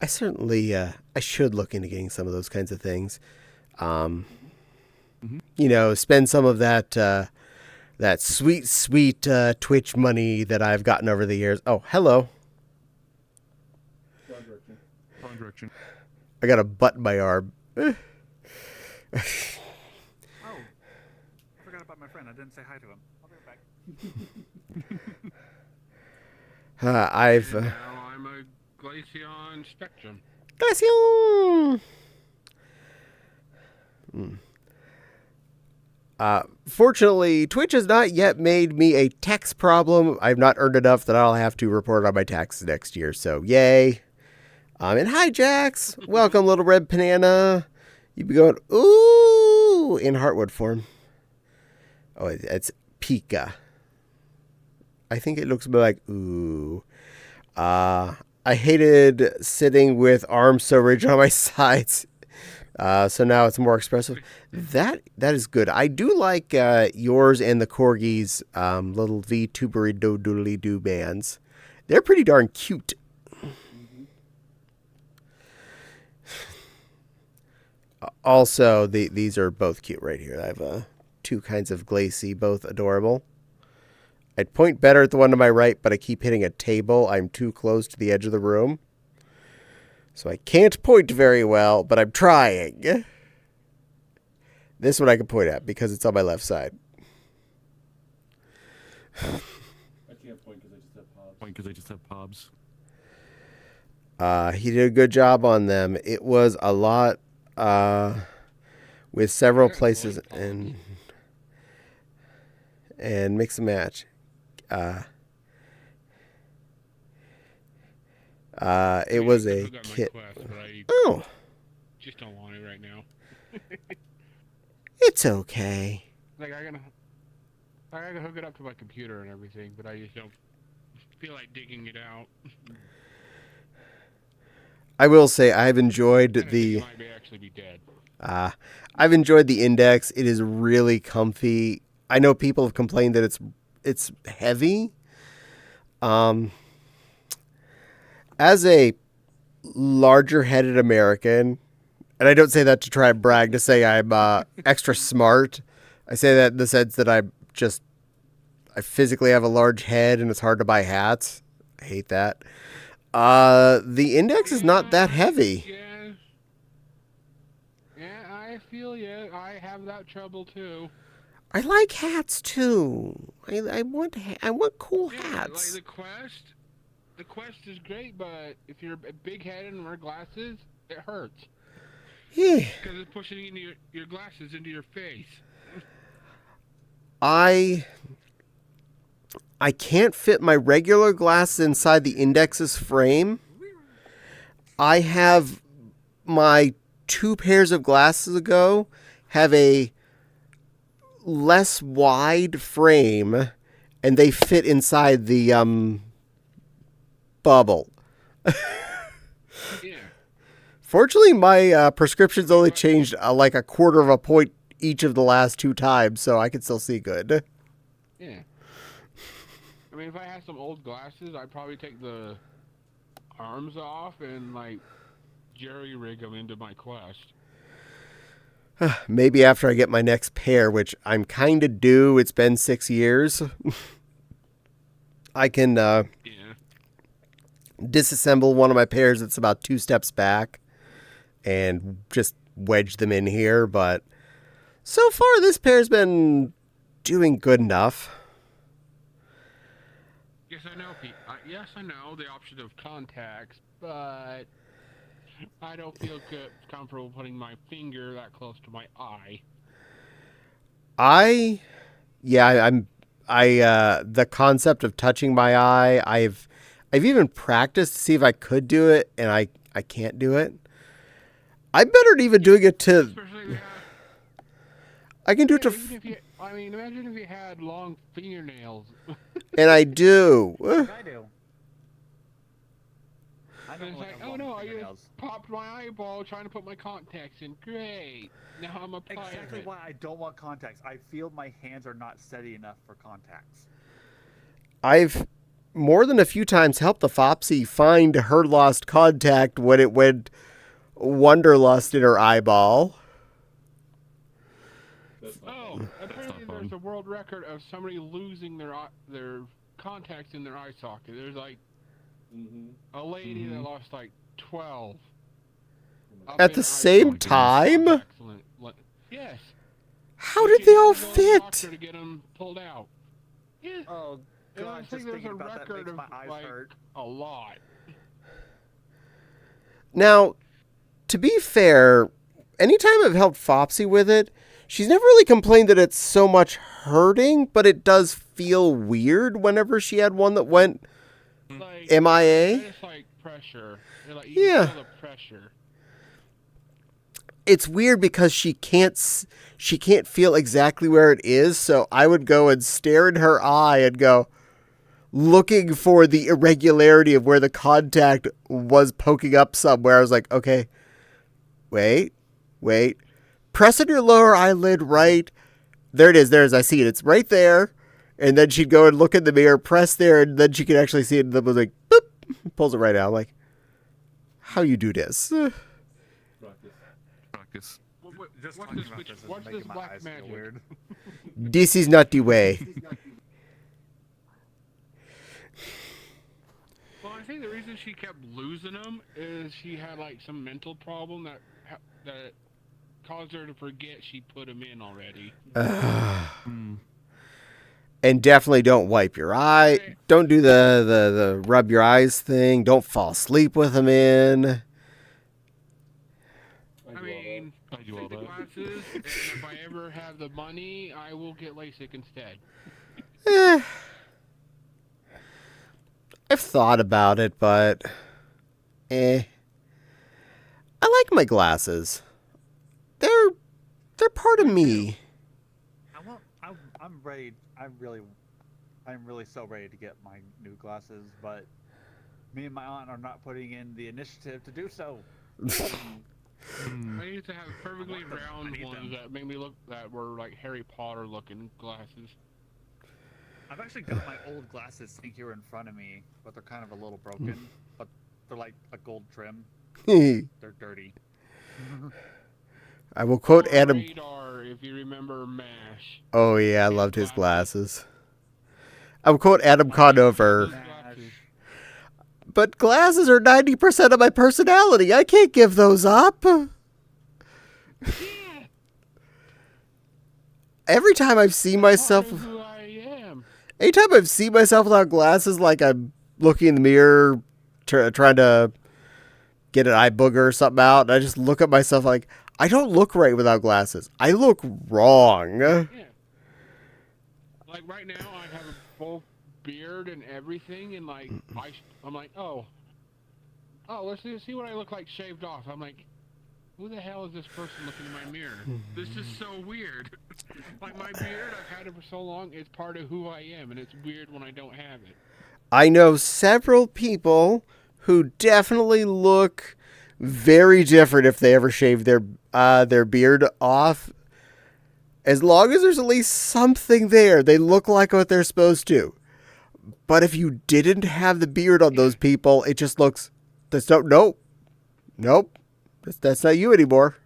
I certainly, I should look into getting some of those kinds of things. You know, spend some of that, that sweet, sweet Twitch money that I've gotten over the years. Oh, hello.
Wrong direction.
I got a butt in my arm.
Oh, I forgot about my friend. I didn't say hi to him. I'll be right back.
I've...
Now I'm a Glaceon Spectrum.
Glaceon! Fortunately, Twitch has not yet made me a tax problem. I've not earned enough that I'll have to report on my taxes next year, so yay. And hi, Jax. Welcome, little red banana. You be going, ooh, in Heartwood form. Oh, it's Pika. I think it looks like, ooh. I hated sitting with arms so rigid on my sides. So now it's more expressive. That is good. I do like yours and the Corgi's little VTubery doodly doo bands. They're pretty darn cute. Also, these are both cute right here. I have two kinds of Glacie, both adorable. I'd point better at the one to my right, but I keep hitting a table. I'm too close to the edge of the room. So I can't point very well, but I'm trying. This one I can point at because it's on my left side.
I can't point because I just have pobs.
He did a good job on them. It was a lot with several places and mix and match. It was a kit. Oh,
Just don't want it right now.
it's okay.
Like I gotta hook it up to my computer and everything, but I just don't feel like digging it out.
I will say I've enjoyed
I think it
the.
might actually be dead.
I've enjoyed the Index. It is really comfy. I know people have complained that it's heavy. As a larger-headed American, and I don't say that to try and brag to say I'm extra smart. I say that in the sense that I physically have a large head and it's hard to buy hats. I hate that. The Index is not that heavy.
Yeah, I feel you. I have that trouble too.
I like hats too. I want cool
Yeah,
hats.
like the Quest is great, but if you're a big headed and wear glasses, it hurts.
Yeah.
Because it's pushing into your glasses into your face.
I can't fit my regular glasses inside the Index's frame. I have my 2 pairs of glasses ago have a less wide frame, and they fit inside the bubble.
Yeah.
Fortunately, my prescriptions only changed like a quarter of a point each of the last 2 times, so I can still see good.
Yeah. I mean, if I had some old glasses, I'd probably take the arms off and, like, jerry-rig them into my Quest.
Maybe after I get my next pair, which I'm kind of due. It's been 6 years. I can disassemble one of my pairs that's about 2 steps back and just wedge them in here. But so far, this pair's been doing good enough.
Yes, I know, Pete. Yes, I know the option of contacts, but I don't feel comfortable putting my finger that close to my eye.
The concept of touching my eye, I've even practiced to see if I could do it, and I can't do it. I'm better at even doing it to. I can do it to.
Imagine if you had long fingernails.
And I do.
I do.
And it's like, oh no, I just popped my eyeball trying to put my contacts in. Great. Now I'm a pirate.
Exactly why I don't want contacts. I feel my hands are not steady enough for contacts.
I've more than a few times helped the Fopsy find her lost contact when it went Wanderlust in her eyeball.
Oh, apparently there's a world record of somebody losing their contacts in their eye socket. There's like a lady that lost like 12.
At the same time?
Yes.
How did they all fit?
To get them pulled out. Yeah.
Oh
And I
god,
think
just
there's
thinking
a
about that
record
makes
of
my eyes
like
hurt.
a lot.
Now, to be fair, anytime I've helped Fopsy with it, she's never really complained that it's so much hurting, but it does feel weird whenever she had one that went
Like,
MIA.
It's like pressure. Like, you can feel the pressure.
It's weird because she can't feel exactly where it is, so I would go and stare in her eye and go, looking for the irregularity of where the contact was poking up somewhere. I was like, okay, wait. Press on your lower eyelid right. There it is. I see it. It's right there. And then she'd go and look in the mirror, press there, and then she could actually see it. And then was like, boop, pulls it right out. I'm like, how you do this?
Practice.
What's this black magic?
Weird.
This is not the way.
Well, I think the reason she kept losing them is she had like some mental problem that caused her to forget she put them in already.
And definitely don't wipe your eye. Don't do the rub your eyes thing. Don't fall asleep with them in.
I mean,
I do all
the
that.
glasses, and if I ever have the money, I will get LASIK instead.
I've thought about it, but I like my glasses. They're part of me.
I'm ready. I'm really so ready to get my new glasses, but me and my aunt are not putting in the initiative to do so.
I used to have perfectly round ones that made me look that were like Harry Potter looking glasses.
I've actually got my old glasses sitting here in front of me, but they're kind of a little broken. But they're like a gold trim. They're dirty.
I will quote
Or
Adam.
Radar, if you remember MASH.
Oh yeah, I loved his glasses. I will quote Adam Conover. But glasses are 90% of my personality. I can't give those up. Every time I've seen myself,
Who I am.
anytime I've seen myself without glasses, like I'm looking in the mirror, trying to get an eye booger or something out, and I just look at myself like, I don't look right without glasses. I look wrong.
Yeah. Like right now, I have a full beard and everything, and like I'm like, oh, let's see what I look like shaved off. I'm like, who the hell is this person looking in my mirror? This is so weird. Like my beard, I've had it for so long, it's part of who I am, and it's weird when I don't have it.
I know several people who definitely look very different if they ever shave their beard off. As long as there's at least something there, they look like what they're supposed to. But if you didn't have the beard on those people, it just looks. Nope. That's not you anymore.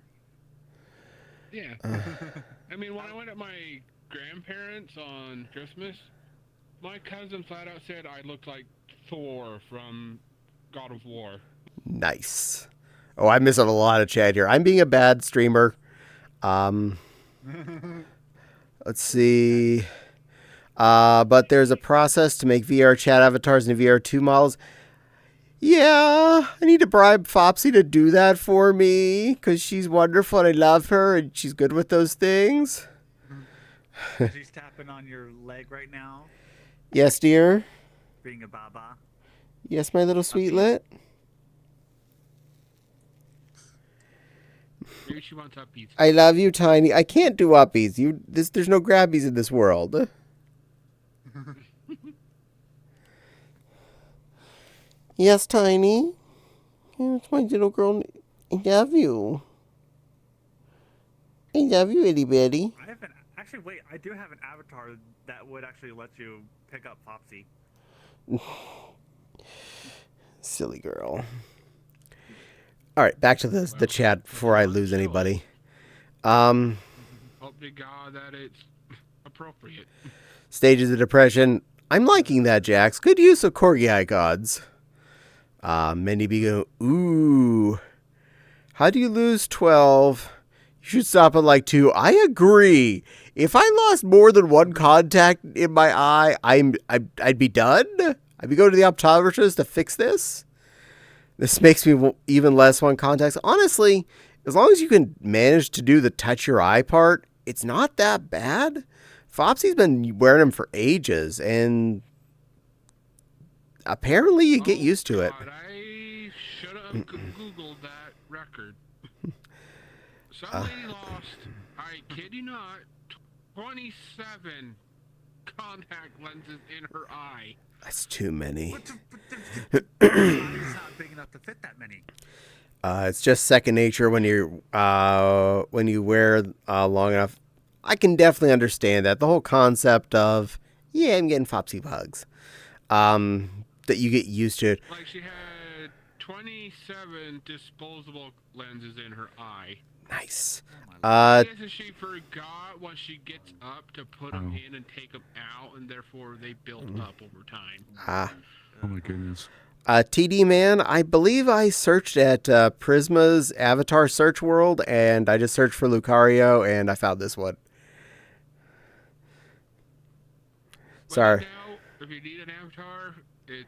Yeah. I mean, when I went at my grandparents on Christmas, my cousin flat out said I looked like Thor from God of War.
Nice. Oh, I'm missing a lot of chat here. I'm being a bad streamer. Let's see. But there's a process to make VR chat avatars and VR 2 models. Yeah, I need to bribe Fopsy to do that for me because she's wonderful and I love her and she's good with those things.
She's tapping on your leg right now.
Yes, dear.
Being a baba.
Yes, my little sweetlet.
Maybe she wants upbeats.
I love you, Tiny. I can't do uppies. There's no grabbies in this world. Yes, Tiny. Yes, my little girl. I love you. I love you, itty bitty.
Actually, wait. I do have an avatar that would actually let you pick up Popsy.
Silly girl. All right, back to the chat before I lose anybody.
Hope to God that it's appropriate.
Stages of depression. I'm liking that, Jax. Good use of corgi icons. Mindy B go, ooh. How do you lose 12? You should stop at like 2. I agree. If I lost more than one contact in my eye, I'd be done. I'd be going to the optometrist to fix this. This makes me even less want contacts. Honestly, as long as you can manage to do the touch your eye part, it's not that bad. Fopsy's been wearing them for ages, and apparently you get used to it.
God, I should have Googled that record. Somebody lost, I kid you not, 27 contact lenses in her eye.
That's too many.
It's not big enough to fit that many.
It's just second nature when you wear long enough. I can definitely understand that. The whole concept of, yeah, I'm getting Fopsy bugs. That you get used to it.
Like she had 27 disposable lenses in her eye.
Nice.
I guess she forgot once she gets up to put them in and take them out, and therefore they built up over time.
Oh my goodness.
TD Man, I believe I searched at Prisma's avatar search world, and I just searched for Lucario, and I found this one. Sorry.
Now, if you need an avatar,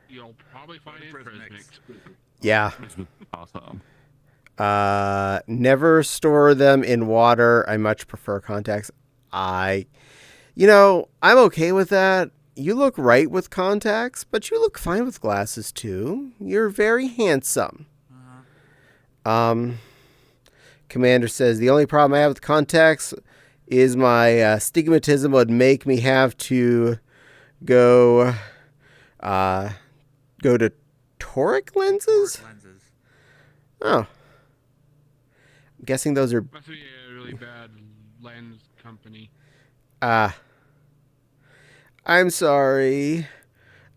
you'll probably find it in Prismix.
Yeah.
Awesome.
Never store them in water. I much prefer contacts. I'm okay with that. You look right with contacts, but you look fine with glasses too. You're very handsome. Commander says, the only problem I have with contacts is my stigmatism would make me have to go to toric lenses.
Lenses.
Oh, I'm guessing those are
Must be a really bad lens company.
I'm sorry.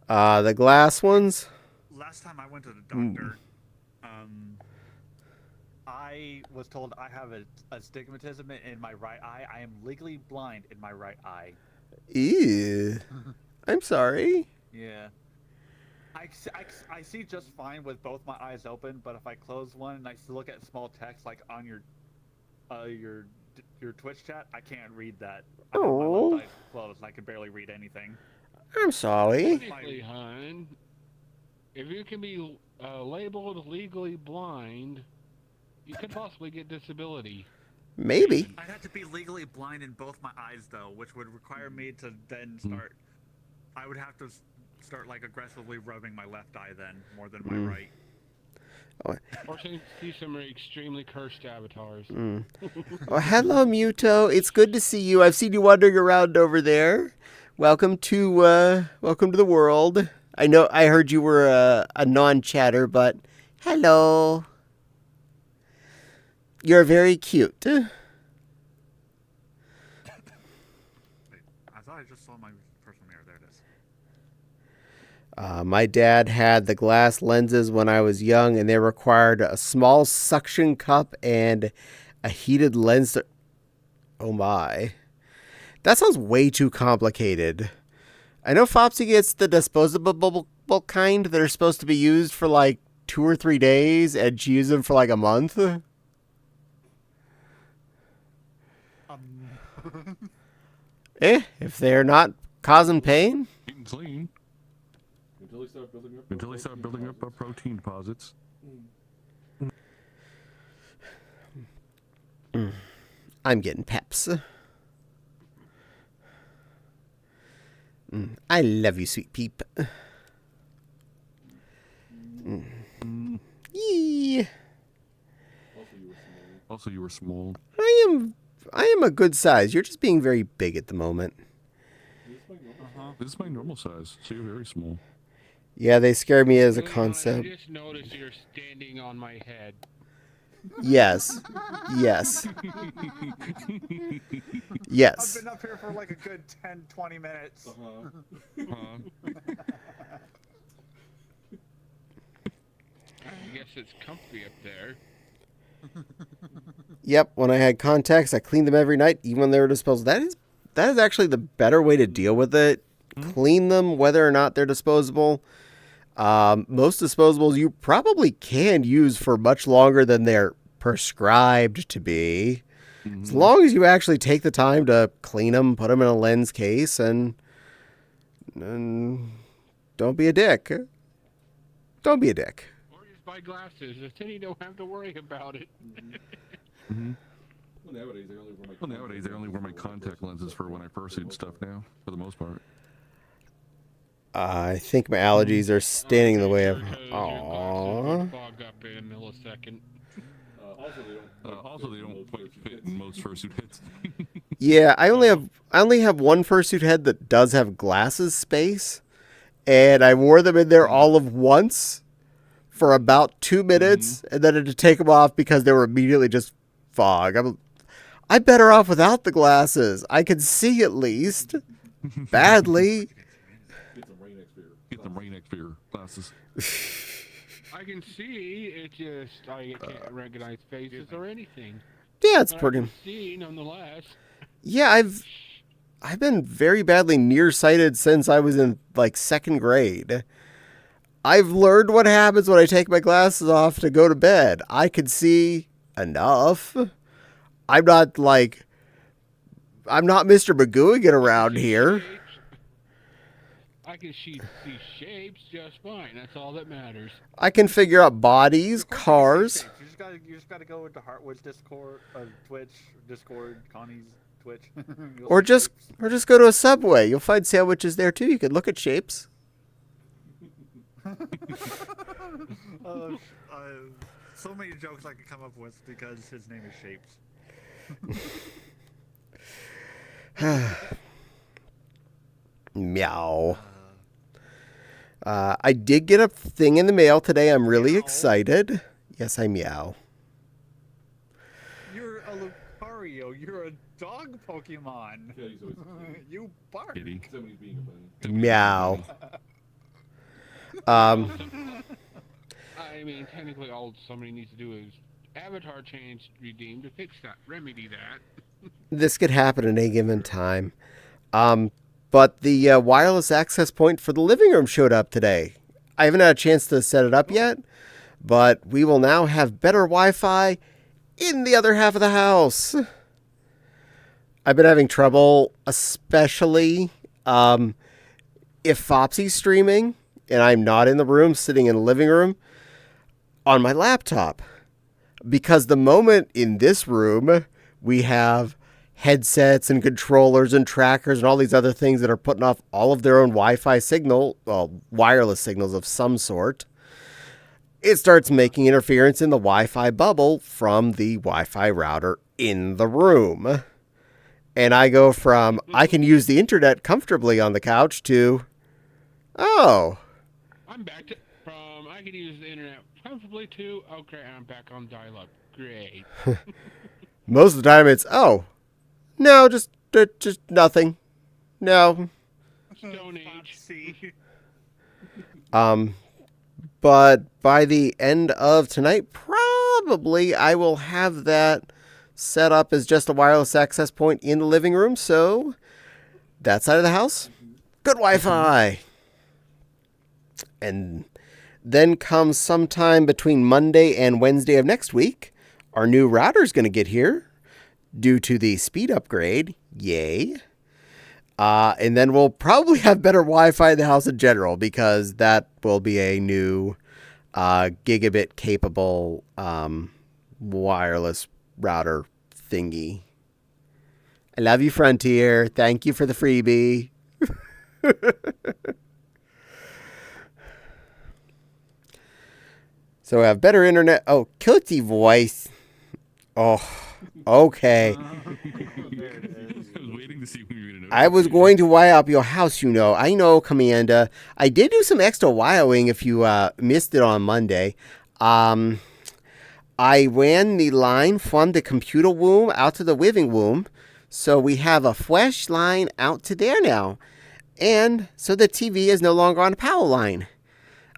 The glass ones.
Last time I went to the doctor, I was told I have a astigmatism in my right eye. I am legally blind in my right eye.
Ew. I'm sorry.
Yeah. I see just fine with both my eyes open, but if I close one and I look at small text like on your Twitch chat, I can't read that. I have my
Oh,
left eye closed and I can barely read anything.
I'm sorry.
Technically, hon, if you can be labeled legally blind, you could possibly get disability.
Maybe.
I'd have to be legally blind in both my eyes though, which would require me to then start. I would have to start like aggressively rubbing my left eye then more than my right.
Or see some extremely cursed avatars.
Oh, hello, Muto. It's good to see you. I've seen you wandering around over there. Welcome to the world. I know I heard you were a non-chatter, but hello. You're very cute.
Wait, I thought I just saw my personal mirror. There it is.
My dad had the glass lenses when I was young, and they required a small suction cup and a heated lens. Oh my. That sounds way too complicated. I know Fopsy gets the disposable kind that are supposed to be used for like 2 or 3 days, and she uses them for like a month. If they're not causing pain.
Eating clean. Until they start building up protein deposits.
I'm getting peps. I love you, sweet peep. Yee.
Also, you were small.
I am a good size. You're just being very big at the moment.
This is my normal size, so you're very small.
Yeah, they scare me as a
I
concept.
just noticed you're standing on my head.
Yes. Yes. Yes.
I've been up here for like a good 10-20 minutes.
I guess it's comfy up there.
Yep, when I had contacts, I cleaned them every night, even when they were disposable. That is actually the better way to deal with it. Clean them, whether or not they're disposable. Most disposables you probably can use for much longer than they're prescribed to be. As long as you actually take the time to clean them, put them in a lens case, and don't be a dick. Don't be a dick.
Or just buy glasses, then you don't have to worry about it.
Well, nowadays I only wear my contact lenses for when I fursuit stuff now, for the most part.
I think my allergies are standing in the way of.
Your
Aww.
glasses would fog up in a millisecond.
Also, they don't quite fit in most fursuit heads.
Yeah, I only have one fursuit head that does have glasses space, and I wore them in there all of once for about 2 minutes, and then I had to take them off because they were immediately just fog. I'm better off without the glasses. I can see at least. Badly.
Get them rain X-Fear glasses.
I can see, it just, I can't recognize faces or anything.
Yeah, it's
But
pretty.
I can see, nonetheless.
Yeah, I've been very badly nearsighted since I was in like 2nd grade. I've learned what happens when I take my glasses off to go to bed. I can see enough. I'm not Mr. Magooing it around here.
I can see shapes just fine. That's all that matters.
I can figure out bodies, cars.
You just gotta go into Heartwood's Discord, Twitch, Discord, Connie's Twitch.
Or just go to a Subway. You'll find sandwiches there too. You can look at shapes.
So many jokes I could come up with because his name is Shapes.
Meow. I did get a thing in the mail today. I'm really
Meow.
excited. Yes, I meow.
You're a Lucario. You're a dog Pokemon. You bark.
Kitty.
Meow.
I mean, technically, all somebody needs to do is avatar change, redeem to fix that, remedy that.
This could happen at any given time. But the wireless access point for the living room showed up today. I haven't had a chance to set it up yet, but we will now have better Wi-Fi in the other half of the house. I've been having trouble, especially if Fopsy's streaming and I'm not in the room, sitting in the living room, on my laptop. Because the moment in this room, we have headsets and controllers and trackers and all these other things that are putting off all of their own Wi-Fi signal, well, wireless signals of some sort. It starts making interference in the Wi-Fi bubble from the Wi-Fi router in the room. And I go from, I can use the internet comfortably on the couch to, oh.
I'm back to, from, I can use the internet comfortably to, okay, I'm back on dial-up. Great.
Most of the time it's, oh. No, just nothing. No.
Stone Age.
But by the end of tonight, probably I will have that set up as just a wireless access point in the living room. So that side of the house, good Wi-Fi. And then comes sometime between Monday and Wednesday of next week, our new router's going to get here. Due to the speed upgrade, yay. And then we'll probably have better Wi-Fi in the house in general because that will be a new gigabit capable wireless router thingy. I love you, Frontier. Thank you for the freebie. So we have better internet. Oh, Kilty voice. Oh. Okay.
I was waiting to see when you were going to know.
I was going to wire up your house, you know. I know, Commander. I did do some extra wiring if you missed it on Monday. I ran the line from the computer room out to the living room. So we have a fresh line out to there now. And so the TV is no longer on a power line.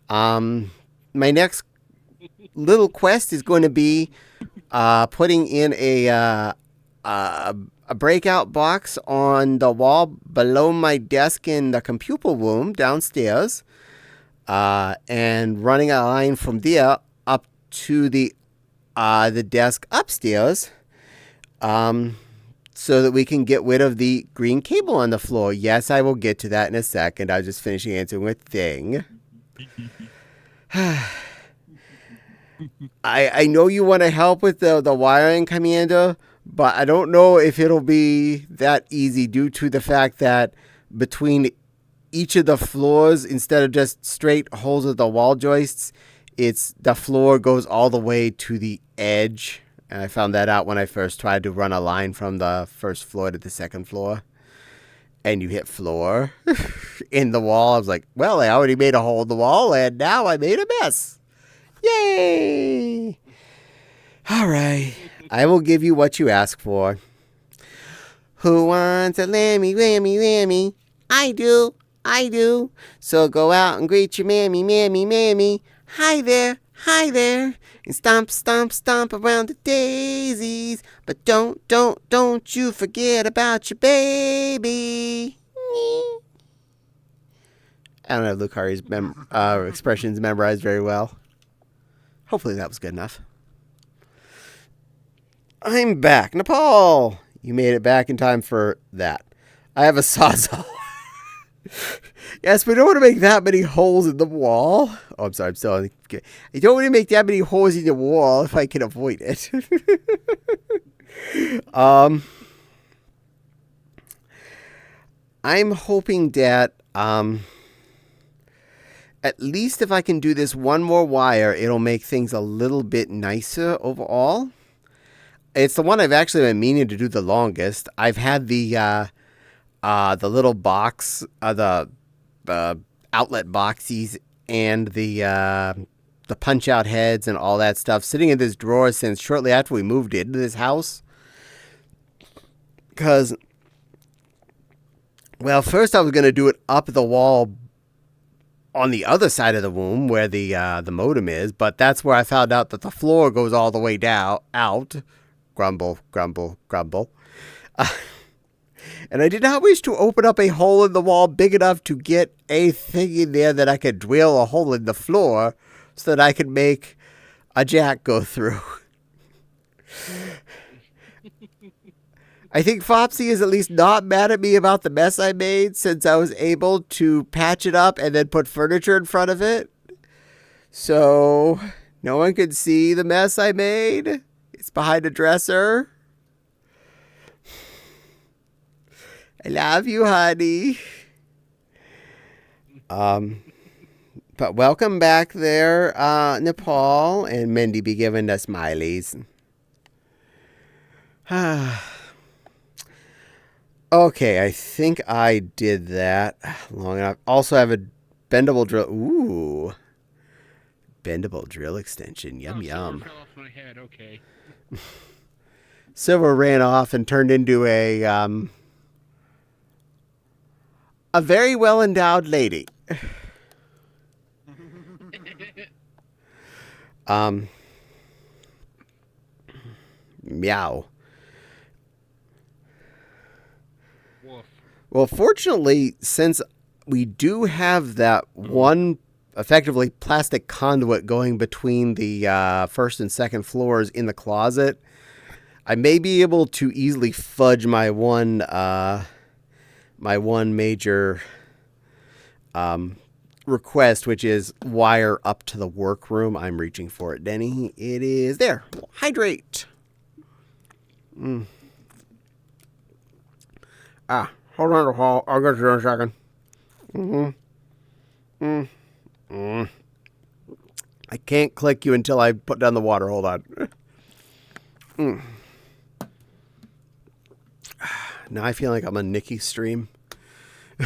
My next little quest is going to be putting in a breakout box on the wall below my desk in the computer room downstairs, and running a line from there up to the desk upstairs, so that we can get rid of the green cable on the floor. Yes, I will get to that in a second. I was just finishing answering a thing. I know you want to help with the wiring, Commander, but I don't know if it'll be that easy due to the fact that between each of the floors, instead of just straight holes of the wall joists, it's the floor goes all the way to the edge. And I found that out when I first tried to run a line from the first floor to the second floor. And you hit floor in the wall. I was like, well, I already made a hole in the wall, and now I made a mess. Yay! All right. I will give you what you ask for. Who wants a lammy, lammy, lammy? I do. I do. So go out and greet your mammy, mammy, mammy. Hi there. Hi there. And stomp, stomp, stomp around the daisies. But don't you forget about your baby. I don't have Lucari's expressions memorized very well. Hopefully that was good enough. I'm back. Nepal! You made it back in time for that. I have a sawzall. Yes, we don't want to make that many holes in the wall. Oh, I'm sorry. I'm still. I don't want to make that many holes in the wall if I can avoid it. I'm hoping that at least if I can do this one more wire, it'll make things a little bit nicer overall. It's the one I've actually been meaning to do the longest. I've had the little box, the outlet boxies, and the punch out heads and all that stuff sitting in this drawer since shortly after we moved into this house. Because, well, first I was going to do it up the wall on the other side of the room where the modem is, but that's where I found out that the floor goes all the way down out. Grumble, grumble, grumble. And I did not wish to open up a hole in the wall big enough to get a thing in there that I could drill a hole in the floor so that I could make a jack go through. I think Fopsy is at least not mad at me about the mess I made since I was able to patch it up and then put furniture in front of it. So no one could see the mess I made. It's behind a dresser. I love you, honey. But welcome back there, Nepal, and Mindy be giving us smileys. Okay, I think I did that long enough. Also have a bendable drill. Ooh. Bendable drill extension. Yum, yum.
Fell off my head. Okay.
Silver ran off and turned into a very well-endowed lady. Meow.
Woof.
Well, fortunately, since we do have that one effectively plastic conduit going between the first and second floors in the closet, I may be able to easily fudge my one major request, which is wire up to the workroom. I'm reaching for it, Denny. It is there. Hydrate. Hold on, Paul. I'll get you in a second. I can't click you until I put down the water. Hold on. Now I feel like I'm on Nikki's stream.
We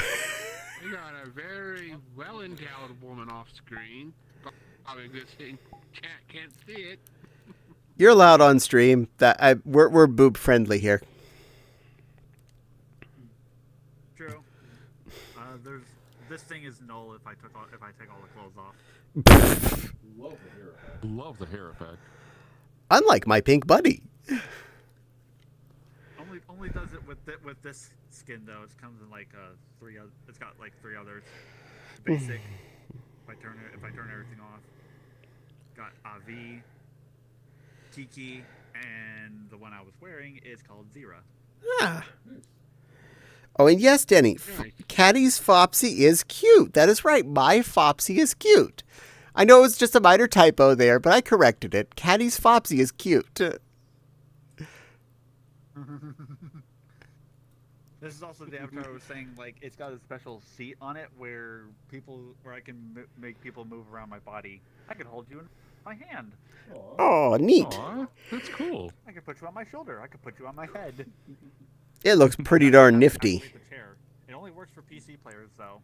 got a very well-endowed woman off screen. Probably this thing can't see it.
You're allowed on stream. We're boob friendly here.
True. This thing is null if I take all the clothes off.
Love the hair effect.
Unlike my pink buddy.
Only does it with this skin though. It comes in like three. It's got like three others. Basic. If I turn everything off, got Avi, Kiki, and the one I was wearing is called Zira.
Ah. Oh, and yes, Denny, Caddie's Fopsy is cute. That is right. My Fopsy is cute. I know it's just a minor typo there, but I corrected it. Caddie's Fopsy is cute.
This is also the avatar I was saying, like, it's got a special seat on it where I can make people move around my body. I can hold you in my hand.
Oh, neat.
Aw, that's cool.
I can put you on my shoulder. I can put you on my head.
It looks pretty darn nifty.
The chair. It only works for PC players, though.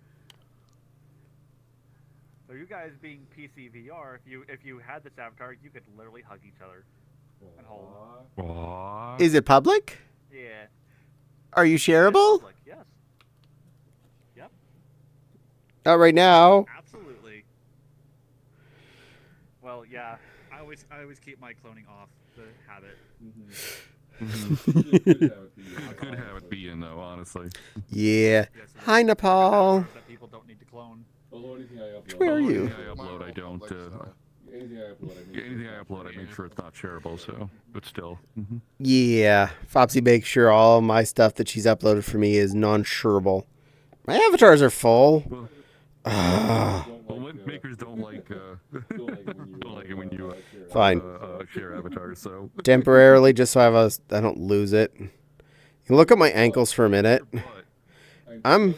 So you guys being PC VR, if you had this avatar, you could literally hug each other and hold.
Aw.
Is it public?
Yeah.
Are you shareable?
Yes. Yep.
Not right now.
Absolutely. Well, yeah. I always keep my cloning off the habit.
I could have it be in though, honestly.
Yeah. Hi, Nepal.
That people don't need to clone.
Where are you?
Anything I upload, I don't. Anything I upload, I make sure it's not shareable. So, but still.
Yeah. Fopsy makes sure all my stuff that she's uploaded for me is non-shareable. My avatars are full.
Well, makers don't like it when you
Fine.
share avatars. So
Temporarily, just so I don't lose it. You can look at my ankles for a minute. I'm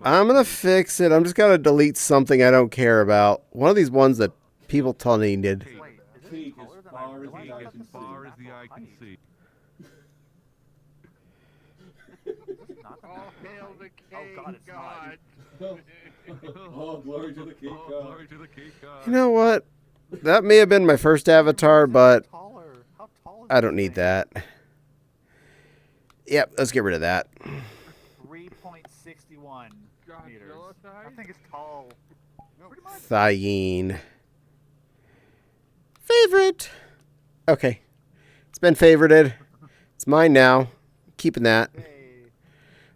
gonna fix it. I'm just gonna delete something I don't care about. One of these ones that people tell me needed.
Wait, is it taller than I realized?
as far as the I can see.
Not the
All
map.
hail the cake
God, it's not.
god.
Oh, glory to the cake
Oh,
god.
glory to the cake god.
You know what? That may have been my first avatar, but
Taller. How tall is
I don't
this
need
thing?
that. Yep, let's get rid of that.
3.61 meters.
Godzilla
I
size?
think it's tall. Pretty much.
Thyene. Favorite. Okay. It's been favorited. It's mine now. Keeping that.
Hey.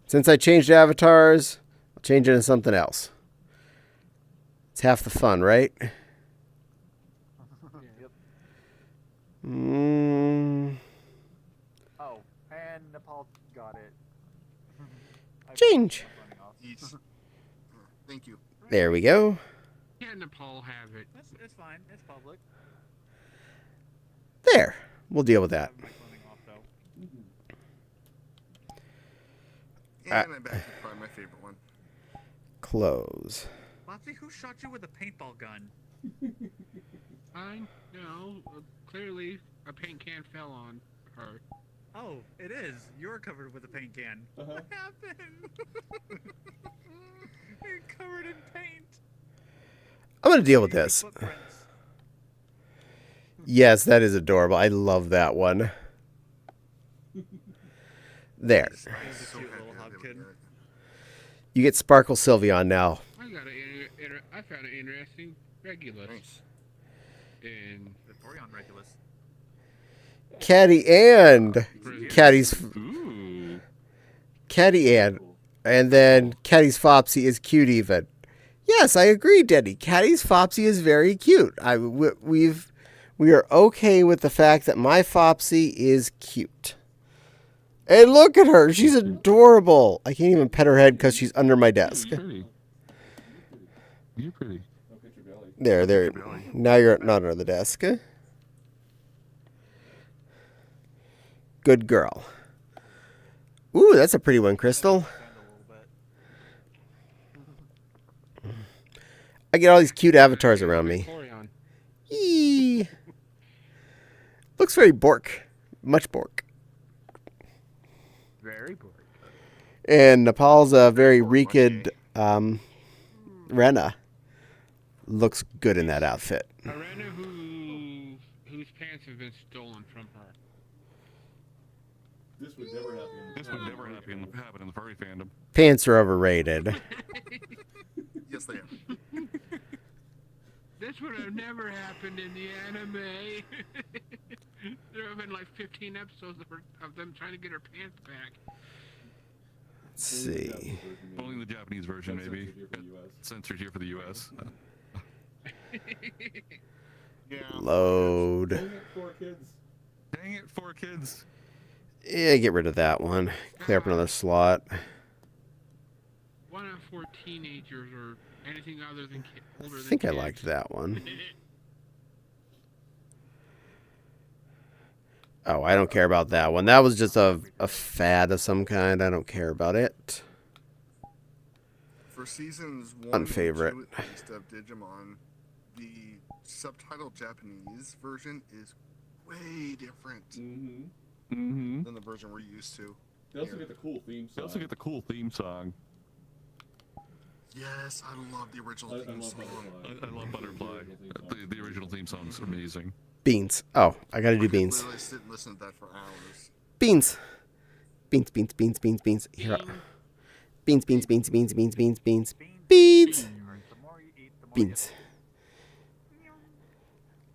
Since I changed avatars, I'll change it into something else. It's half the fun, right?
Yep.
Mm,
Oh, and Nepal got it.
change.
I'm running off.
Yes. Thank you.
There we go.
Can Nepal have it?
It's fine. It's public.
There. We'll deal with that.
I'm running off though.
And I'm back to probably my favorite one.
Close.
Lopsy, who shot you with a paintball gun?
I know. Clearly, a paint can fell on her.
Oh, it is. You're covered with a paint can. What happened? You're covered in paint.
I'm going to deal with this.
Footprints.
Yes, that is adorable. I love that one. There.
He's a cute little hobkin.
You get Sparkle Sylveon now.
I found it interesting. Regulus.
Nice.
And
The Torion Regulus.
Caddie and Caddie's
Ooh.
Caddie and then Caddie's Fopsy is cute even. Yes, I agree, Denny. Caddie's Fopsy is very cute. We are okay with the fact that my Fopsy is cute. And look at her. She's adorable. I can't even pet her head because she's under my desk.
You're pretty. You're pretty.
There. Now you're not under the desk. Good girl. Ooh, that's a pretty one, Crystal. I get all these cute avatars around me.
Torion.
Eee. Looks very Bork. Much Bork.
Very bored.
And Nepal's a very Rekid Rena. Looks good in that outfit.
A Rena whose pants have been stolen from her.
This would never happen.
This would never happen in the furry fandom.
Pants are overrated.
Yes, they are.
This would have never happened in the anime. There have been like 15 episodes of them trying to get her pants back.
Let's see.
Only the Japanese version, maybe. Censored here for the U.S.
Yeah.
Load.
Dang it, 4 kids.
Dang it, 4 kids.
Yeah, get rid of that one. Clear up another slot.
1 out of 4 teenagers or anything other than older
I
than
think I
kids.
liked that one. Oh, I don't care about that one. That was just a fad of some kind. I don't care about it.
For seasons 1
Unfavorite.
and 2 at least of Digimon, the subtitled Japanese version is way different
Mm-hmm.
Mm-hmm.
than the version we're used to.
They also get the cool theme
They
song.
also get the cool theme song.
Yes, I love the original
I
theme
love
song.
Butterfly.
I love Butterfly. The original theme song's amazing.
Beans. Oh, I gotta
I
do
could
beans.
literally sit and listen to that for hours.
Beans. Beans. Here. Beans. Beans.
Beans.
Beans.
The more you eat, the more
Beans.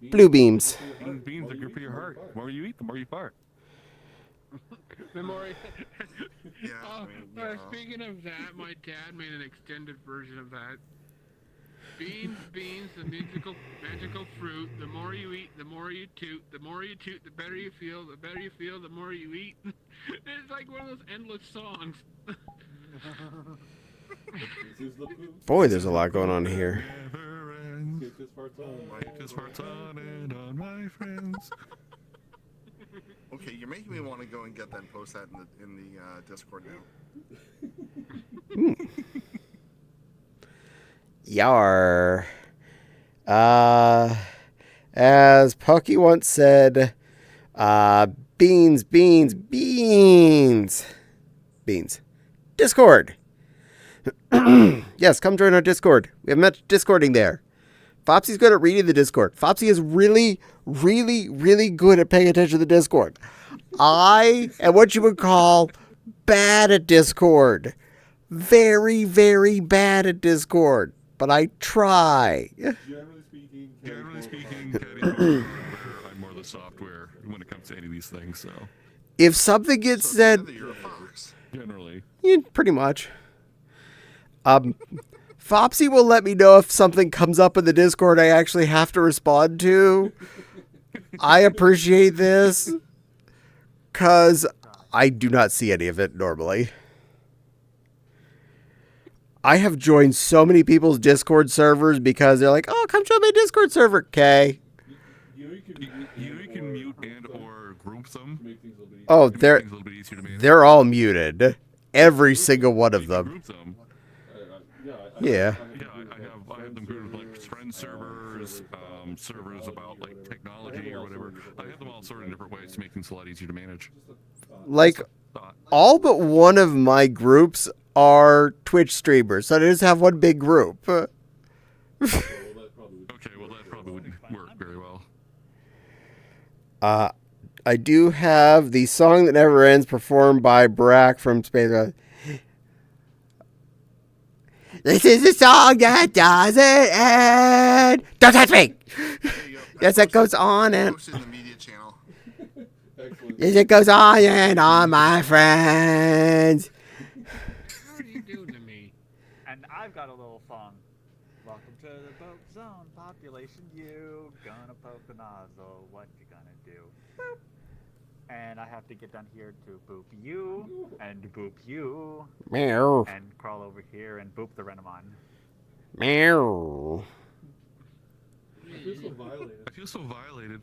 Blue beams.
Beans are good for your heart. The more you eat, the more you fart.
Memory.
Yeah,
Oh,
I mean, you know.
speaking of that, my dad made an extended version of that. Beans, the magical fruit. The more you eat, the more you toot. The more you toot, the better you feel. The better you feel, the more you eat. It's like one of those endless songs.
This is the poop.
Boy, there's a lot going on here.
Never ends.
Kick this part's on.
Kiss farts on and on my friends.
Okay, you're making me want to go and get that and post that in the Discord now.
Yar. As Pucky once said, Beans, beans, beans. Beans. Discord. Yes, come join our Discord. We have much Discording there. Fopsy's good at reading the Discord. Fopsy is really, really, really good at paying attention to the Discord. I am what you would call bad at Discord. Very, very bad at Discord. But I try.
Generally speaking, Caddie, I'm more the software when it comes to any of these things. So
If something gets said,
generally,
yeah, pretty much. Fopsy will let me know if something comes up in the Discord I actually have to respond to. I appreciate this because I do not see any of it normally. I have joined so many people's Discord servers because they're like, oh, come join my Discord server. Okay.
you can mute and or group them.
Oh,
to make
they're
things a little bit easier to manage.
they're all muted. Every single one of
You can
them.
group them.
Yeah.
Yeah, I have them grouped with like friend servers, servers about like technology or whatever. I have them all sorted in different ways to make things a lot easier to manage.
Like, all but one of my groups are Twitch streamers, so I just have one big group.
Okay, well that probably wouldn't work very well.
I do have the Song That Never Ends performed by Brack from Space. This is the song that doesn't end. Don't touch me! Yes, it goes on and...
Posted in the media channel.
Yes, it goes on and on, my friends.
What are you doing to me?
And I've got a little song. Welcome to the boat zone, population you. Gonna poke the nozzle, what you gonna do? Boop. And I have to get down here to boop you, and boop you,
Meow.
and crawl over here and boop the Renamon.
Meow.
I feel so violated.
I feel so violated.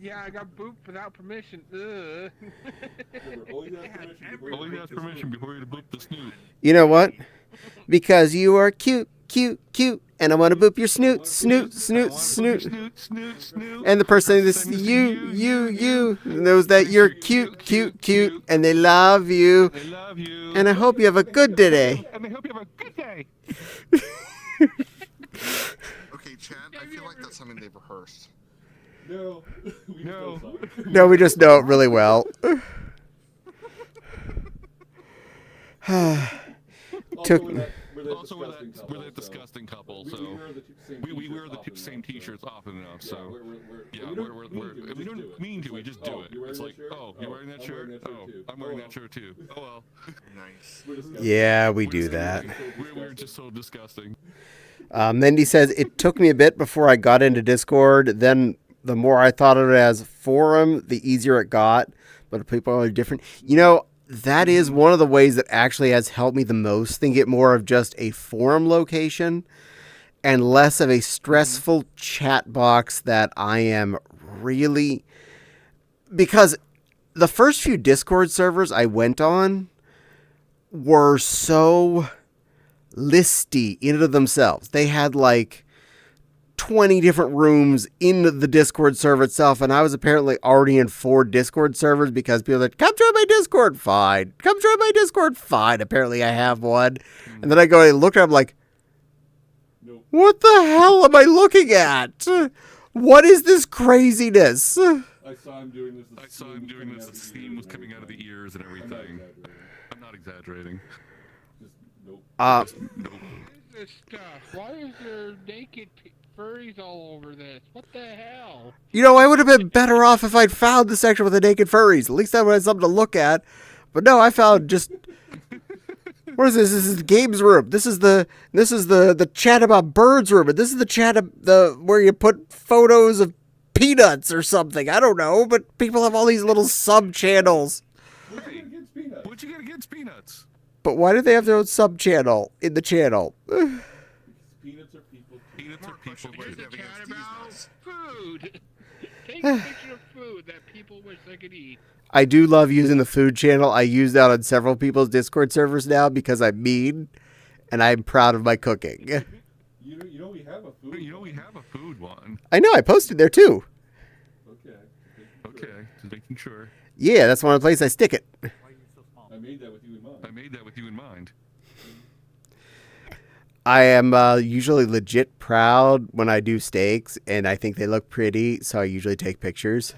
Yeah, I got booped without permission. Ugh.
Remember, always ask permission before you
Always
make
ask
this
permission
move.
before you boop the snoot.
You know what? Because you are cute, cute, cute, and I want to boop your snoot, snoot, snoot, snoot.
Snoot, snoot, snoot.
And the person that's you knows that you're cute, cute, cute, and they love you.
I love you.
And I hope you have a good day.
And I hope you have a good day.
Okay, Chad, I feel like that's something they've rehearsed.
No. We
No.
just don't talk.
No, we just know it really well. Took-
Also, we're that disgusting couple, so we wear the same T-shirts often enough. So yeah, we don't mean to. We just do it. It's like, oh, you're wearing that shirt. Oh, I'm wearing that shirt too. Oh well.
Nice.
Yeah, we do that.
We're just so disgusting.
Mindy says, it took me a bit before I got into Discord. Then the more I thought of it as forum, the easier it got. But people are different. You know, that is one of the ways that actually has helped me the most. Think it more of just a forum location and less of a stressful chat box that I am really... Because the first few Discord servers I went on were so listy in and of themselves. They had like 20 different rooms in the Discord server itself, and I was apparently already in 4 Discord servers because people said, come join my Discord, fine. Come join my Discord, fine. Apparently I have one. And then I go and look at it, I'm like,
Nope.
what the hell am I looking at? What is this craziness?
I saw him doing this.
I saw him doing this. The steam was coming out of the ears and everything. I'm not exaggerating.
Just nope.
Nope.
What is this stuff? Why is there naked furries all over this? What the hell?
You know, I would have been better off if I'd found the section with the naked furries. At least I would have something to look at. But no, I found just... What is this? This is the games room. This is the chat about birds room. And this is the chat where you put photos of peanuts or something. I don't know, but people have all these little sub channels.
What'd you get against peanuts?
What'd you get against peanuts?
But why do they have their own sub channel in the channel?
Peanuts are people.
Peanuts are people.
What
Here's
do you
a
have
chat
against these
about
nuts?
food. Take a picture of food that people wish they could eat.
I do love using the food channel. I use that on several people's Discord servers now because I'm mean and I'm proud of my cooking.
You know we have a
You know, we have a food one.
I know, I posted there too.
Okay, just making sure.
Yeah, that's one of the places I stick it.
Why are you so small?
I made that with you in mind.
I made that with you in mind.
I am usually legit proud when I do steaks, and I think they look pretty, so I usually take pictures.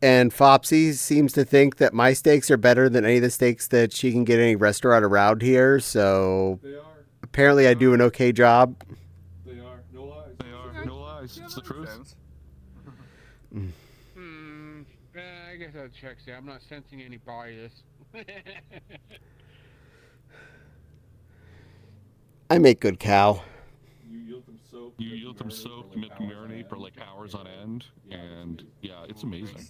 And Fopsy seems to think that my steaks are better than any of the steaks that she can get at any restaurant around here, so
They are.
apparently I do an okay job.
They are. No lies.
They are. No lies. It's the truth.
Sense.
I guess that checks out. I'm not sensing any bias.
I make good cow.
You yield them soap.
You yield them soaked, make them marinate for like hours on end, and yeah, it's amazing.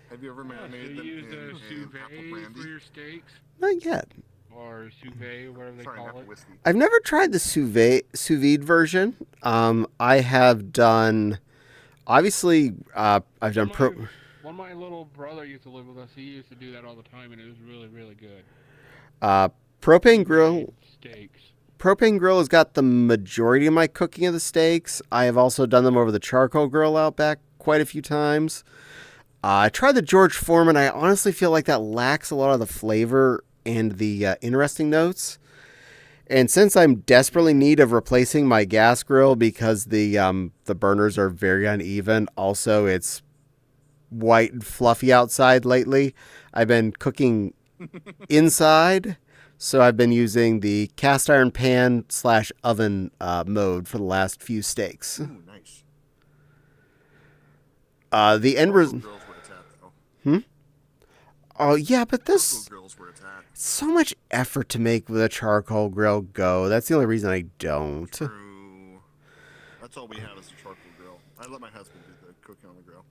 Have you ever
So
marinated
you
them
use
in
sous
apple
vide
brandy?
for your steaks?
Not yet.
Or sous vide, whatever they
Sorry,
call
apple
it.
whiskey.
I've never tried the sous vide version. I have done, obviously, I've done
One of my little brother used to live with us. He used to do that all the time, and it was really, really good.
propane grill.
Steaks.
Propane grill has got the majority of my cooking of the steaks. I have also done them over the charcoal grill out back quite a few times. I tried the George Foreman. I honestly feel like that lacks a lot of the flavor and the interesting notes. And since I'm desperately in need of replacing my gas grill because the burners are very uneven, also it's white and fluffy outside lately, I've been cooking inside. So I've been using the cast iron pan / oven mode for the last few steaks.
Ooh, nice.
The end result.
Grills where it's at, though.
Oh yeah, but this
Grills where it's at.
so much effort to make with a charcoal grill go. That's the only reason I don't.
True. That's all we have is a charcoal grill. I let my husband do the cooking on the grill.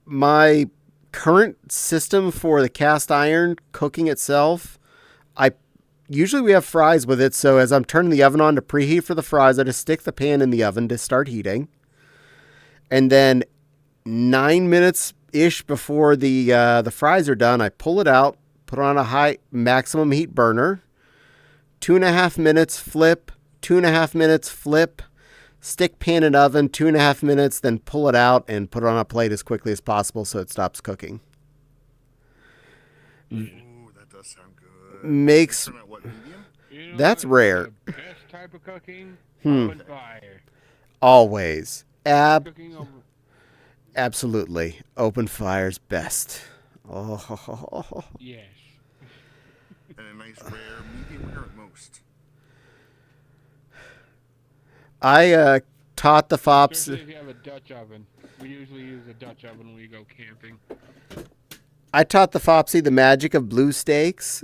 My current system for the cast iron cooking itself, usually we have fries with it, so as I'm turning the oven on to preheat for the fries, I just stick the pan in the oven to start heating. And then 9 minutes-ish before the fries are done, I pull it out, put it on a high maximum heat burner. 2.5 minutes, flip. 2.5 minutes, flip. Stick pan in oven, 2.5 minutes, then pull it out and put it on a plate as quickly as possible so it stops cooking.
Ooh, that does sound good.
Makes
Turn out what, medium?
You know
That's
what?
rare.
The best type of cooking?
Hmm.
Open fire.
Always.
Cooking over.
Absolutely. Open fire's best. Oh.
Yes.
And a nice rare medium rare at most.
I taught the fops.
Especially if you have a Dutch oven. We usually use a Dutch oven when we go camping.
I taught the Fopsy the magic of blue steaks.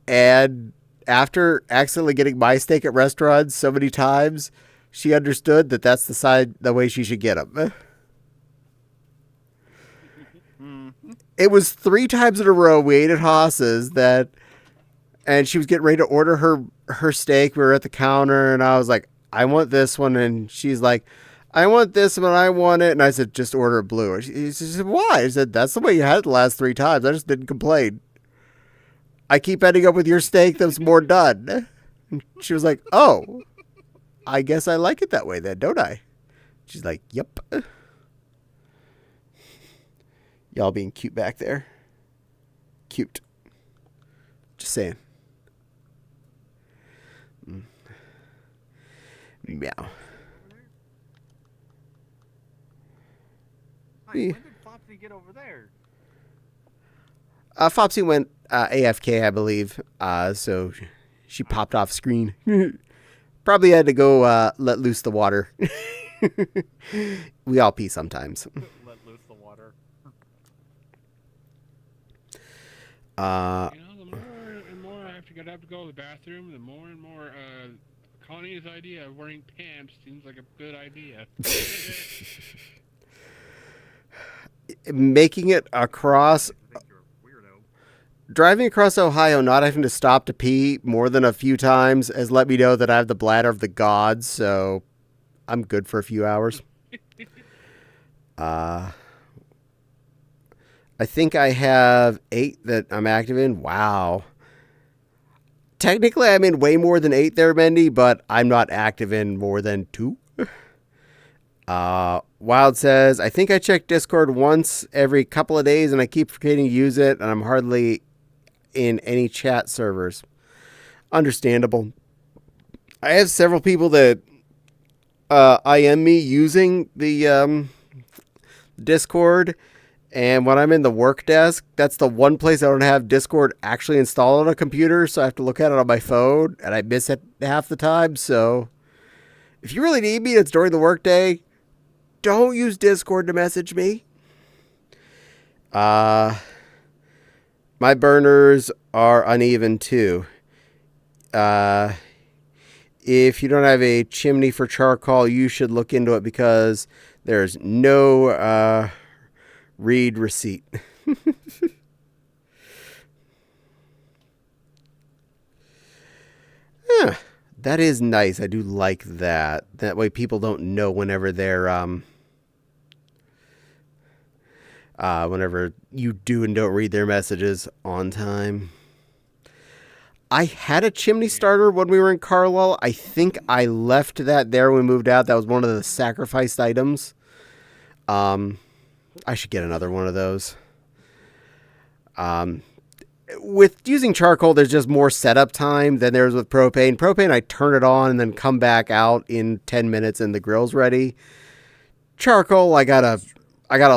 And after accidentally getting my steak at restaurants so many times, she understood that that's the way she should get them. It was 3 times in a row we ate at Haas's and she was getting ready to order her steak. We were at the counter, and I was like, I want this one. And she's like, I want this one, I want it. And I said, just order it blue. She said, why? I said, that's the way you had it the last 3 times. I just didn't complain. I keep ending up with your steak that's more done. And she was like, oh, I guess I like it that way then, don't I? She's like, yep. Y'all being cute back there. Cute. Just saying. Meow.
Hi, when did Flopsy get over there?
Fopsy went AFK, I believe. So she popped off screen. Probably had to go let loose the water. We all pee sometimes.
Let loose the water.
You know, the more and more I have to go to the bathroom, the more and more Connie's idea of wearing pants seems like a good idea.
Making it across, driving across Ohio, not having to stop to pee more than a few times has let me know that I have the bladder of the gods, so I'm good for a few hours. I I think I have 8 that I'm active in. Wow. Technically, I'm in way more than 8 there, Mendy, but I'm not active in more than 2. Wild says, I think I check Discord once every couple of days and I keep forgetting to use it, and I'm hardly in any chat servers. Understandable. I have several people that IM me using the Discord, and when I'm in the work desk, that's the one place I don't have Discord actually installed on a computer, so I have to look at it on my phone, and I miss it half the time. So if you really need me, it's during the workday. Don't use Discord to message me. My burners are uneven too. If you don't have a chimney for charcoal, you should look into it because there's no read receipt. Yeah, that is nice. I do like that. That way people don't know whenever they're whenever you do and don't read their messages on time. I had a chimney starter when we were in Carlisle. I think I left that there when we moved out. That was one of the sacrificed items. I should get another one of those. With using charcoal, there's just more setup time than there's with propane. Propane, I turn it on and then come back out in 10 minutes and the grill's ready. Charcoal, I gotta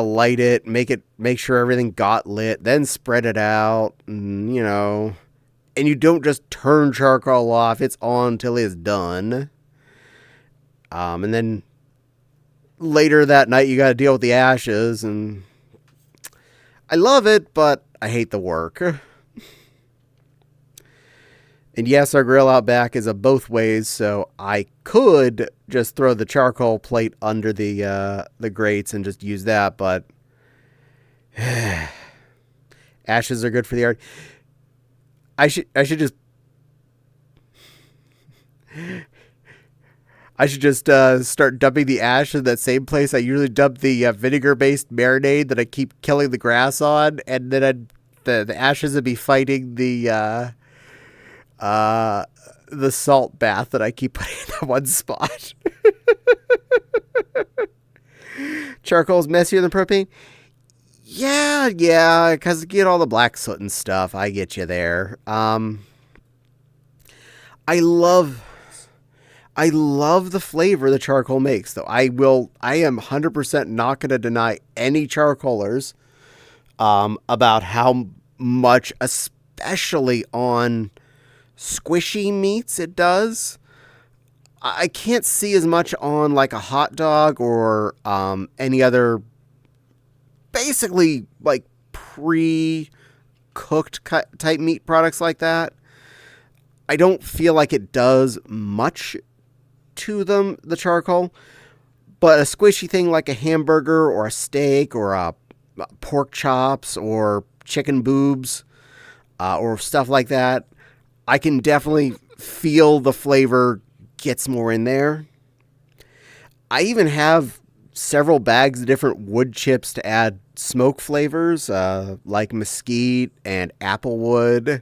light it, make sure everything got lit, then spread it out, and, you know. And you don't just turn charcoal off. It's on till it's done. And then later that night, you got to deal with the ashes. And I love it, but I hate the work. And yes, our grill out back is a both ways, so I could just throw the charcoal plate under the grates and just use that, but ashes are good for the art. I should just start dumping the ash in that same place I usually dump the vinegar-based marinade that I keep killing the grass on, and then the ashes would be fighting the salt bath that I keep putting in that one spot. Charcoal's messier than propane. Yeah, because you get all the black soot and stuff. I get you there. I love the flavor the charcoal makes, though. I am 100% not going to deny any charcoalers about how much, especially on squishy meats, it does. I can't see as much on like a hot dog or any other basically like pre-cooked type meat products like that. I don't feel like it does much to them, the charcoal, but a squishy thing like a hamburger or a steak or a pork chops or chicken boobs or stuff like that, I can definitely feel the flavor gets more in there. I even have several bags of different wood chips to add smoke flavors, like mesquite and applewood.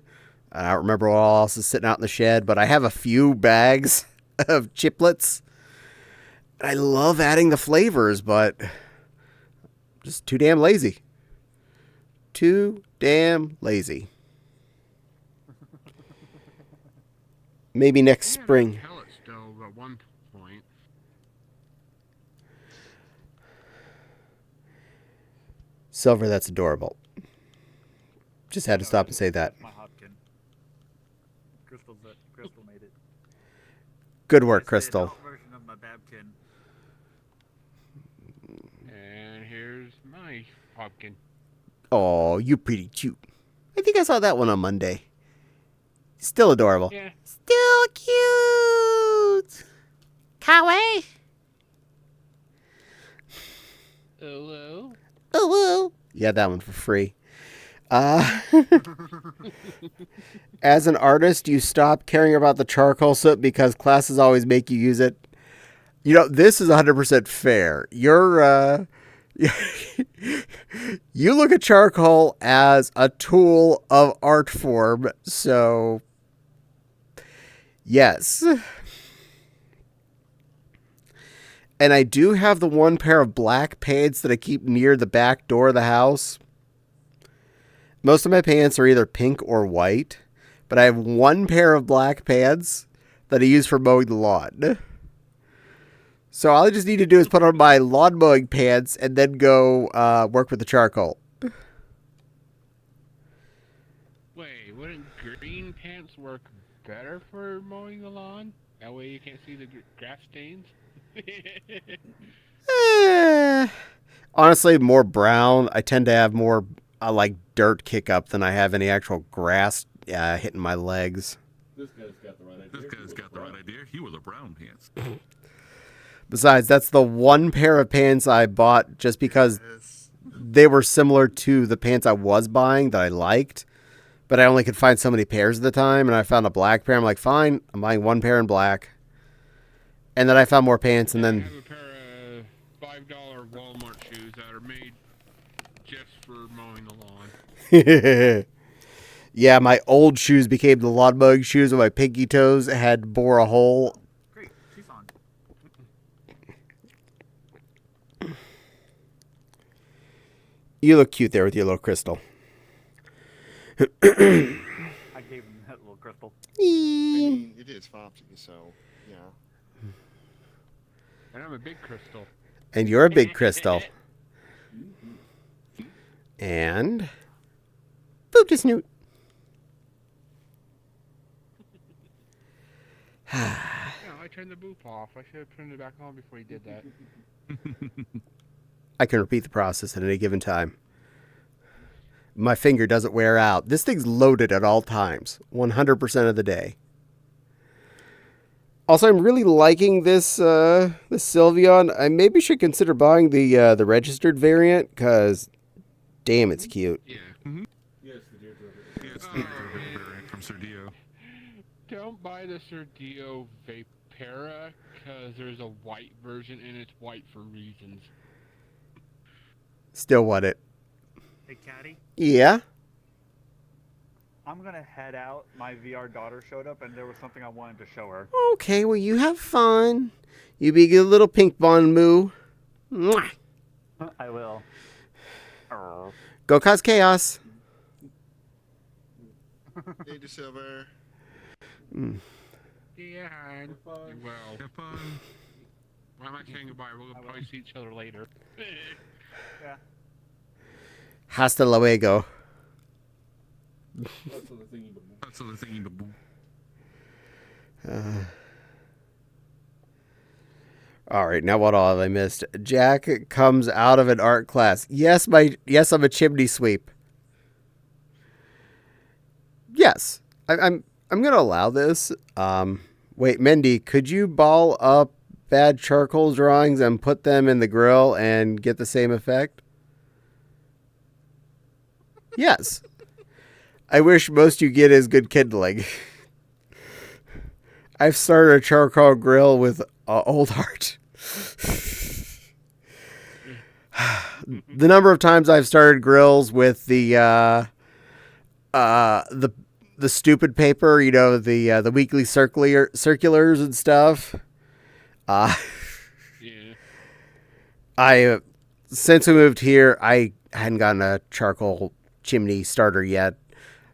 I don't remember what else is sitting out in the shed, but I have a few bags of chiplets. I love adding the flavors, but just too damn lazy. Too damn lazy. Maybe next spring.
Pellet stove at one point.
Silver, that's adorable. Just had to stop and say that.
My hopkin. Crystal made it.
Good work,
It's the
Crystal.
adult version of my babkin.
And here's my pumpkin.
Oh, you pretty cute. I think I saw that one on Monday. Still adorable.
Yeah.
Still cute. Kawaii.
Hello.
Oh, yeah, that one for free. As an artist, you stop caring about the charcoal soot because classes always make you use it. You know, this is 100% fair. Your You look at charcoal as a tool of art form, so yes. And I do have the one pair of black pants that I keep near the back door of the house. Most of my pants are either pink or white, but I have one pair of black pants that I use for mowing the lawn. So all I just need to do is put on my lawn mowing pants and then go work with the charcoal.
Wait, wouldn't green pants work better for mowing the lawn? That way you can't see the grass stains?
Honestly, more brown. I tend to have more like dirt kick up than I have any actual grass hitting my legs.
This guy's got the right idea.
This guy's got the right idea. He was a brown pants.
Besides, that's the one pair of pants I bought just because they were similar to the pants I was buying that I liked. But I only could find so many pairs at the time, and I found a black pair. I'm like, fine, I'm buying one pair in black. And then I found more pants, and then...
I have a pair of $5 Walmart shoes that are made just for mowing the lawn.
Yeah, my old shoes became the lawn mowing shoes, and my pinky toes had bore a hole.
Great, she's on.
You look cute there with your little crystal.
I gave him that little crystal.
I mean, it is Fopsy, so yeah.
And I'm a big crystal.
And you're a big crystal. And... boop to snoot.
Yeah, I turned the boop off. I should have turned it back on before you did that.
I can repeat the process at any given time. My finger doesn't wear out. This thing's loaded at all times, 100% of the day. Also, I'm really liking this this Sylveon. I maybe should consider buying the registered variant because, damn, it's cute.
Yeah.
Mm-hmm.
Yes, the deer driver.
Yeah, it's the variant from Serdio.
Don't buy the Serdio Vapera because there's a white version and it's white for reasons.
Still want it.
Hey, Caddie,
Yeah.
I'm gonna head out. My VR daughter showed up, and there was something I wanted to show her.
Okay, well, you have fun. You be a good little pink bon moo. Mwah.
I will.
Go cause chaos.
Hey, Silver.
Yeah, you will.
Have fun.
Why am I saying goodbye? We'll probably see each other later.
Yeah.
Hasta luego.
That's the thingy, but
That's the thingy, but boom.
All right, now what all have I missed? Jack comes out of an art class. Yes, I'm a chimney sweep. Yes, I'm gonna allow this. Wait, Mendy, could you ball up bad charcoal drawings and put them in the grill and get the same effect? Yes. I wish most you get is good kindling. I've started a charcoal grill with old art. The number of times I've started grills with the stupid paper, you know, the weekly circulars and stuff.
Yeah.
I since we moved here, I hadn't gotten a charcoal chimney starter yet.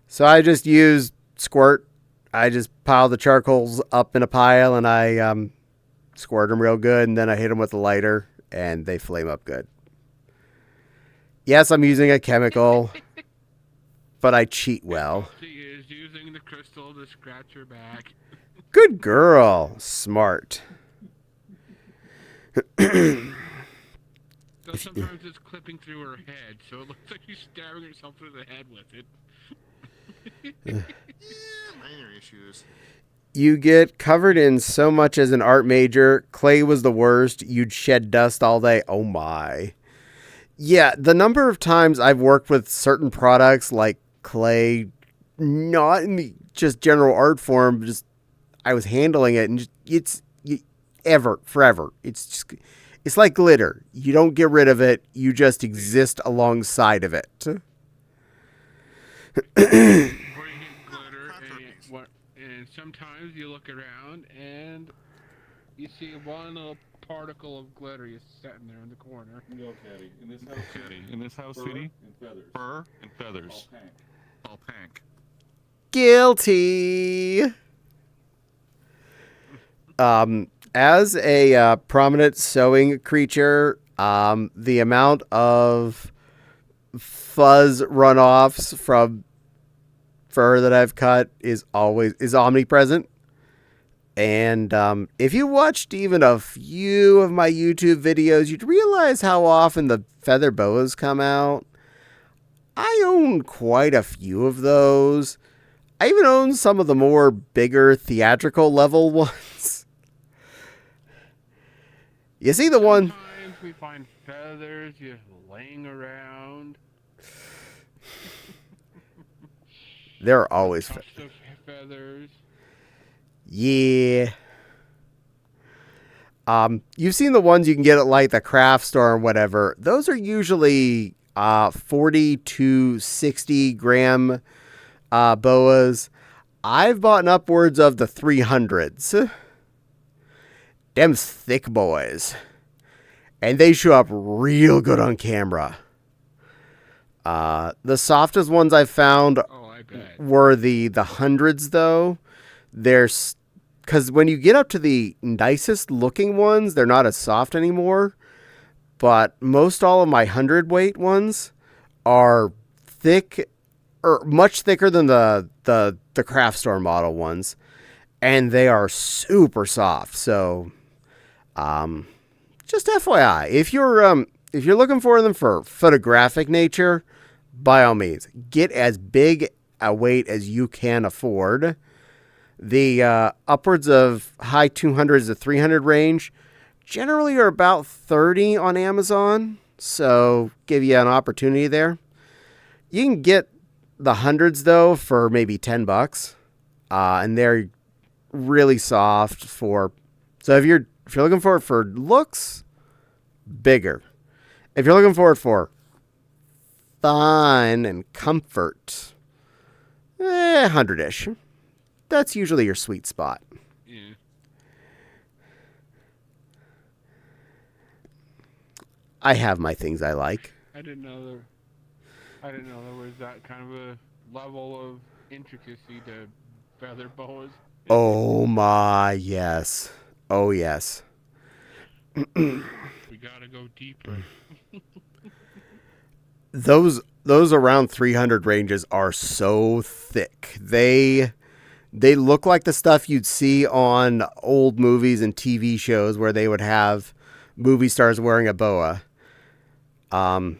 So I just use squirt. I just pile the charcoals up in a pile and I squirt them real good, and then I hit them with a lighter and they flame up good. Yes, I'm using a chemical, but I cheat well.
She is using the crystal to scratch her back.
Good girl. Smart.
So sometimes it's clipping through her head, so it looks like she's stabbing herself through the head with it.
Minor issues.
You get covered in so much as an art major. Clay was the worst. You'd shed dust all day. Oh my. Yeah, the number of times I've worked with certain products like clay, not in the just general art form, just I was handling it and just, forever. It's It's like glitter. You don't get rid of it. You just exist alongside of it.
Before you hit glitter, and sometimes you look around and you see one little particle of glitter just sitting there in the corner.
No, Caddie. In this house,
Caddie. In this house,
fur
sweetie,
and feathers.
fur and feathers.
All pank.
All pank.
Guilty. As a prominent sewing creature, the amount of fuzz runoffs from fur that I've cut is omnipresent. And if you watched even a few of my YouTube videos, you'd realize how often the feather boas come out. I own quite a few of those. I even own some of the more bigger theatrical level ones. You see the one?
Sometimes we find feathers just laying around.
There are always
Tufts of feathers.
Yeah. You've seen the ones you can get at like the craft store or whatever. Those are usually 40 to 60 gram boas. I've bought upwards of the 300s. Them's thick boys. And they show up real good on camera. The softest ones I've found were the hundreds, though. There's because when you get up to the nicest looking ones, they're not as soft anymore. But most all of my 100-weight ones are thick, or much thicker than the craft store model ones, and they are super soft. So, just FYI, if you're looking for them for photographic nature, by all means, get as big a weight as you can afford. The upwards of high 200s to 300 range generally are about 30 on Amazon, so give you an opportunity there. You can get the hundreds though for maybe $10, and they're really soft for. So if you're looking for it for looks, bigger. If you're looking for it for fun and comfort, 100-ish. That's usually your sweet spot.
Yeah.
I have my things I like.
I didn't know there was that kind of a level of intricacy to feather boas.
Oh my, yes. Oh yes.
We gotta go deeper.
Those around 300 ranges are so thick. They look like the stuff you'd see on old movies and TV shows where they would have movie stars wearing a boa. And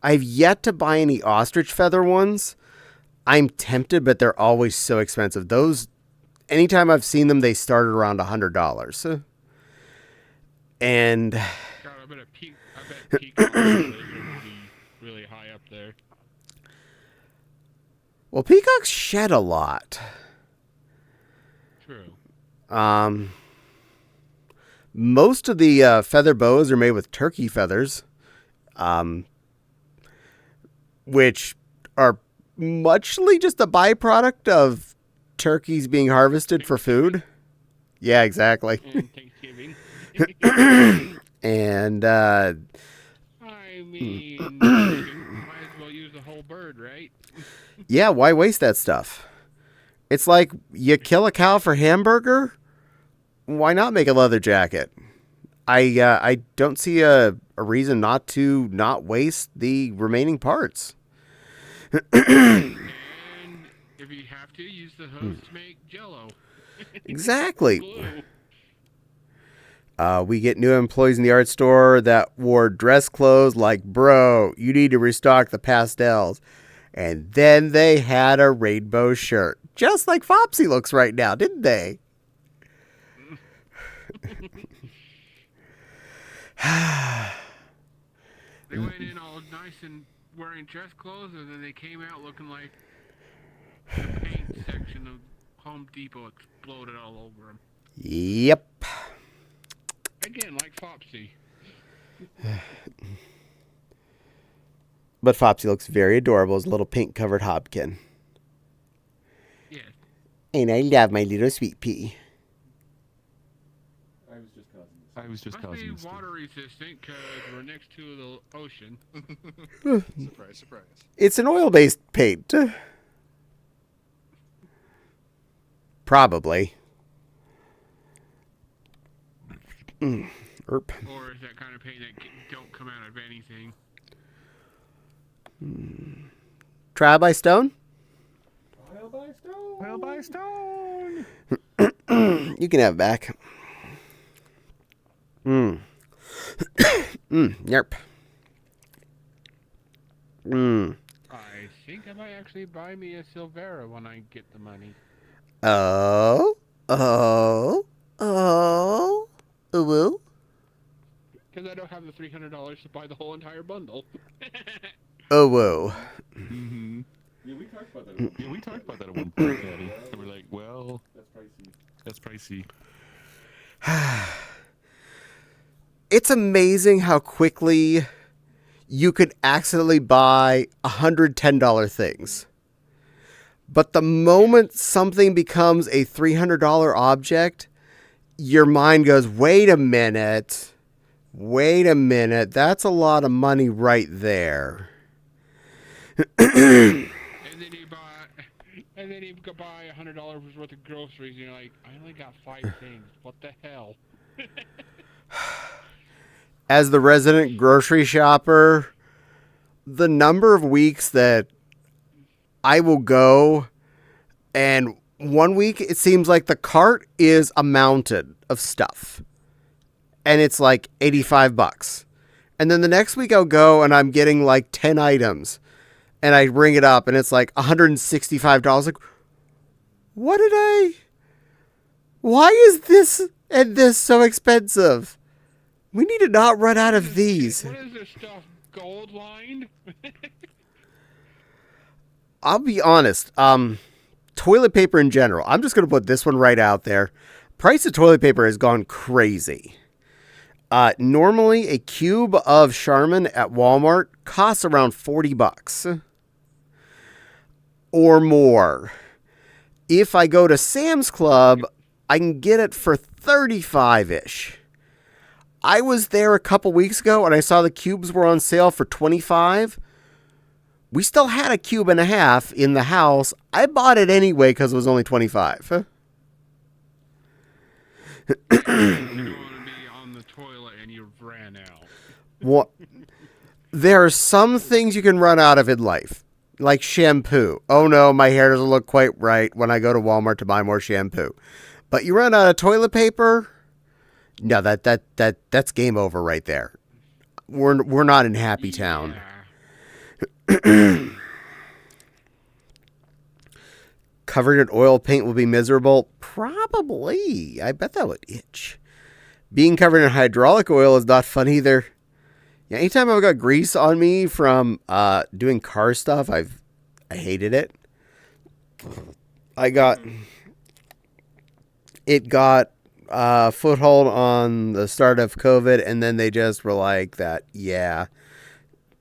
I've yet to buy any ostrich feather ones. I'm tempted, but they're always so expensive. Those, anytime I've seen them, they started around $100. And
God, I bet peacock feathers would be really high up there.
well, peacocks shed a lot.
True.
Most of the feather boas are made with turkey feathers, which are muchly just a byproduct of turkeys being harvested for food. Yeah, exactly.
And Thanksgiving.
And
I mean, might as well use the whole bird, right?
yeah, why waste that stuff? It's like you kill a cow for hamburger. Why not make a leather jacket? I don't see a reason not to not waste the remaining parts.
And if you have to, use the hooves to make Jello.
Exactly.
Glue.
We get new employees in the art store that wore dress clothes like, bro, you need to restock the pastels. And then they had a rainbow shirt. Just like Fopsy looks right now, didn't they?
They went in all nice and wearing dress clothes, and then they came out looking like the paint section of Home Depot exploded all over them.
Yep.
I didn't like Flopsy.
But Fopsy looks very adorable as a little pink-covered hobkin.
Yes.
And I love my little sweet pea.
I was just
Must
causing
be
this.
water resistant because we're next to the ocean.
Surprise, surprise.
It's an oil-based paint. Probably. Erp.
Or is that kind of paint that don't come out of anything?
Trial by stone?
Well, by stone.
You can have it back. Yerp.
I think I might actually buy me a Silvera when I get the money.
Oh.
Because I don't have the $300 to buy the whole entire bundle.
Oh, whoa.
Mm-hmm.
Yeah, we talked about that.
Yeah, we talked about that at one point, Caddie. And we're like, well,
That's pricey.
that's pricey.
It's amazing how quickly you could accidentally buy $110 things. But the moment something becomes a $300 object, your mind goes, wait a minute, that's a lot of money right there.
And then you go buy $100 worth of groceries, and you're like, I only got 5 things. What the hell?
As the resident grocery shopper, the number of weeks that I will go, and one week it seems like the cart is a mountain of stuff, and it's like $85. And then the next week I'll go and I'm getting like 10 items, and I ring it up and it's like $165. Like, why is this and this so expensive? We need to not run out of these.
What is this stuff? Gold lined?
I'll be honest. Toilet paper in general. I'm just going to put this one right out there. Price of toilet paper has gone crazy. Normally, a cube of Charmin at Walmart costs around $40 or more. If I go to Sam's Club, I can get it for $35-ish. I was there a couple weeks ago and I saw the cubes were on sale for $25. We still had a cube and a half in the house. I bought it anyway because it was only $25.
You don't want to be on the toilet and you ran out.
What? There are some things you can run out of in life, like shampoo. Oh no, my hair doesn't look quite right when I go to Walmart to buy more shampoo. But you run out of toilet paper? No, that's game over right there. We're not in Happy Town.
Yeah.
Covered in oil paint will be miserable? Probably. I bet that would itch. Being covered in hydraulic oil is not fun either. Yeah, anytime I've got grease on me from doing car stuff, I hated it. It got a foothold on the start of COVID, and then they just were like that, yeah.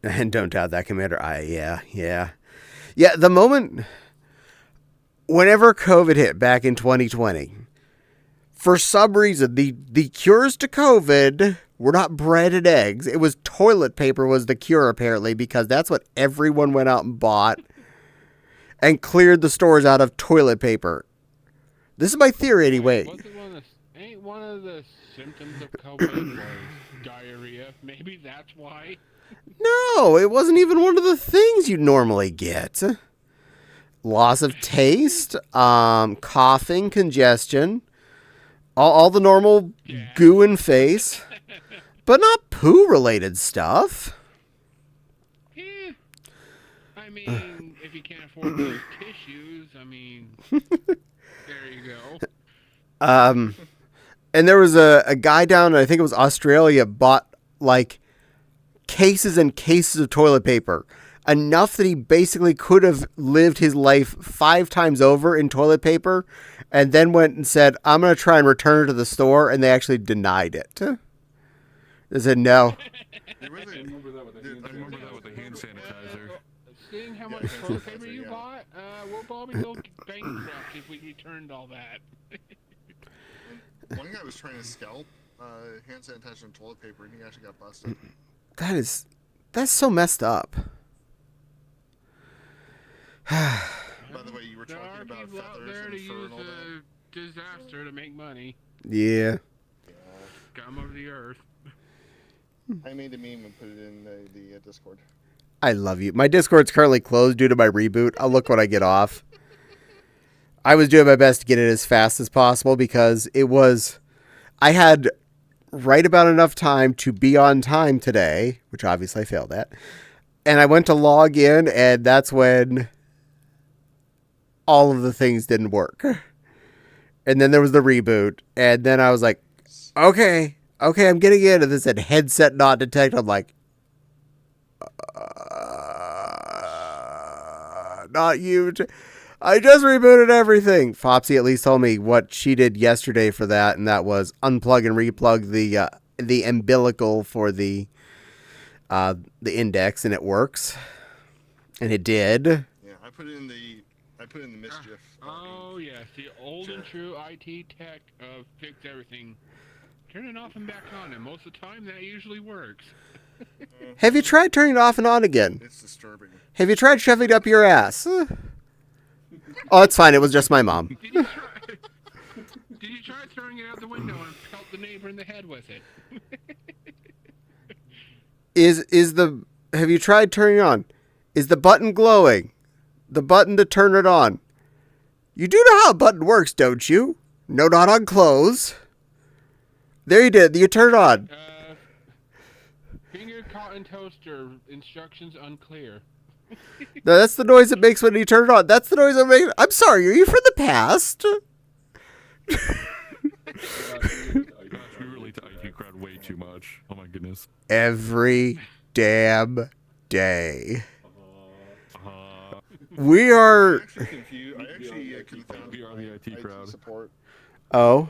And don't doubt that, Commander. Yeah, the moment, whenever COVID hit back in 2020, for some reason, the cures to COVID were not bread and eggs. It was toilet paper was the cure, apparently, because that's what everyone went out and bought and cleared the stores out of toilet paper. This is my theory, anyway.
Ain't one of the symptoms of COVID was diarrhea? Maybe that's why.
No, it wasn't even one of the things you'd normally get. Loss of taste, coughing, congestion, all the normal goo and face, but not poo-related stuff.
Yeah. I mean, if you can't afford those tissues, I mean, there you go.
And there was a guy down, I think it was Australia, bought like cases and cases of toilet paper. Enough that he basically could have lived his life 5 times over in toilet paper, and then went and said, I'm going to try and return it to the store, and they actually denied it. They said no.
There was a-
I remember that with the hand sanitizer.
Seeing how
Yeah,
much
hand
toilet paper
sanitizer,
you
yeah.
bought, we'll probably go bankrupt if we returned all that.
One guy was trying to scalp hand sanitizer and toilet paper, and he actually got busted.
That's so messed up.
By the way, you were
There
talking
are
about
people out
feathers
there
and
to
fur
use
and all that.
a disaster to make money.
Yeah.
Scum of the earth.
I made a meme and put it in the Discord.
I love you. My Discord's currently closed due to my reboot. I'll look when I get off. I was doing my best to get it as fast as possible because I had right about enough time to be on time today, which obviously I failed at. And I went to log in, and that's when all of the things didn't work. And then there was the reboot, and then I was like, okay, I'm getting in. And it said headset not detected. I'm like, not you. I just rebooted everything. Fopsy at least told me what she did yesterday for that, and that was unplug and replug the umbilical for the index, and it works. And it did.
Yeah, I put it in the mischief.
Oh yes, the old and true IT tech fix everything. Turn it off and back on, and most of the time that usually works.
Have you tried turning it off and on again?
It's disturbing.
Have you tried shoving it up your ass? Oh, it's fine. It was just my mom.
Did you try throwing it out the window and pelt the neighbor in the head with it?
Have you tried turning it on? Is the button glowing? The button to turn it on. You do know how a button works, don't you? No, not on close. There you did. You turn it on.
Finger cotton toaster instructions unclear.
No, that's the noise it makes when you turn it on. That's the noise it makes. I'm sorry. Are you from the past?
We relate to IT crowd way too much. Oh my goodness.
Every damn day. We are.
I actually confounded
We are the IT crowd.
support.
Oh.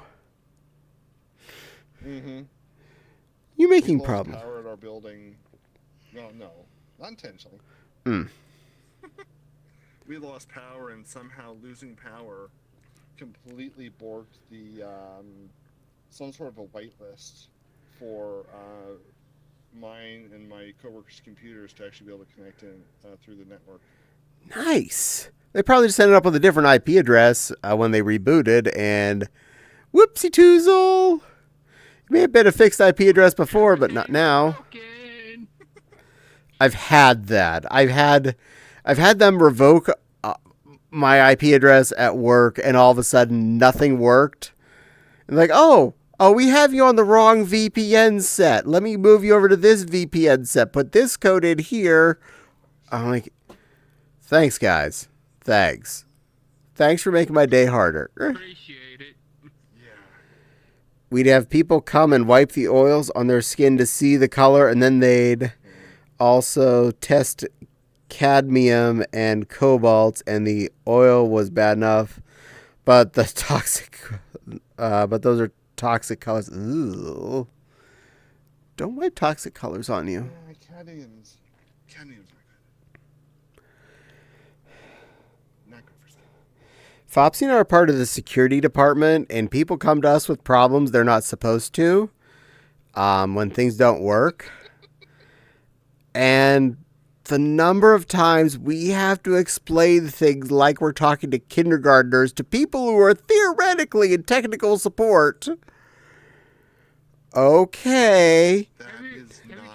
Mm-hmm.
You making
We lost
problems.
power at our building. No, not intentionally.
Mm.
We lost power, and somehow losing power completely borked the some sort of a whitelist for mine and my coworkers' computers to actually be able to connect in through the network.
Nice. They probably just ended up with a different IP address when they rebooted, and whoopsie toozle. It may have been a fixed IP address before, but not now. I've had that. I've had them revoke my IP address at work, and all of a sudden nothing worked. And like, oh, we have you on the wrong VPN set. Let me move you over to this VPN set. Put this code in here. I'm like, thanks, guys. Thanks for making my day harder.
Appreciate it.
We'd have people come and wipe the oils on their skin to see the color, and then they'd also test cadmium and cobalt, and the oil was bad enough, but the toxic, but those are toxic colors. Ooh. Don't wipe toxic colors on you.
Yeah, cadmium's not good. Not good for skin.
Fopsy and I are part of the security department, and people come to us with problems they're not supposed to when things don't work. And the number of times we have to explain things like we're talking to kindergartners to people who are theoretically in technical support. Okay.
Have you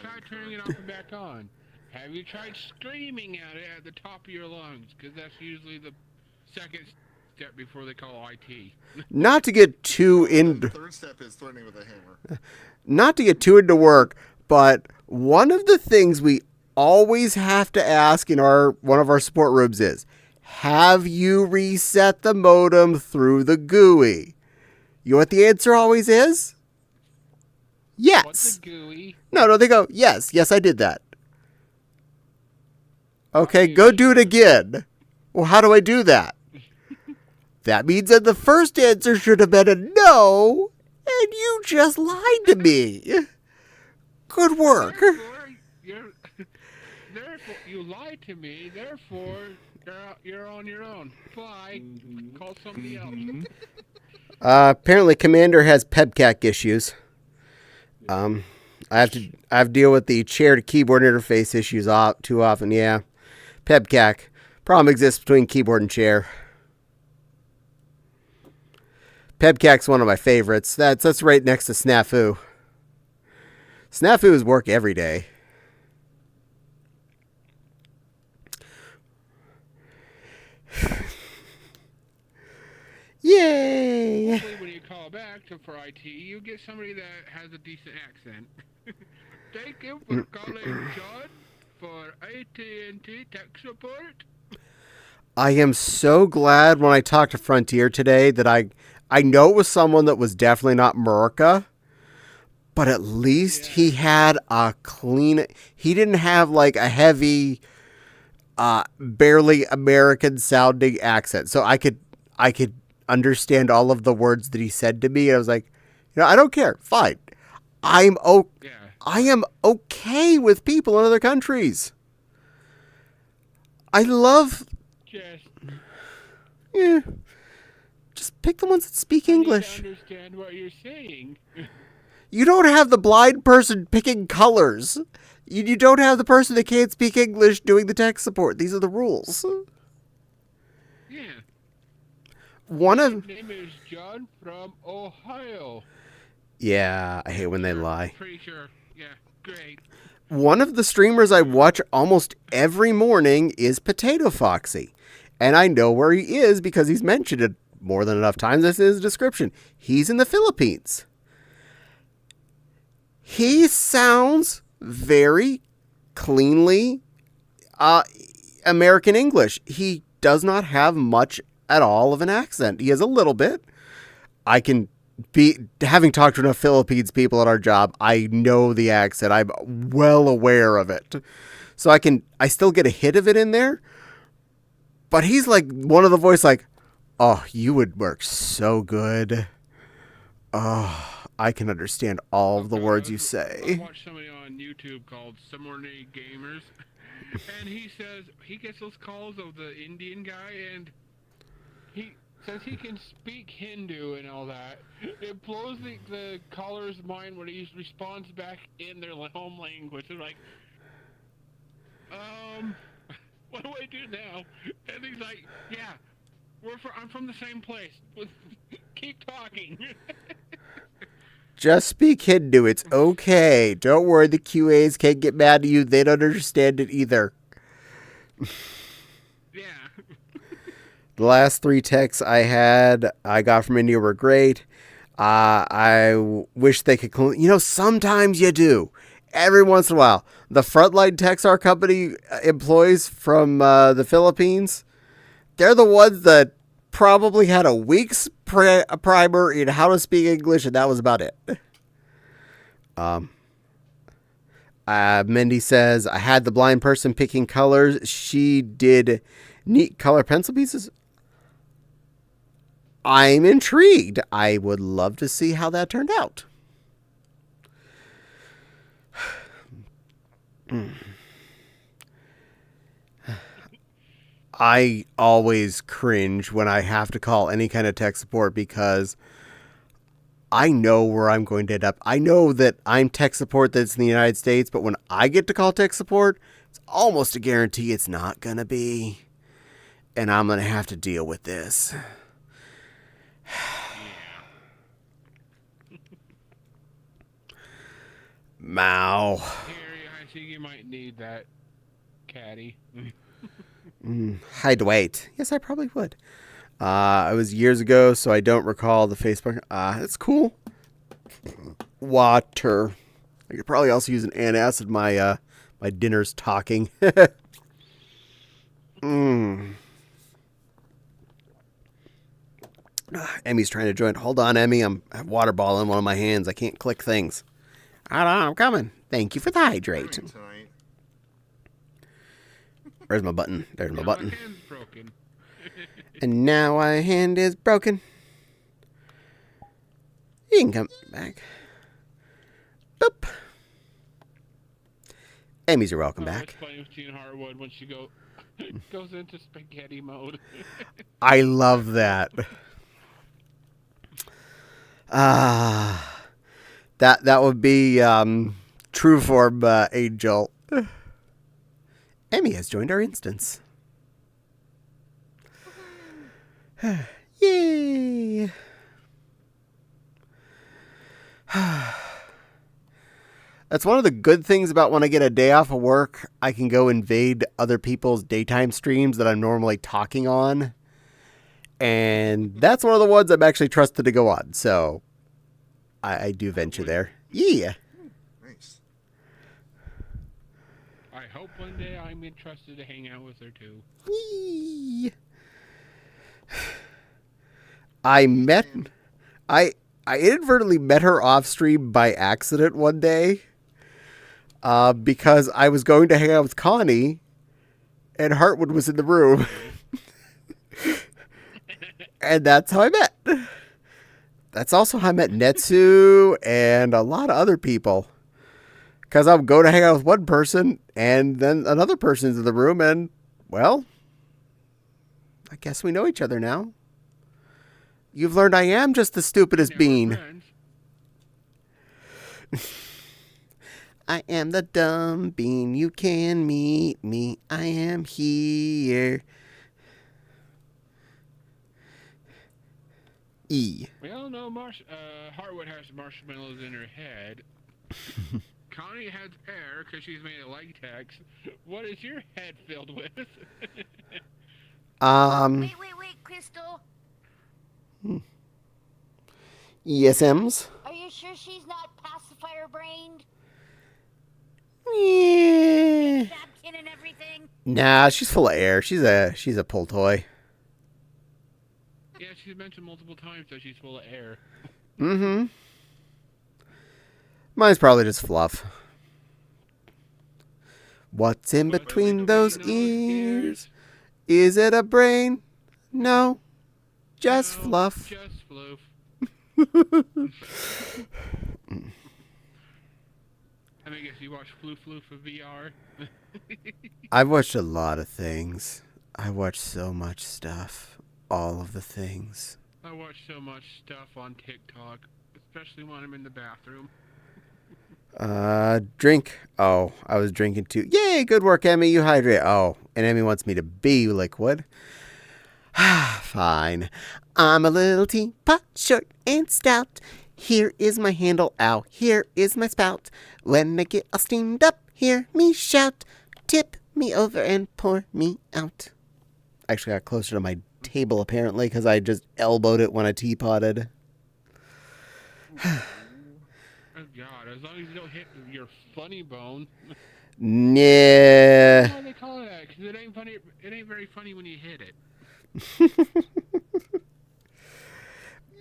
tried turning it off and back on? Have you tried screaming at it at the top of your lungs? Because that's usually the second step before they call IT.
Not to get too
The third step is threatening with a hammer.
Not to get too into work, but one of the things we always have to ask in one of our support rooms is, have you reset the modem through the GUI? You know what the answer always is? Yes.
What's a GUI?
No, they go, yes, I did that. Okay, go do it again. Well, how do I do that? That means that the first answer should have been a no, and you just lied to me. Good work.
Therefore, therefore, you lied to me. Therefore, you're on your own. Bye. Call somebody else.
Apparently, Commander has PEBCAC issues. I have to deal with the chair to keyboard interface issues too often. Yeah, PEBCAC. Problem exists between keyboard and chair. PEBCAC's one of my favorites. That's right next to Snafu. Snafu's work every day. Yay!
Hopefully when you call back for IT, you get somebody that has a decent accent. Thank you for calling John for AT&T tech support.
I am so glad when I talked to Frontier today that I know it was someone that was definitely not Murica, but at least he had a clean... He didn't have like a heavy, barely American-sounding accent. So I could understand all of the words that he said to me. I was like, I don't care. Fine. I am okay with people in other countries. I love... Just pick the ones that speak English.
I understand what you're saying.
You don't have the blind person picking colors. You don't have the person that can't speak English doing the tech support. These are the rules.
Yeah.
My
name is John from Ohio.
Yeah, I hate when they lie.
Pretty sure. Yeah, great.
One of the streamers I watch almost every morning is Potato Foxy. And I know where he is because he's mentioned it more than enough times. This is his description. He's in the Philippines. He sounds very cleanly American English. He does not have much at all of an accent. He has a little bit. Having talked to enough Philippines people at our job, I know the accent. I'm well aware of it. So I still get a hit of it in there. But he's like one of the voice like, oh, you would work so good. Oh, I can understand all of the words you say.
I watched somebody on YouTube called Summoning Gamers, and he says he gets those calls of the Indian guy, and he says he can speak Hindu and all that. It blows the caller's mind when he responds back in their home language. They're like, what do I do now? And he's like, yeah, I'm from the same place. Keep talking.
Just speak Hindu. It's okay. Don't worry. The QAs can't get mad at you. They don't understand it either.
Yeah.
The last 3 texts I got from India were great. I wish they could... sometimes you do. Every once in a while. The frontline techs our company employs from the Philippines, they're the ones that probably had a week's primer in how to speak English, and that was about it. Mindy says, I had the blind person picking colors. She did neat color pencil pieces. I'm intrigued. I would love to see how that turned out. I always cringe when I have to call any kind of tech support because I know where I'm going to end up. I know that I'm tech support that's in the United States, but when I get to call tech support, it's almost a guarantee it's not going to be. And I'm going to have to deal with this. Mao.
Harry, I think you might need that Caddie.
I'd wait. Yes, I probably would. It was years ago, so I don't recall the Facebook. It's cool. Water. I could probably also use an antacid. My dinner's talking. Emmy's trying to join. Hold on, Emmy. I have water ball in one of my hands. I can't click things. Hold on, I'm coming. Thank you for the hydrate. Where's my button? There's my button.
My hand's broken.
And now my hand is broken. You can come back. Boop. Amy's, you're welcome
It's
back.
funny seeing Harwood when she goes into spaghetti mode.
I love that. That would be true form Angel. Emmy has joined our instance. Yay! That's one of the good things about when I get a day off of work. I can go invade other people's daytime streams that I'm normally talking on. And that's one of the ones I'm actually trusted to go on. So I do venture there. Yeah.
Nice.
I hope one day I'm entrusted to hang out with her too.
Yee. I inadvertently met her off stream by accident one day. Because I was going to hang out with Connie, and Hartwood was in the room. And that's how I met. That's also how I met Netsu and a lot of other people. Because I'll go to hang out with one person, and then another person's in the room, and, well, I guess we know each other now. You've learned I am just the stupidest bean. I am the dumb bean. You can meet me. I am here. E.
We all know Harwood has marshmallows in her head. Connie has air because she's made of latex. What is your head filled with?
Wait, Crystal.
Yes, Ems?
Are you sure she's not pacifier brained?
Yeah.
Napkin and everything?
Nah, she's full of air. She's a pull toy.
Yeah, she's mentioned multiple times that she's full of air.
Mm-hmm. Mine's probably just fluff. What's in between those ears? Is it a brain? No. Just fluff.
Just fluff. I mean, guess you watch Floof for VR.
I've watched a lot of things. I watched so much stuff. All of the things.
I watch so much stuff on TikTok, especially when I'm in the bathroom.
Drink. Oh, I was drinking too. Yay, good work, Emmy. You hydrate. Oh, and Emmy wants me to be liquid. Fine. I'm a little teapot, short and stout. Here is my handle. Ow, here is my spout. When I get all steamed up, hear me shout. Tip me over and pour me out. I actually got closer to my table, apparently, because I just elbowed it when I teapotted.
Oh, God. As long as you don't hit your funny bone.
Yeah.
Why do they call it that? Because it ain't funny. It ain't very funny when you hit it.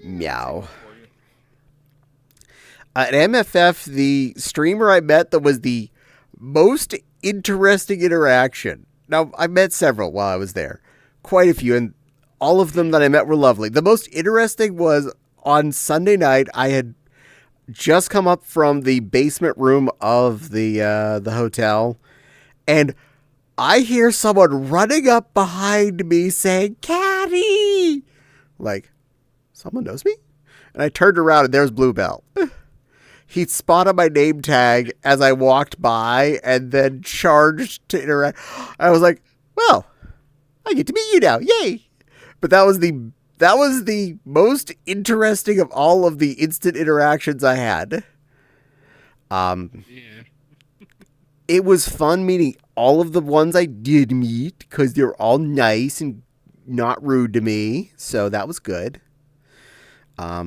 Meow. At MFF, the streamer I met that was the most interesting interaction. Now, I met several while I was there. Quite a few, and all of them that I met were lovely. The most interesting was on Sunday night. I had just come up from the basement room of the hotel, and I hear someone running up behind me saying, "Caddie!" Like, someone knows me? And I turned around, and there's Bluebell. He spotted my name tag as I walked by and then charged to interact. I was like, well, I get to meet you now. Yay. But that was the most interesting of all of the instant interactions I had.
Yeah.
It was fun meeting all of the ones I did meet because they were all nice and not rude to me. So that was good.
Yeah,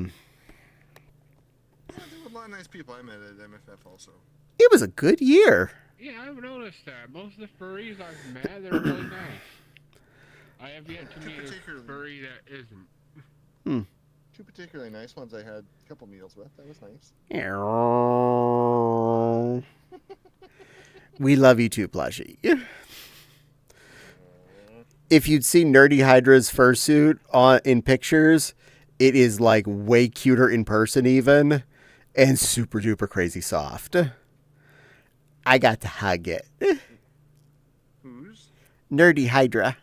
there were a lot of nice people I met at MFF also.
It was a good year.
Yeah, I've noticed that. Most of the furries I've met, they're really nice. I have yet to meet a furry that isn't.
Two particularly nice ones I had a couple meals with. That was nice.
We love you too, Plushie. If you'd seen Nerdy Hydra's fursuit in pictures, it is like way cuter in person even, and super duper crazy soft. I got to hug it.
Who's?
Nerdy Hydra.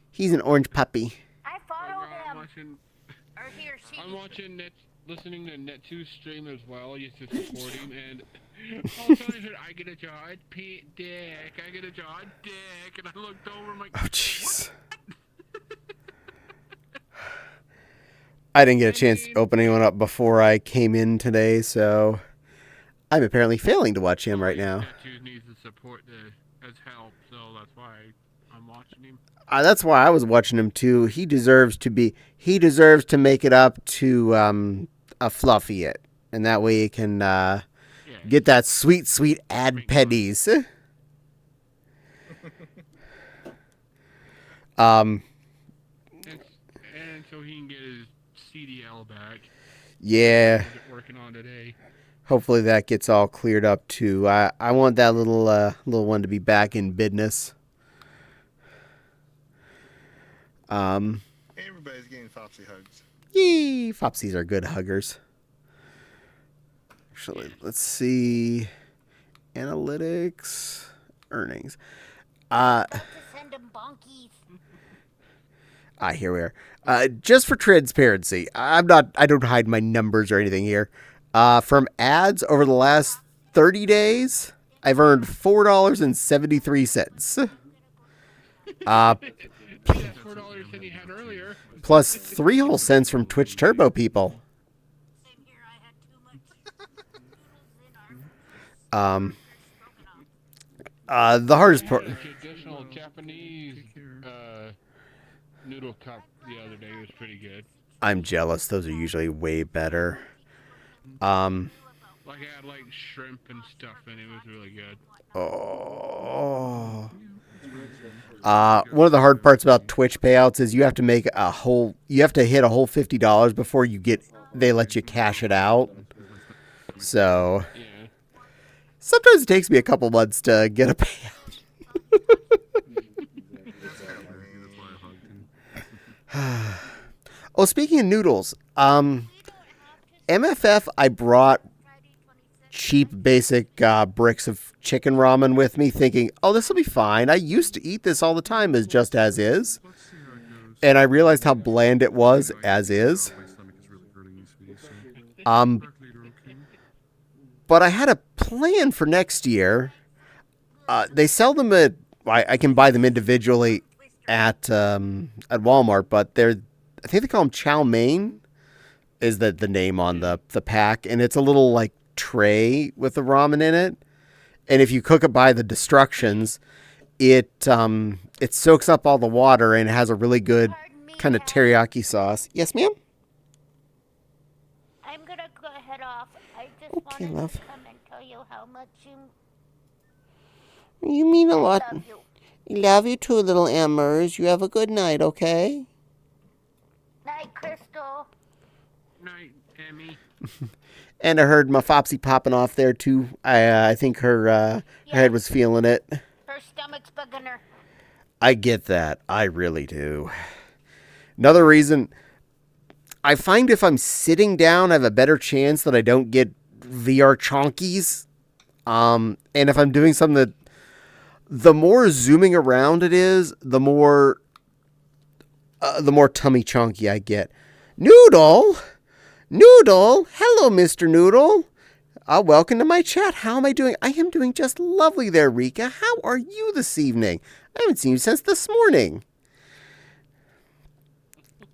He's an orange puppy.
I followed
I'm
him.
watching,
Or he or she.
I'm watching listening to Net2 stream as well. Used to support him, and all of a sudden I heard, I get a jaw dick, I get a jaw dick, and I looked over, I'm like,
Oh, jeez. I didn't get a chance to open anyone up before I came in today, so I'm apparently failing to watch him right now.
Net2 needs the support as help, so that's why I'm watching him.
That's why I was watching him too. He deserves to make it up to a Fluffy It, and that way he can get that sweet ad pennies.
And so he can get his CDL back.
Yeah.
Working on today.
Hopefully that gets all cleared up too. I want that little one to be back in business.
Everybody's getting Fopsy hugs.
Yee! Fopsies are good huggers. Actually, let's see. Analytics. Earnings.
To send him bonkies.
Here we are. Just for transparency, I don't hide my numbers or anything here. From ads over the last 30 days, I've earned $4.73.
$4 than you had earlier.
Plus 3 whole cents from Twitch Turbo people. The hardest part.
Traditional Japanese noodle cup the other day was pretty good.
I'm jealous. Those are usually way better.
Like I had like shrimp and stuff, and it was really good.
Oh. One of the hard parts about Twitch payouts is you have to hit a whole $50 before they let you cash it out. So sometimes it takes me a couple months to get a payout. Oh, speaking of noodles, MFF, I brought cheap, basic bricks of chicken ramen with me, thinking, oh, this will be fine. I used to eat this all the time as just as is. And I realized how bland it was as is. But I had a plan for next year. They sell them I can buy them individually at Walmart, but I think they call them chow mein is the name on the pack. And it's a little like tray with the ramen in it. And if you cook it by the instructions, it soaks up all the water and it has a really good kind of teriyaki sauce. Yes, ma'am?
I'm gonna go head off. I just
Okay,
wanted
love.
to come and tell you how much
You mean a lot.
love you.
Love you too, little Emmers. You have a good night, okay?
Night, Crystal.
Night, Emmy.
And I heard my Fopsy popping off there too. I think her head was feeling it.
Her stomach's bugging her.
I get that. I really do. Another reason, I find if I'm sitting down, I have a better chance that I don't get VR chonkies. And if I'm doing something that, the more zooming around it is, the more tummy chonky I get. Noodle, hello, Mr. Noodle. Welcome to my chat. How am I doing? I am doing just lovely there, Rika. How are you this evening? I haven't seen you since this morning.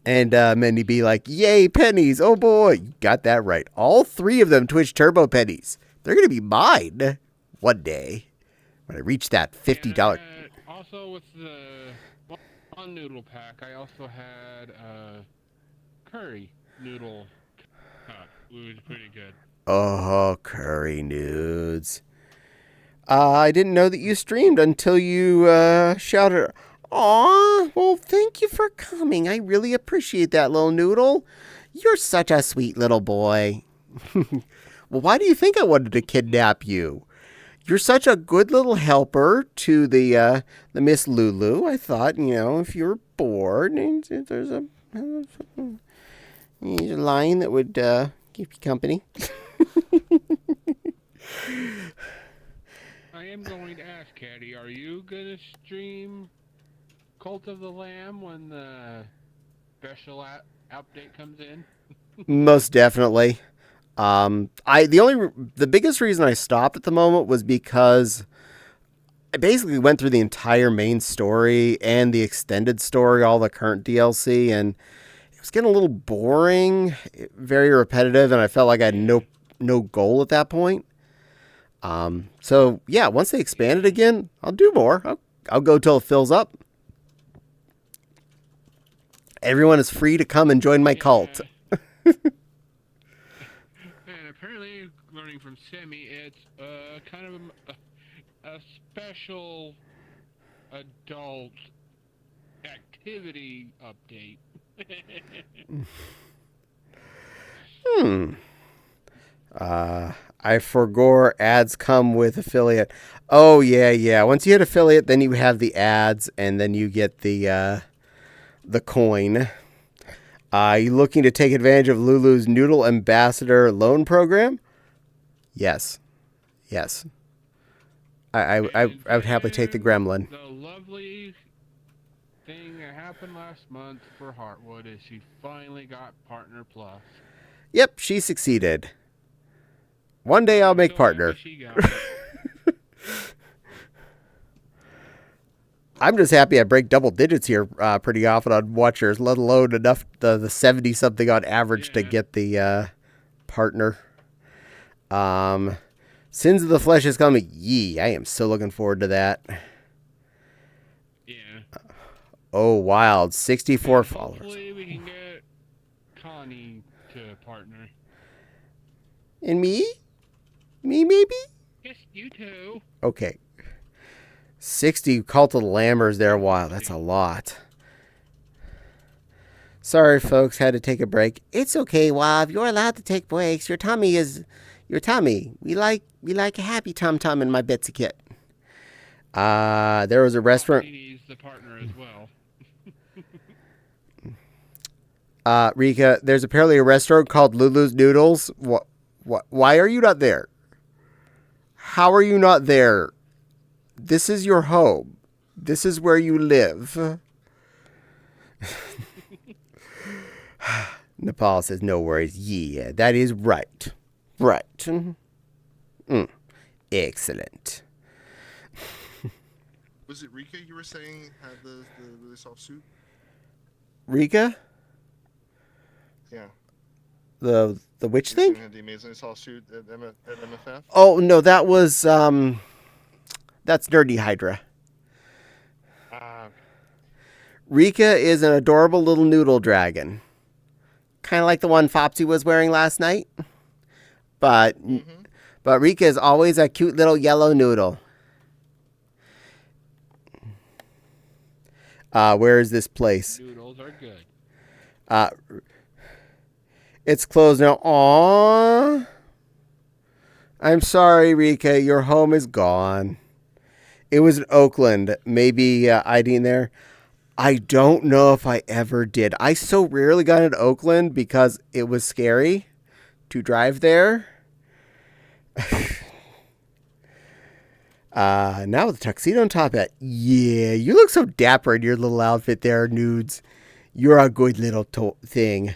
And Mindy be like, yay, pennies. Oh, boy. You got that right. All 3 of them Twitch Turbo pennies. They're going to be mine one day when I reach that $50.
Also, with the one noodle pack, I also had curry noodle cup. It was pretty good.
Oh, curry nudes. I didn't know that you streamed until you shouted. Aw, well, thank you for coming. I really appreciate that, little noodle. You're such a sweet little boy. Well, why do you think I wanted to kidnap you? You're such a good little helper to the Miss Lulu. I thought, if you were bored, if there's a line that would keep you company.
I am going to ask, Caddie, are you gonna stream Cult of the Lamb when the special update comes in?
Most definitely. The biggest reason I stopped at the moment was because I basically went through the entire main story and the extended story, all the current DLC, and it was getting a little boring, very repetitive, and I felt like I had no goal at that point. So yeah, once they expand it again, I'll do more. I'll go till it fills up. Everyone is free to come and join my cult.
And apparently, learning from Semi, it's kind of a special adult activity update.
I forgore ads come with affiliate. Oh yeah. Once you hit affiliate, then you have the ads, and then you get the coin. You looking to take advantage of Lulu's Noodle Ambassador loan program? Yes. I would happily take the gremlin.
The lovely thing that happened last month for Heartwood is she finally got Partner Plus.
Yep, she succeeded. One day I'll make partner.
She got it.
I'm just happy I break double digits here pretty often on watchers, let alone enough the 70-something on average to get the partner. Sins of the Flesh is coming. Yee, I am so looking forward to that.
Yeah.
Oh, wild. 64
and
followers.
Hopefully we can get Connie to partner.
And me? Me, maybe?
Yes, you too.
Okay. 60 Cult of the Lammers there. Wow, that's a lot. Sorry, folks. Had to take a break. It's okay, Wav. You're allowed to take breaks. Your tummy is... Your tummy. We like a happy tum-tum in my Bitsy kit. There was a restaurant...
He needs the partner as well.
Rika, there's apparently a restaurant called Lulu's Noodles. Why are you not there? How are you not there? This is your home. This is where you live. Nepal says, no worries. Yeah, that is right. Right. Excellent.
Was it Rika you were saying had the really soft suit?
Rika?
Yeah.
The witch thing?
Had the amazing soft suit at MFF?
Oh, no, that was, that's Nerdy Hydra. Rika is an adorable little noodle dragon. Kind of like the one Fopsy was wearing last night. But Rika is always a cute little yellow noodle. Where is this place?
Noodles are good.
It's closed now. Aww. I'm sorry, Rika. Your home is gone. It was in Oakland. Maybe IDing there. I don't know if I ever did. I so rarely got into Oakland because it was scary to drive there. Now with the tuxedo on top hat. Yeah, you look so dapper in your little outfit there, Nudes. You're a good little thing.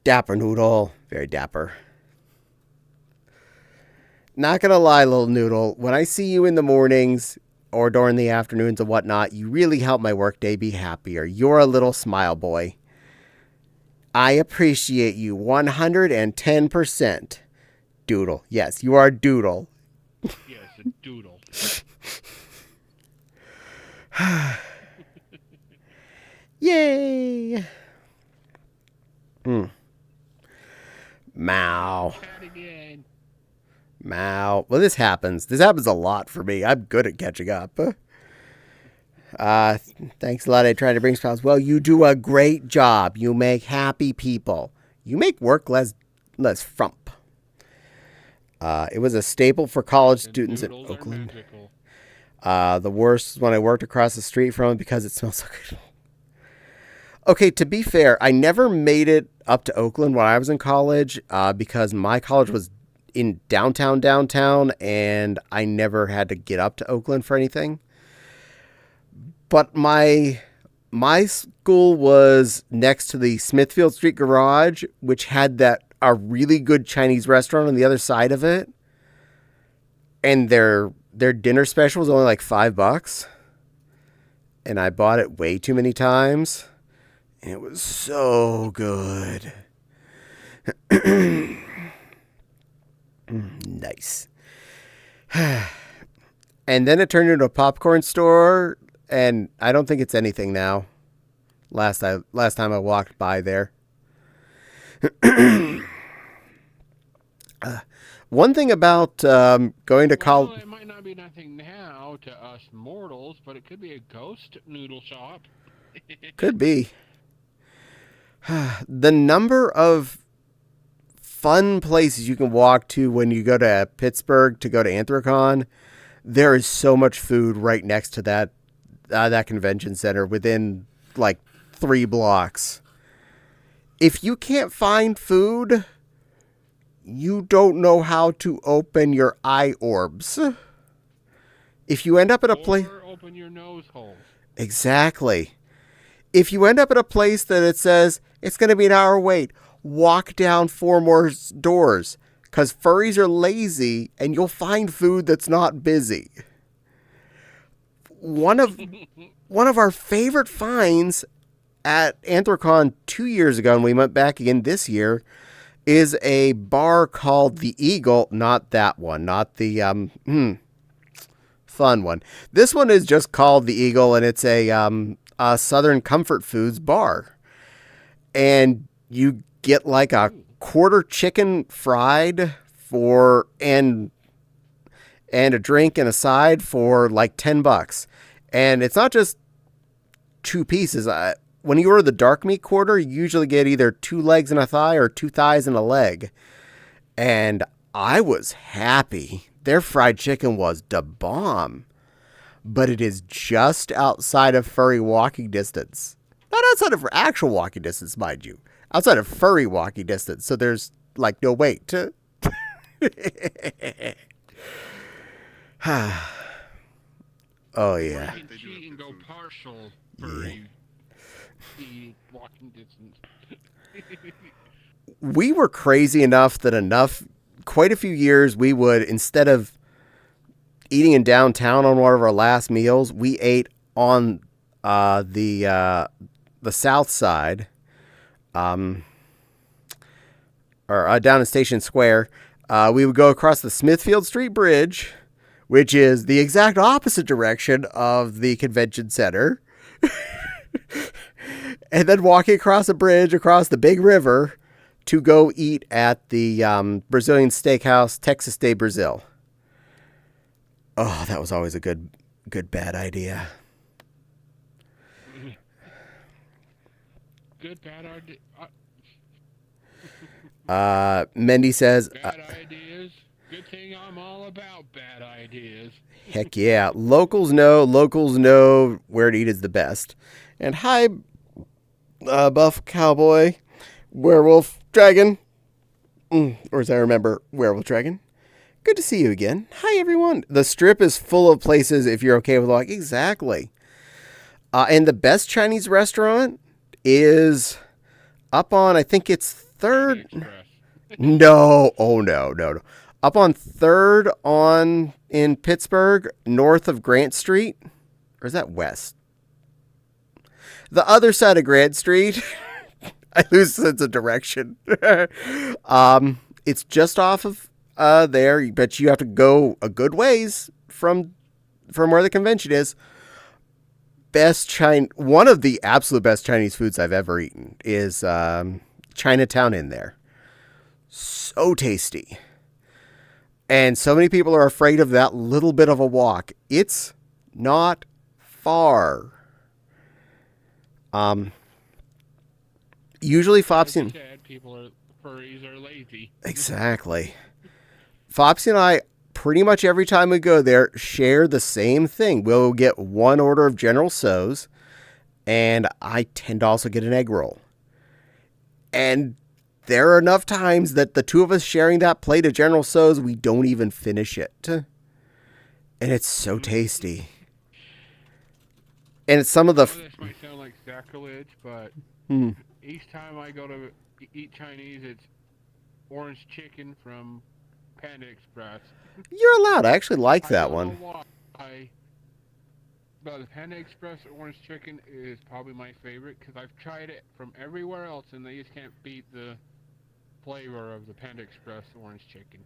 Dapper Noodle. Very dapper. Not gonna lie, little Noodle. When I see you in the mornings or during the afternoons and whatnot, you really help my workday be happier. You're a little smile boy. I appreciate you 110%. Doodle. Yes, you are Doodle.
Yes, a doodle.
Yay! Mow. Mow. Well, this happens. This happens a lot for me. I'm good at catching up. Thanks a lot. I try to bring spouse. Well, you do a great job. You make happy people. You make work less frump. It was a staple for college students in Oakland. The worst is when I worked across the street from it because it smells so good. Okay, to be fair, I never made it up to Oakland when I was in college because my college was in downtown, and I never had to get up to Oakland for anything. But my school was next to the Smithfield Street Garage, which had a really good Chinese restaurant on the other side of it, and their dinner special was only like $5, and I bought it way too many times, and it was so good. Nice. And then it turned into a popcorn store, and I don't think it's anything now. Last time I walked by there. One thing about going to college...
Well, it might not be nothing now to us mortals, but it could be a ghost noodle shop.
Could be. The number of fun places you can walk to when you go to Pittsburgh to go to Anthrocon, there is so much food right next to that convention center within like 3 blocks. If you can't find food, you don't know how to open your eye orbs. If you end up at a place...
Or open your nose hole.
Exactly. If you end up at a place that it says it's going to be an hour wait, walk down 4 more doors, because furries are lazy and you'll find food that's not busy. One of our favorite finds at Anthrocon 2 years ago, and we went back again this year, is a bar called The Eagle. Not that one, not the fun one. This one is just called The Eagle, and it's a Southern Comfort Foods bar. And you get like a quarter chicken fried and a drink and a side for like $10. And it's not just 2 pieces. When you order the dark meat quarter, you usually get either 2 legs and a thigh or 2 thighs and a leg. And I was happy. Their fried chicken was da bomb. But it is just outside of furry walking distance. Not outside of actual walking distance, mind you. Outside of furry walking distance. So there's like no wait. Oh, yeah.
You can cheat and go partial furry. Walking distance.
We were crazy enough that quite a few years, we would, instead of eating in downtown on one of our last meals, we ate on the south side, or down in Station Square. We would go across the Smithfield Street Bridge, which is the exact opposite direction of the convention center. And then walking across the bridge, across the big river, to go eat at the Brazilian steakhouse, Texas de Brazil. Oh, that was always a good bad idea.
Good bad idea.
Mendy says...
bad ideas. Good thing I'm all about bad ideas.
Heck yeah. Locals know where to eat is the best. And hi, Buff Cowboy, Werewolf Dragon. Or as I remember, Werewolf Dragon. Good to see you again. Hi, everyone. The Strip is full of places if you're okay with walking. Exactly. And the best Chinese restaurant is up on, I think it's 3rd. No. Oh, no. Up on 3rd in Pittsburgh, north of Grant Street. Or is that west? The other side of Grant Street. I lose sense of direction. It's just off of there, but you have to go a good ways from where the convention is. One of the absolute best Chinese foods I've ever eaten is Chinatown in there. So tasty. And so many people are afraid of that little bit of a walk. It's not far. Usually Fopsy and...
Furries are lazy.
Exactly. Fopsy and I, pretty much every time we go there, share the same thing. We'll get 1 order of General Tso's, and I tend to also get an egg roll. And there are enough times that the two of us sharing that plate of General Tso's, we don't even finish it. And it's so tasty. And it's some of the...
This might sound like sacrilege, but each time I go to eat Chinese, it's orange chicken from Panda Express.
You're allowed. I actually like that one.
I don't know why, but the Panda Express orange chicken is probably my favorite because I've tried it from everywhere else and they just can't beat the flavor of the Panda Express orange chicken.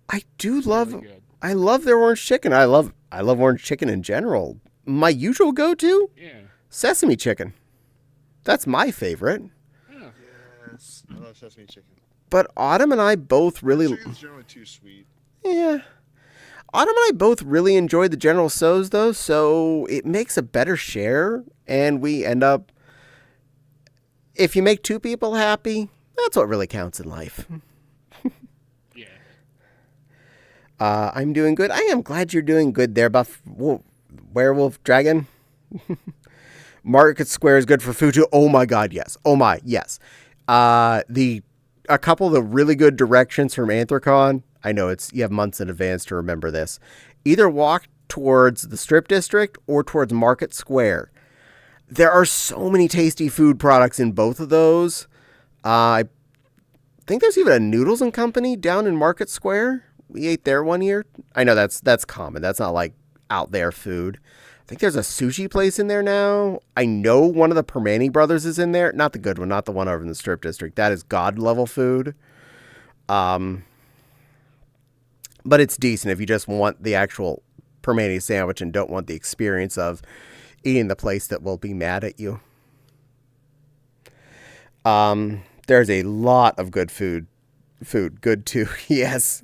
I love their orange chicken. I love orange chicken in general. My usual go-to?
Yeah.
Sesame chicken. That's my favorite.
Yeah.
Yes, I love sesame chicken.
But Autumn and I both really...
Chicken's generally too sweet.
Yeah. Autumn and I both really enjoyed the General Tso's, though, so it makes a better share, and we end up... If you make two people happy, that's what really counts in life.
Yeah.
I'm doing good. I am glad you're doing good there, Werewolf Dragon. Market Square is good for food, too. Oh, my God, yes. Oh, my, yes. A couple of the really good directions from Anthrocon. I know you have months in advance to remember this. Either walk towards the Strip District or towards Market Square. There are so many tasty food products in both of those. I think there's even a Noodles and Company down in Market Square. We ate there one year. I know that's common. That's not like out there food. I think there's a sushi place in there now. I know one of the Permani brothers is in there. Not the good one, not the one over in the Strip District. That is God level food. But it's decent if you just want the actual Permani sandwich and don't want the experience of eating the place that will be mad at you. There's a lot of good food. Good too, yes.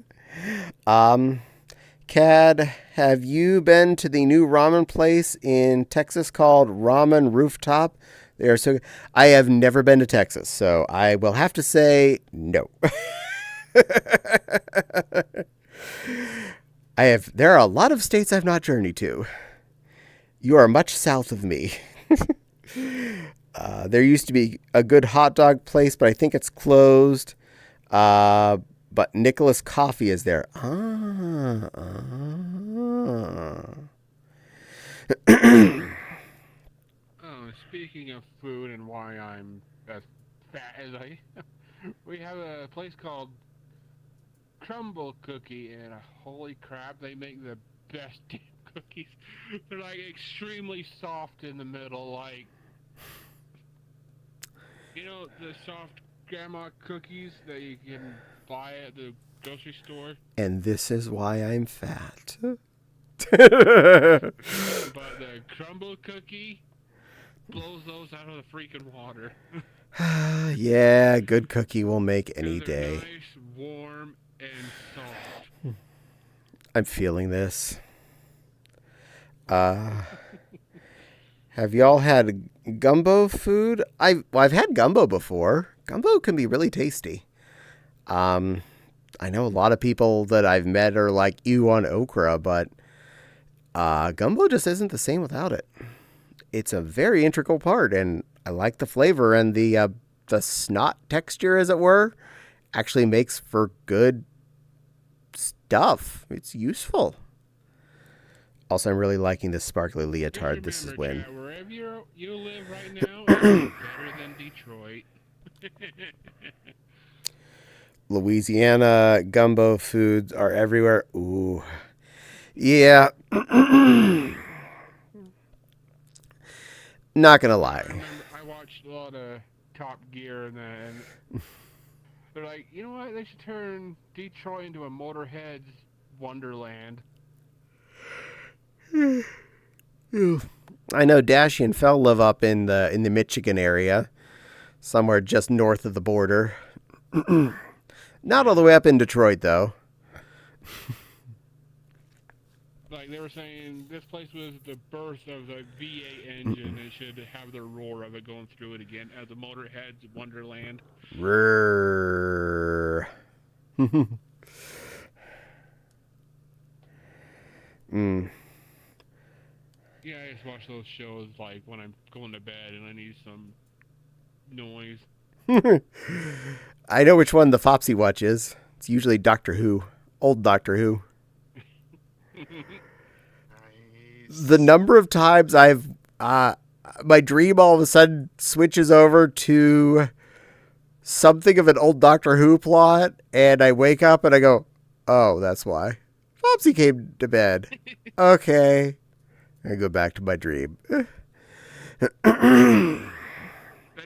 Cad, have you been to the new ramen place in Texas called Ramen Rooftop? They are so good. I have never been to Texas, so I will have to say no. There are a lot of states I've not journeyed to. You are much south of me. There used to be a good hot dog place, but I think it's closed. But Nicholas Coffee is there.
Speaking of food and why I'm as fat as I am, we have a place called Crumble Cookie, and holy crap, they make the best damn cookies. They're like extremely soft in the middle, like, you know, the soft grandma cookies that you can buy at the grocery store.
And this is why I'm fat.
But the Crumble Cookie blows those out of the freaking water.
Yeah, good cookie will make any day.
Nice, warm, and soft.
I'm feeling this. Have y'all had gumbo food? I've had gumbo before. Gumbo can be really tasty. I know a lot of people that I've met are like ew on okra, but gumbo just isn't the same without it. It's a very integral part, and I like the flavor, and the snot texture, as it were, actually makes for good stuff. It's useful. Also, I'm really liking this sparkly leotard. This is when.
Wherever you live right now is better than Detroit.
Louisiana gumbo foods are everywhere. Ooh. Yeah. Not gonna lie.
I watched a lot of Top Gear and they're like, you know what? They should turn Detroit into a Motorhead's Wonderland.
I know Dashy and Fell live up in the Michigan area, somewhere just north of the border. Not all the way up in Detroit, though.
Like they were saying, this place was the birth of the V8 engine. They should have the roar of it going through it again as the Motorhead's Wonderland.
Rrrr.
Yeah, I just watch those shows like when I'm going to bed and I need some noise.
I know which one the Fopsy watch is. It's usually Doctor Who. Old Doctor Who. The number of times I've... my dream all of a sudden switches over to something of an old Doctor Who plot, and I wake up and I go, oh, that's why. Fopsy came to bed. Okay. I go back to my dream.
That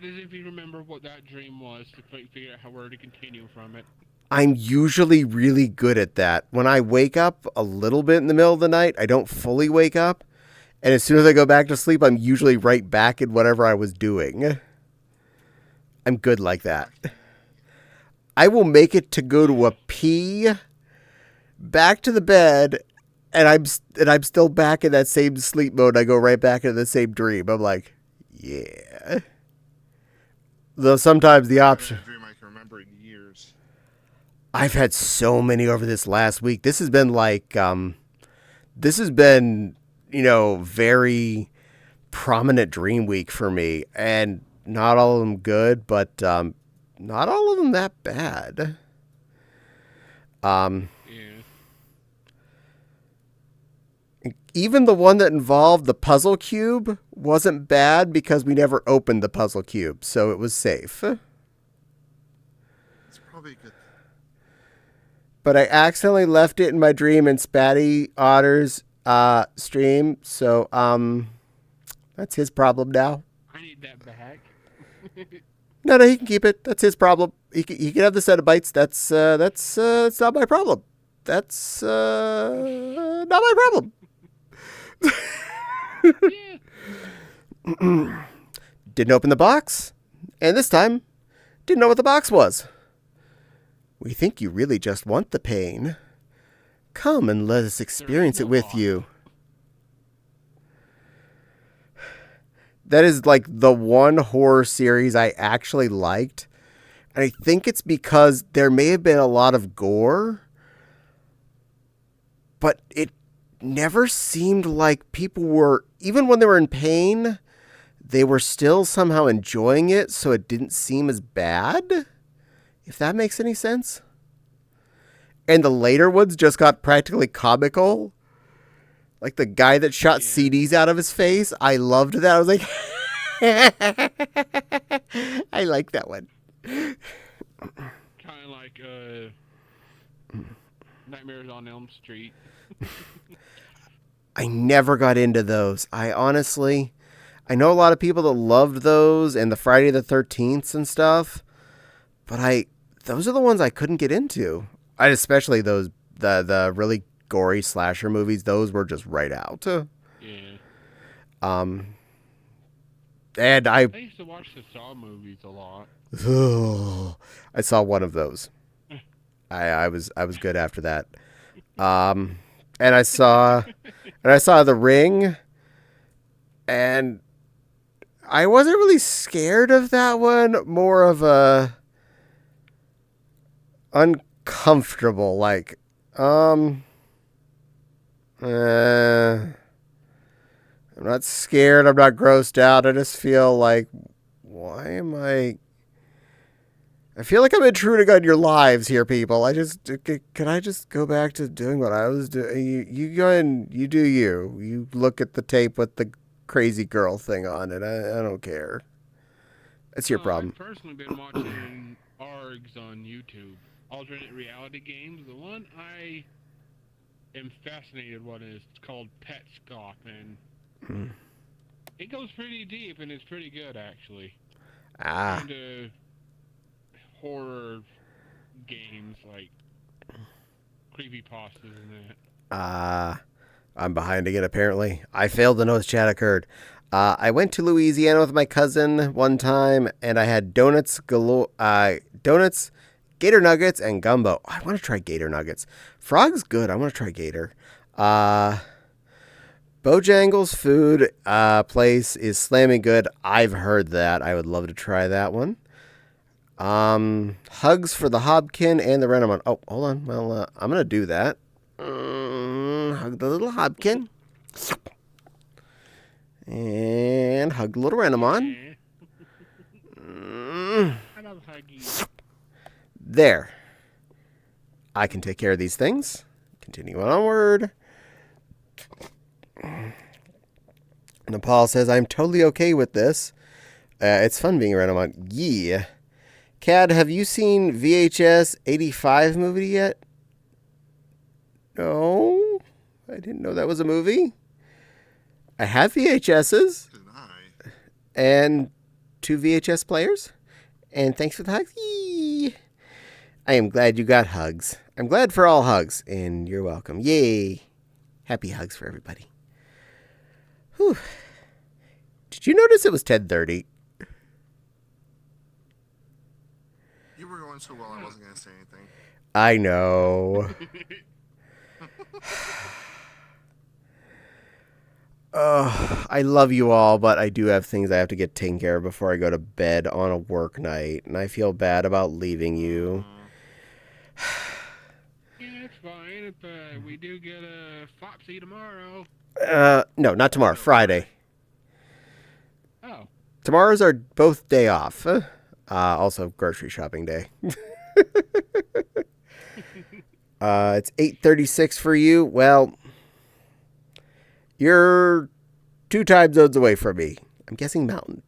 is if you remember what that dream was to figure out where to continue from it.
I'm usually really good at that. When I wake up a little bit in the middle of the night, I don't fully wake up. And as soon as I go back to sleep, I'm usually right back in whatever I was doing. I'm good like that. I will make it to go to a pee, back to the bed, and I'm still back in that same sleep mode. I go right back into the same dream. I'm like, yeah. Though sometimes the option...
A dream I can remember in years.
I've had so many over this last week. This has been like, very prominent dream week for me. And not all of them good, but not all of them that bad.
Yeah.
Even the one that involved the puzzle cube wasn't bad because we never opened the puzzle cube, so it was safe.
It's probably a good thing.
But I accidentally left it in my dream in Spatty Otter's stream, so that's his problem now.
I need that back.
No, he can keep it. That's his problem. He can have the set of bytes. That's not my problem. That's not my problem. Didn't open the box, and this time didn't know what the box was. We think you really just want the pain. Come and let us experience it with you. That is like the one horror series I actually liked. And I think it's because there may have been a lot of gore, but it never seemed like people were, even when they were in pain, they were still somehow enjoying it, so it didn't seem as bad, if that makes any sense. And the later ones just got practically comical. Like the guy that shot CDs out of his face. I loved that. I was like, I like that one.
Kind of like Nightmares on Elm Street.
I never got into those. I know a lot of people that loved those and the Friday the 13th and stuff, but those are the ones I couldn't get into. Especially those, the really gory slasher movies. Those were just right out.
Yeah.
And
I used to watch the Saw movies a lot.
I saw one of those. I was good after that. And I saw The Ring, and I wasn't really scared of that one. More of a uncomfortable, like, I'm not scared. I'm not grossed out. I just feel like, why am I feel like I'm intruding on your lives here, people. Can I just go back to doing what I was doing? You go and you do you. You look at the tape with the crazy girl thing on it. I don't care. That's your problem.
I've personally been watching ARGs on YouTube. Alternate reality games. The one I am fascinated with is called Pet Scoff, and it goes pretty deep, and it's pretty good, actually. Kind of horror games, like creepypastas and that.
I'm behind again, apparently. I failed to know this chat occurred. I went to Louisiana with my cousin one time, and I had donuts galore, donuts, gator nuggets, and gumbo. I want to try gator nuggets. Frog's good. I want to try gator. Bojangles food place is slamming good. I've heard that. I would love to try that one. Hugs for the Hobkin and the Renamon. Oh, hold on. Well, I'm going to do that. Hug the little Hobkin. And hug the little Renamon.
I love huggy.
There. I can take care of these things. Continue onward. Nepal says, I'm totally okay with this. It's fun being around him on. Yeah. Cad, have you seen VHS 85 movie yet? No. I didn't know that was a movie. I have VHSs.
Did I?
And 2 VHS players. And thanks for the hugs. Yee. I am glad you got hugs. I'm glad for all hugs. And you're welcome. Yay. Happy hugs for everybody. Whew. Did you notice it was 10:30?
You were going so well, I wasn't going to say anything.
I know. I love you all, but I do have things I have to get taken care of before I go to bed on a work night, and I feel bad about leaving you.
Yeah, it's fine. But we do get a Flopsy tomorrow.
No, not tomorrow. Friday.
Oh.
Tomorrow's our both day off. Also grocery shopping day. It's 8:36 for you. Well, you're 2 time zones away from me. I'm guessing Mountain.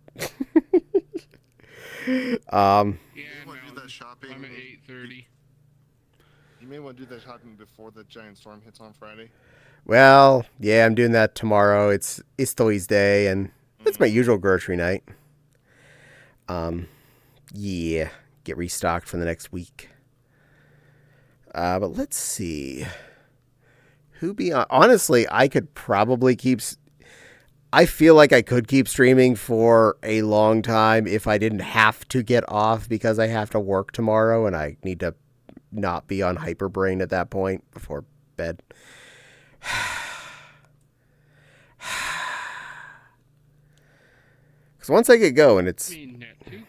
You
Yeah,
want to do that shopping?
I'm at 8:30.
You may want to do that shopping before the giant storm hits on Friday.
Well, yeah, I'm doing that tomorrow. It's Thursday, and it's my usual grocery night. Yeah, get restocked for the next week. But let's see. Honestly, I could probably I feel like I could keep streaming for a long time if I didn't have to get off because I have to work tomorrow and I need to not be on hyperbrain at that point before bed. Because once I get going, it's...
I mean, Netsu.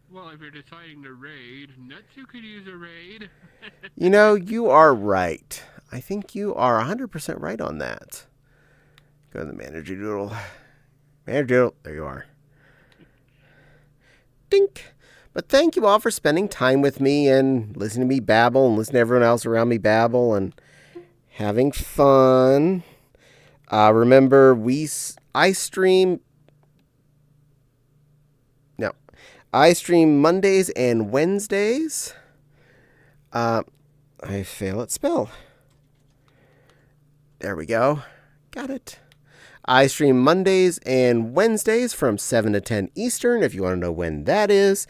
Well, if you're deciding to raid, Netsu could use a raid.
You know, you are right. I think you are 100% right on that. Go to the manager doodle. Manager doodle. There you are. Dink. But thank you all for spending time with me and listening to me babble and listening to everyone else around me babble and having fun. Remember, I stream Mondays and Wednesdays. I fail at spell. There we go. Got it. I stream Mondays and Wednesdays from 7 to 10 Eastern, if you want to know when that is.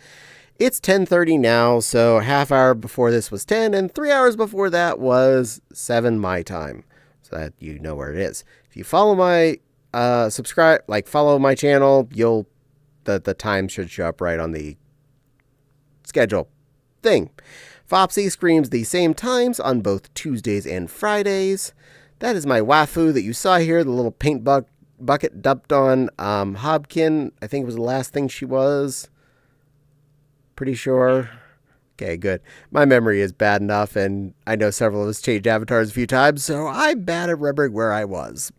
It's 10:30 now, so a half hour before this was 10, and 3 hours before that was 7 my time. So that you know where it is. If you follow my follow my channel, the time should show up right on the schedule thing. Fopsy screams the same times on both Tuesdays and Fridays. That is my waifu that you saw here, the little paint bucket dumped on Hobkin. I think it was the last thing she was. Pretty sure. Okay, good. My memory is bad enough, and I know several of us changed avatars a few times, so I'm bad at remembering where I was.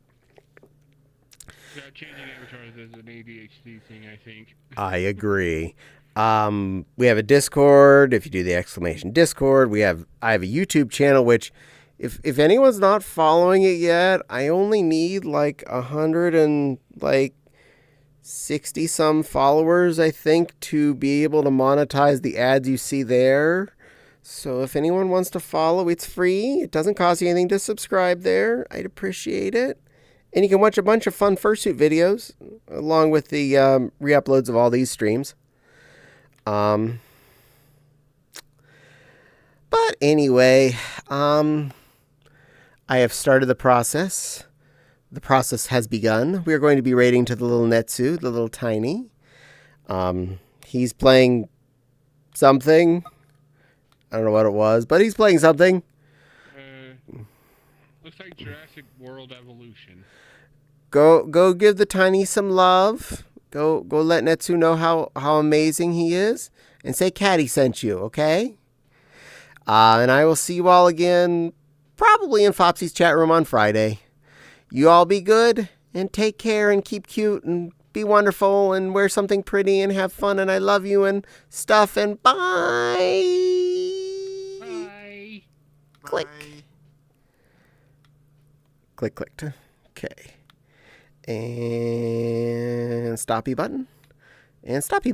Yeah, changing avatars is an ADHD thing, I think.
I agree. We have a Discord. If you do the exclamation Discord, I have a YouTube channel, which if anyone's not following it yet, I only need like 160 some followers, I think, to be able to monetize the ads you see there. So if anyone wants to follow, it's free. It doesn't cost you anything to subscribe there. I'd appreciate it. And you can watch a bunch of fun fursuit videos along with the re-uploads of all these streams. But anyway, I have started the process. The process has begun. We are going to be raiding to the little Netsu, the little tiny. He's playing something. I don't know what it was, but he's playing something.
Looks like Jurassic World Evolution.
Go give the tiny some love. Go let Netsu know how amazing he is. And say Caddie sent you, okay? And I will see you all again, probably in Fopsy's chat room on Friday. You all be good, and take care, and keep cute, and be wonderful and wear something pretty and have fun and I love you and stuff and bye.
Bye.
Click.
Bye.
Click, clicked. Okay. And stoppy button. And stoppy button.